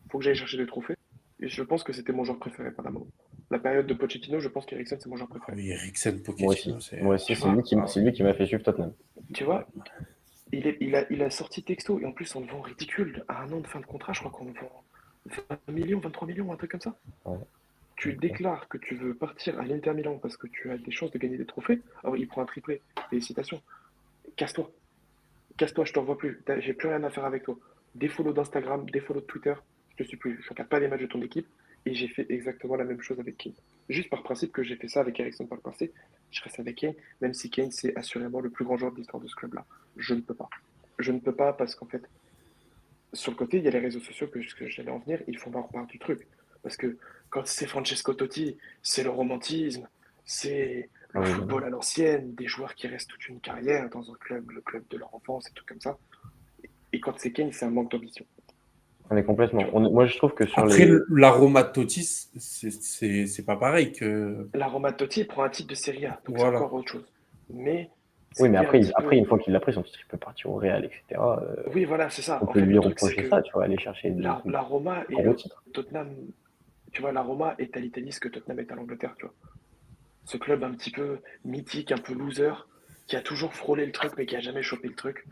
faut que j'aille chercher des trophées, et je pense que c'était mon joueur préféré pendant un moment. La période de Pochettino, je pense qu'Eriksen c'est mon joueur
Ah
préféré.
oui, Eriksen,
Moi aussi.
Pochettino, c'est.
Moi aussi,
Tu vois,
c'est lui qui m'a fait suivre Tottenham.
tu vois, il a sorti texto, et en plus on le vend ridicule. À un an de fin de contrat, je crois qu'on le vend 20 millions, 23 millions, un truc comme ça.
Ouais.
Tu déclares que tu veux partir à l'Inter Milan parce que tu as des chances de gagner des trophées. Alors il prend un triplé, félicitations. Casse-toi, casse-toi, je te revois plus. J'ai plus rien à faire avec toi. Des follow d'Instagram, des follow de Twitter, je te suis plus. Je regarde pas les matchs de ton équipe. Et j'ai fait exactement la même chose avec Kane. Juste par principe que j'ai fait ça avec Ericsson par le passé, je reste avec Kane, même si Kane c'est assurément le plus grand joueur de l'histoire de ce club-là. Je ne peux pas. je ne peux pas parce qu'en fait, sur le côté, il y a les réseaux sociaux que j'allais en venir, ils font leur part du truc. Parce que quand c'est Francesco Totti, c'est le romantisme, c'est
Ah
le
oui,
football à l'ancienne, des joueurs qui restent toute une carrière dans un club, le club de leur enfance et tout comme ça. Et quand c'est Kane, c'est un manque d'ambition.
on est
Tu
complètement.
vois.
Moi, je trouve que sur
Après,
les.
l'aroma de Totti, c'est pas pareil que.
La Roma Totti prend un titre de Serie A, donc c'est
Voilà.
encore autre chose. Mais
Oui, mais
c'était un petit
après,
peu.
une fois qu'il l'a pris, son titre, il peut partir au Real, etc.
Oui, voilà, c'est ça.
On
En
peut
fait,
lui
le truc, c'est
reprocher
que
ça, tu vois, aller chercher
la Roma
un
et
gros
le
titre.
Tottenham, tu vois, la Roma est à l'Italie ce que Tottenham est à l'Angleterre, tu vois. Ce club un petit peu mythique, un peu loser, qui a toujours frôlé le truc, mais qui a jamais chopé le truc.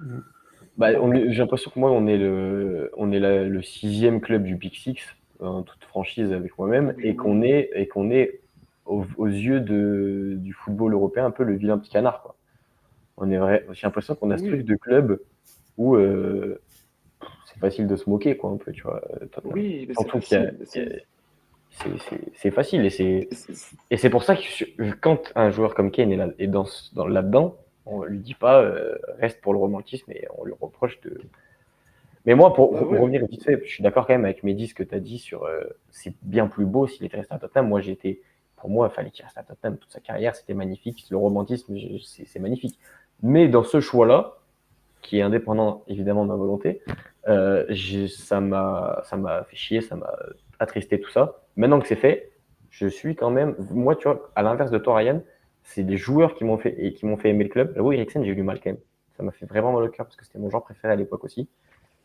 Bah,
Donc,
j'ai l'impression que moi, on est le sixième club du Big Six, en toute franchise avec moi-même, et
oui,
qu'on est aux yeux du football européen un peu le vilain petit canard, quoi. On est vrai, j'ai l'impression qu'on a ce truc
oui,
de club où c'est facile de se moquer, quoi, un peu, tu vois, Tottenham.
oui, mais c'est
Surtout qu'il y a,
facile.
c'est facile et c'est pour ça que quand un joueur comme Kane est là-dedans, on lui dit pas reste pour le romantisme et on lui reproche de. Mais moi,
Bah
pour
ouais,
revenir vite fait, je suis d'accord quand même avec Mehdi ce que tu as dit sur c'est bien plus beau s'il était resté à Tottenham. Pour moi, il fallait qu'il reste à Tottenham toute sa carrière, c'était magnifique. Le romantisme, c'est magnifique. Mais dans ce choix-là, qui est indépendant évidemment de ma volonté, ça m'a fait chier, ça m'a attristé tout ça. Maintenant que c'est fait, je suis quand même, moi tu vois, à l'inverse de toi Ryan, c'est des joueurs qui m'ont fait aimer le club. Oui, Eriksen, j'ai eu du mal quand même. Ça m'a fait vraiment mal au cœur parce que c'était mon joueur préféré à l'époque aussi.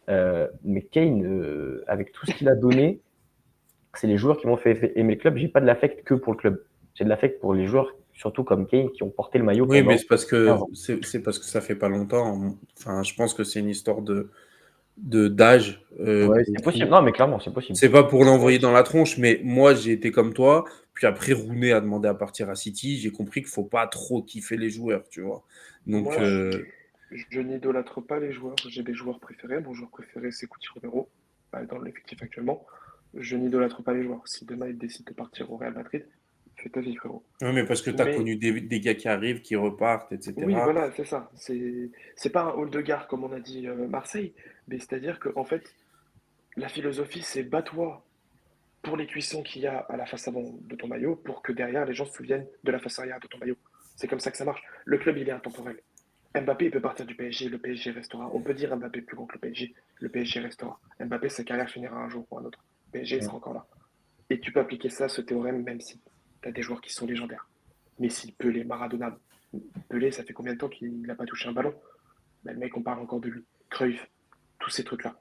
Mais Kane, avec tout ce qu'il a donné, c'est les joueurs qui m'ont fait aimer le club. J'ai pas de l'affect que pour le club. J'ai de l'affect pour les joueurs, surtout comme Kane, qui ont porté le maillot
Oui, mais
pendant
c'est parce
15
que
ans.
c'est parce que ça fait pas longtemps. Enfin, je pense que c'est une histoire de d'âge
Ouais,
pour le
c'est
coup.
possible. Non, mais clairement, c'est possible.
C'est pas pour
ouais,
l'envoyer dans la tronche, mais moi j'ai été comme toi. Puis après, Rooney a demandé à partir à City. J'ai compris qu'il faut pas trop kiffer les joueurs, tu vois. Donc,
moi, je n'idolâtre pas les joueurs. J'ai des joueurs préférés. Mon joueur préféré, c'est Coutinho Romero, dans l'effectif actuellement. Je n'idolâtre pas les joueurs. Si demain il décide de partir au Real Madrid, fais ta vie, frérot.
ouais, mais parce que tu as
Mais
connu des gars qui arrivent, qui repartent,
oui,
etc.
voilà, c'est ça. C'est pas un hall de gare comme on a dit Marseille, mais c'est-à-dire que en fait, la philosophie, c'est bats-toi pour les cuissons qu'il y a à la face avant de ton maillot, pour que derrière les gens se souviennent de la face arrière de ton maillot. C'est comme ça que ça marche. Le club, il est intemporel. Mbappé, il peut partir du PSG, le PSG restera. On peut dire Mbappé plus grand que le PSG restera. Mbappé, sa carrière finira un jour ou un autre. Le PSG sera encore là. Et tu peux appliquer ça, ce théorème, même si tu as des joueurs qui sont légendaires. Messi, Pelé, Maradona. Pelé, ça fait combien de temps qu'il n'a pas touché un ballon? Ben, le mec, on parle encore de lui. Cruyff, tous ces trucs-là.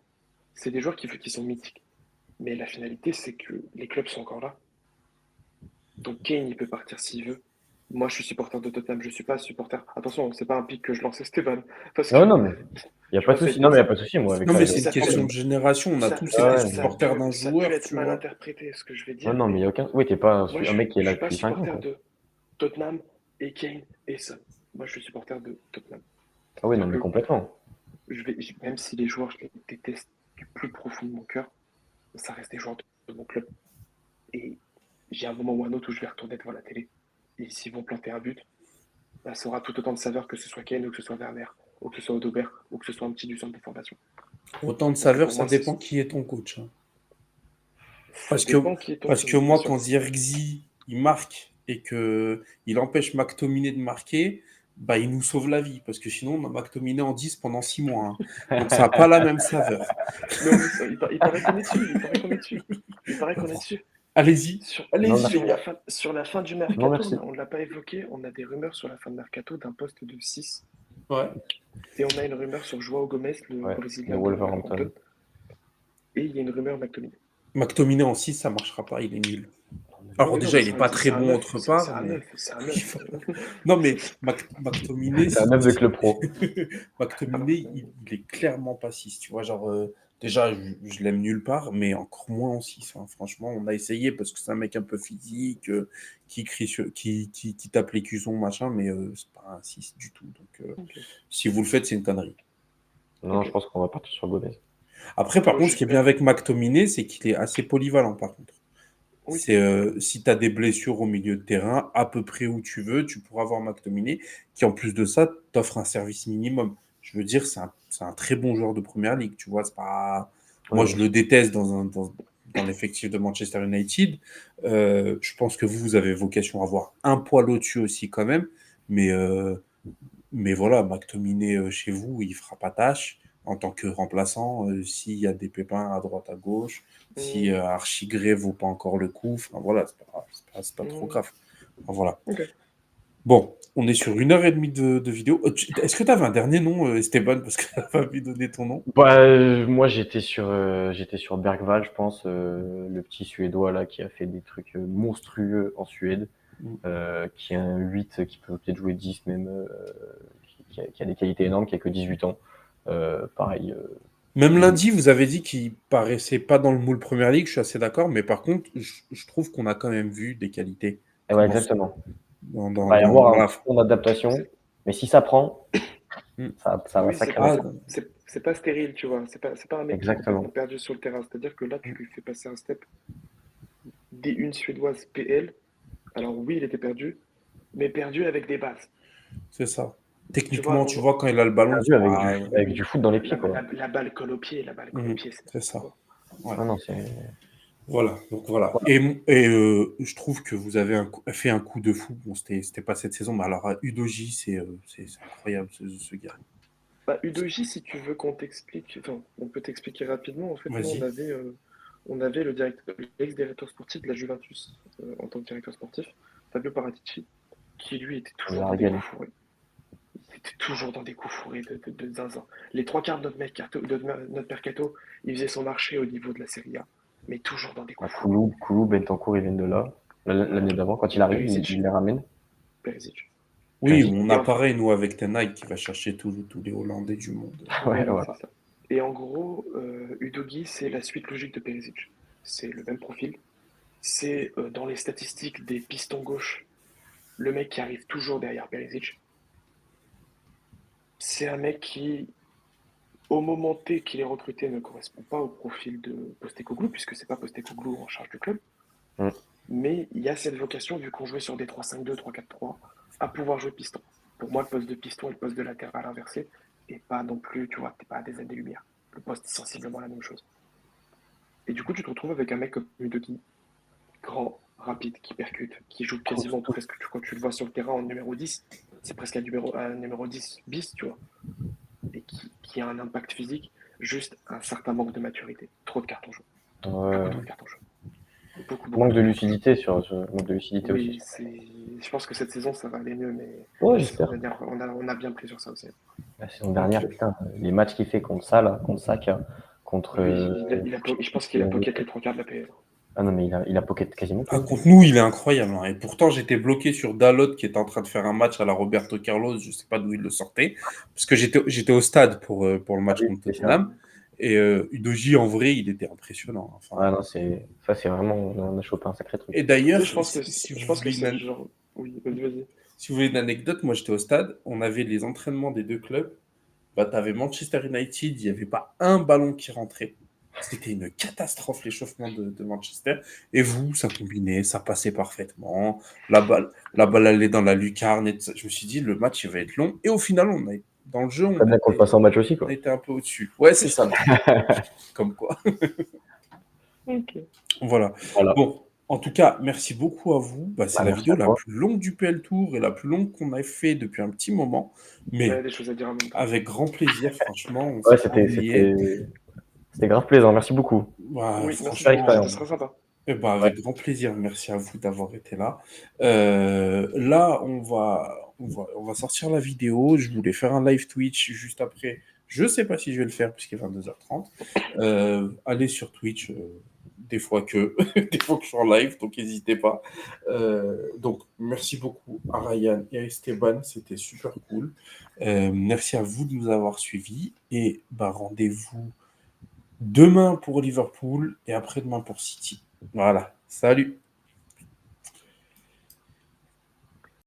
C'est des joueurs qui sont mythiques. Mais la finalité, c'est que les clubs sont encore là. Donc Kane, il peut partir s'il veut. Moi, je suis supporter de Tottenham, je ne suis pas supporter. Attention, c'est pas un pic que je lançais Stéphane. Parce
Non,
que,
non, mais il n'y a
tu
pas
vois,
de souci. Non, mais il n'y a pas de souci, moi, avec
Non,
ça.
mais
Y a
c'est une
ça peut,
question de génération. On a
ça,
tous été
ça,
Ouais,
ça
supporters
peut,
d'un
ça peut
joueur,
être
tu
mal
vois.
interprété, ce que je vais
ouais,
dire,
non, mais il
mais
n'y a aucun. Oui, t'es pas
moi,
un mec qui est
je
là
suis pas
depuis 5 ans,
supporter
quoi.
de Tottenham et Kane et Son. Moi, je suis supporter de Tottenham.
Ah oui, non,
C'est-à-dire
mais
que
complètement.
même si les joueurs, je les déteste du plus profond de mon cœur, ça reste des joueurs de mon club. Et j'ai un moment ou un autre où je vais retourner devant la télé. Et s'ils vont planter un but, bah, ça aura tout autant de saveur que ce soit Kane ou que ce soit Werner, ou que ce soit Odobert, ou que ce soit un petit du centre de formation.
Autant de
Parce que
saveur,
pour
ça
moi,
dépend qui est ton coach, hein.
ça
Parce que,
dépend qui est ton
parce que
coach, bien
moi,
sûr.
quand Zirkzee, il marque et que il empêche McTominay de marquer, bah, il nous sauve la vie. Parce que sinon, on a McTominay en 10 pendant 6 mois, hein. Donc, ça n'a pas la même saveur.
Mais il paraît qu'on est dessus, il paraît qu'on est dessus. Il paraît qu'on est dessus.
Allez-y,
Non,
allez-y, les
merci.
gars.
Sur la fin du
Non,
mercato,
merci.
on ne l'a pas évoqué, on a des rumeurs sur la fin de mercato d'un poste de 6.
Ouais.
Et on a une rumeur sur Joao Gomes, le
Ouais, de
Brésilien de
Wolverhampton.
Wolverhampton. Et il y a une rumeur McTominay.
McTominay en 6, ça ne marchera pas, il est nul.
Oui,
Alors
oui, non,
déjà,
mais
il n'est pas très
c'est un
bon
9,
autre part,
c'est un
mais
9, c'est un 9.
non, mais McTominay,
C'est un œuf de club pro.
Alors,
McTominay, il est clairement pas 6. Tu vois, genre, déjà, je l'aime nulle part, mais encore moins en 6, hein. Franchement, on a essayé parce que c'est un mec un peu physique, qui crie, qui tape les cuissons, machin, mais c'est pas un 6 du tout. Donc,
ok,
si vous le faites, c'est une connerie.
Non, je
ok.
pense qu'on va partir sur Gomez.
Après, par
Moi,
contre, ce qui est bien
j'espère.
avec McTominay, c'est qu'il est assez polyvalent, par contre.
Oui,
C'est si tu as des blessures au milieu de terrain, à peu près où tu veux, tu pourras avoir McTominay, qui en plus de ça t'offre un service minimum. je veux dire, c'est un très bon joueur de première ligue, tu vois. C'est pas... Moi,
Ouais,
je le déteste dans l'effectif de Manchester United. Je pense que vous avez vocation à avoir un poil au-dessus aussi, quand même. Mais, euh, mais voilà, McTominay chez vous, il fera pas tâche en tant que remplaçant. S'il y a des pépins à droite, à gauche, si
Mmh,
Archigray vaut pas encore le coup, enfin voilà, c'est pas trop
mmh,
grave. Enfin, voilà.
OK.
Bon, on est sur 1 heure et demie de vidéo. Est-ce que tu avais un dernier nom, Esteban, parce que tu n'as pas pu donner ton nom?
Bah, moi, j'étais sur Bergvall, je pense, le petit Suédois là qui a fait des trucs monstrueux en Suède,
Mm.
qui est un 8 qui peut peut-être jouer 10 même, qui a des qualités énormes, qui a que 18 ans. Pareil,
Même
il-
lundi, vous avez dit qu'il paraissait pas dans le moule Première Ligue, je suis assez d'accord, mais par contre, je trouve qu'on a quand même vu des qualités
ouais,
dans,
exactement. Il va y
dans
avoir un
la...
petit temps d'adaptation,
C'est
mais si ça prend,
Mm.
ça va
Oui,
sacrément.
c'est pas stérile, tu vois? C'est pas un mec qui est complètement
Exactement.
perdu sur le terrain. C'est-à-dire que là, tu
Mm.
lui fais passer un step D1 suédoise PL. Alors oui, il était perdu, mais perdu avec des bases.
C'est ça.
Tu vois,
Techniquement, tu vois, quand il a le ballon,
Perdu
c'est pas...
avec du foot dans les pieds, quoi.
la balle colle au pied, la balle colle au
Mhm.
pied, c'est
C'est
n'importe
ça.
quoi.
Ouais.
Ah non, c'est.
Voilà, donc voilà.
Voilà.
Je trouve que vous avez fait un coup de fou. Bon, c'était pas cette saison, mais alors Udogie, c'est incroyable ce gars.
Bah, Udoji, si tu veux qu'on t'explique, enfin, on peut t'expliquer rapidement. En fait, nous,
Vas-y.
on avait l'ex-directeur sportif de la Juventus en tant que directeur sportif, Fabio Paratici, qui lui était
On
toujours
l'a
dans des
régalé.
coups fourrés. Il était toujours dans des coups fourrés de zinzin. Les trois quarts de notre mercato, il faisait son marché au niveau de la Serie A, mais toujours dans des
Bah,
coups fourrés.
Koulou, Bentancur, ils viennent de là. L'année d'avant, quand il arrive, il
Perisic,
les ramène.
Perisic.
Oui,
Perisic.
on
Et
a
en,
pareil, nous, avec Tenag, qui va chercher tous les Hollandais du monde.
Ouais,
voilà, c'est
voilà.
ça. Et en gros, Udogi, c'est la suite logique de Perisic. C'est le même profil. C'est dans les statistiques des pistons gauche, le mec qui arrive toujours derrière Perisic. C'est un mec qui, au moment T qu'il est recruté, ne correspond pas au profil de Postecoglou, puisque c'est pas Postecoglou en charge du club.
Mm.
Mais il y a cette vocation, vu qu'on jouait sur des 3-5-2, 3-4-3, à pouvoir jouer piston. Pour moi, le poste de piston et le poste de latéral inversé, et pas non plus, tu vois, t'es pas à des années-lumière. Le poste est sensiblement la même chose. Et du coup, tu te retrouves avec un mec comme Udogi, grand, rapide, qui percute, qui joue quasiment presque, quand tu le vois sur le terrain en numéro 10, c'est presque un numéro 10 bis, tu vois, et qui a un impact physique, juste un certain manque de maturité. Trop de cartons jaunes. Beaucoup
Ouais.
trop de cartons jaunes. Beaucoup
Manque de
trop de cartons jaunes.
lucidité manque de lucidité aussi.
Oui, je pense que cette saison, ça va aller mieux, mais
Ouais,
la saison
j'espère.
dernière, on a bien pris sur ça aussi.
La saison
Ok.
dernière, putain, les matchs qu'il fait contre ça, là, contre Saka, contre.
Oui, je pense qu'il a
Euh,
pocket les trois quarts de la PL.
Ah non, mais il a pocket quasiment
Ah,
tout.
contre nous, il est incroyable, hein. Et pourtant, j'étais bloqué sur Dalot qui était en train de faire un match à la Roberto Carlos. Je sais pas d'où il le sortait. Parce que j'étais au stade pour le
Ah
match
oui,
contre
c'est ça.
Tottenham. Et Udogie, en vrai, il était impressionnant.
Ah
Enfin,
non, c'est vraiment, on a chopé un sacré truc.
et
Tu sais,
d'ailleurs, si
je
vous
pense que
voulez
c'est le genre. Oui, vas-y.
si vous voulez une anecdote, moi j'étais au stade, on avait les entraînements des deux clubs. Bah, tu avais Manchester United, il n'y avait pas un ballon qui rentrait. C'était une catastrophe l'échauffement de Manchester. Et vous, ça combinait, ça passait parfaitement. La balle allait dans la lucarne. Je me suis dit, le match il va être long. Et au final, dans le jeu,
Très bien qu'on le passe en match aussi,
on
quoi.
était un peu au-dessus. Ouais, c'est ça. Comme quoi.
Ok.
Voilà.
Voilà.
Bon, en tout cas, merci beaucoup à vous. Bah, c'est
Bah,
la
merci
vidéo
à
la
toi.
plus longue du PL Tour et la plus longue qu'on ait fait depuis un petit moment.
On a
Mais
des choses à dire en même temps.
avec grand plaisir, franchement, on
Ouais,
s'est pas ennuyé.
c'était grave plaisant. Merci beaucoup.
Bah,
Oui, merci
Super
beaucoup,
franchement,
c'était
expérience.
très sympa.
eh ben,
Ouais.
avec grand plaisir. Merci à vous d'avoir été là. Là, on va sortir la vidéo. Je voulais faire un live Twitch juste après. Je ne sais pas si je vais le faire puisqu'il est 22h30. Allez sur Twitch des fois que, des fois que je suis en live, donc n'hésitez pas. Donc, merci beaucoup à Ryan et à Esteban. C'était super cool. Merci à vous de nous avoir suivis. Et bah, rendez-vous demain pour Liverpool et après-demain pour City. Voilà. Salut.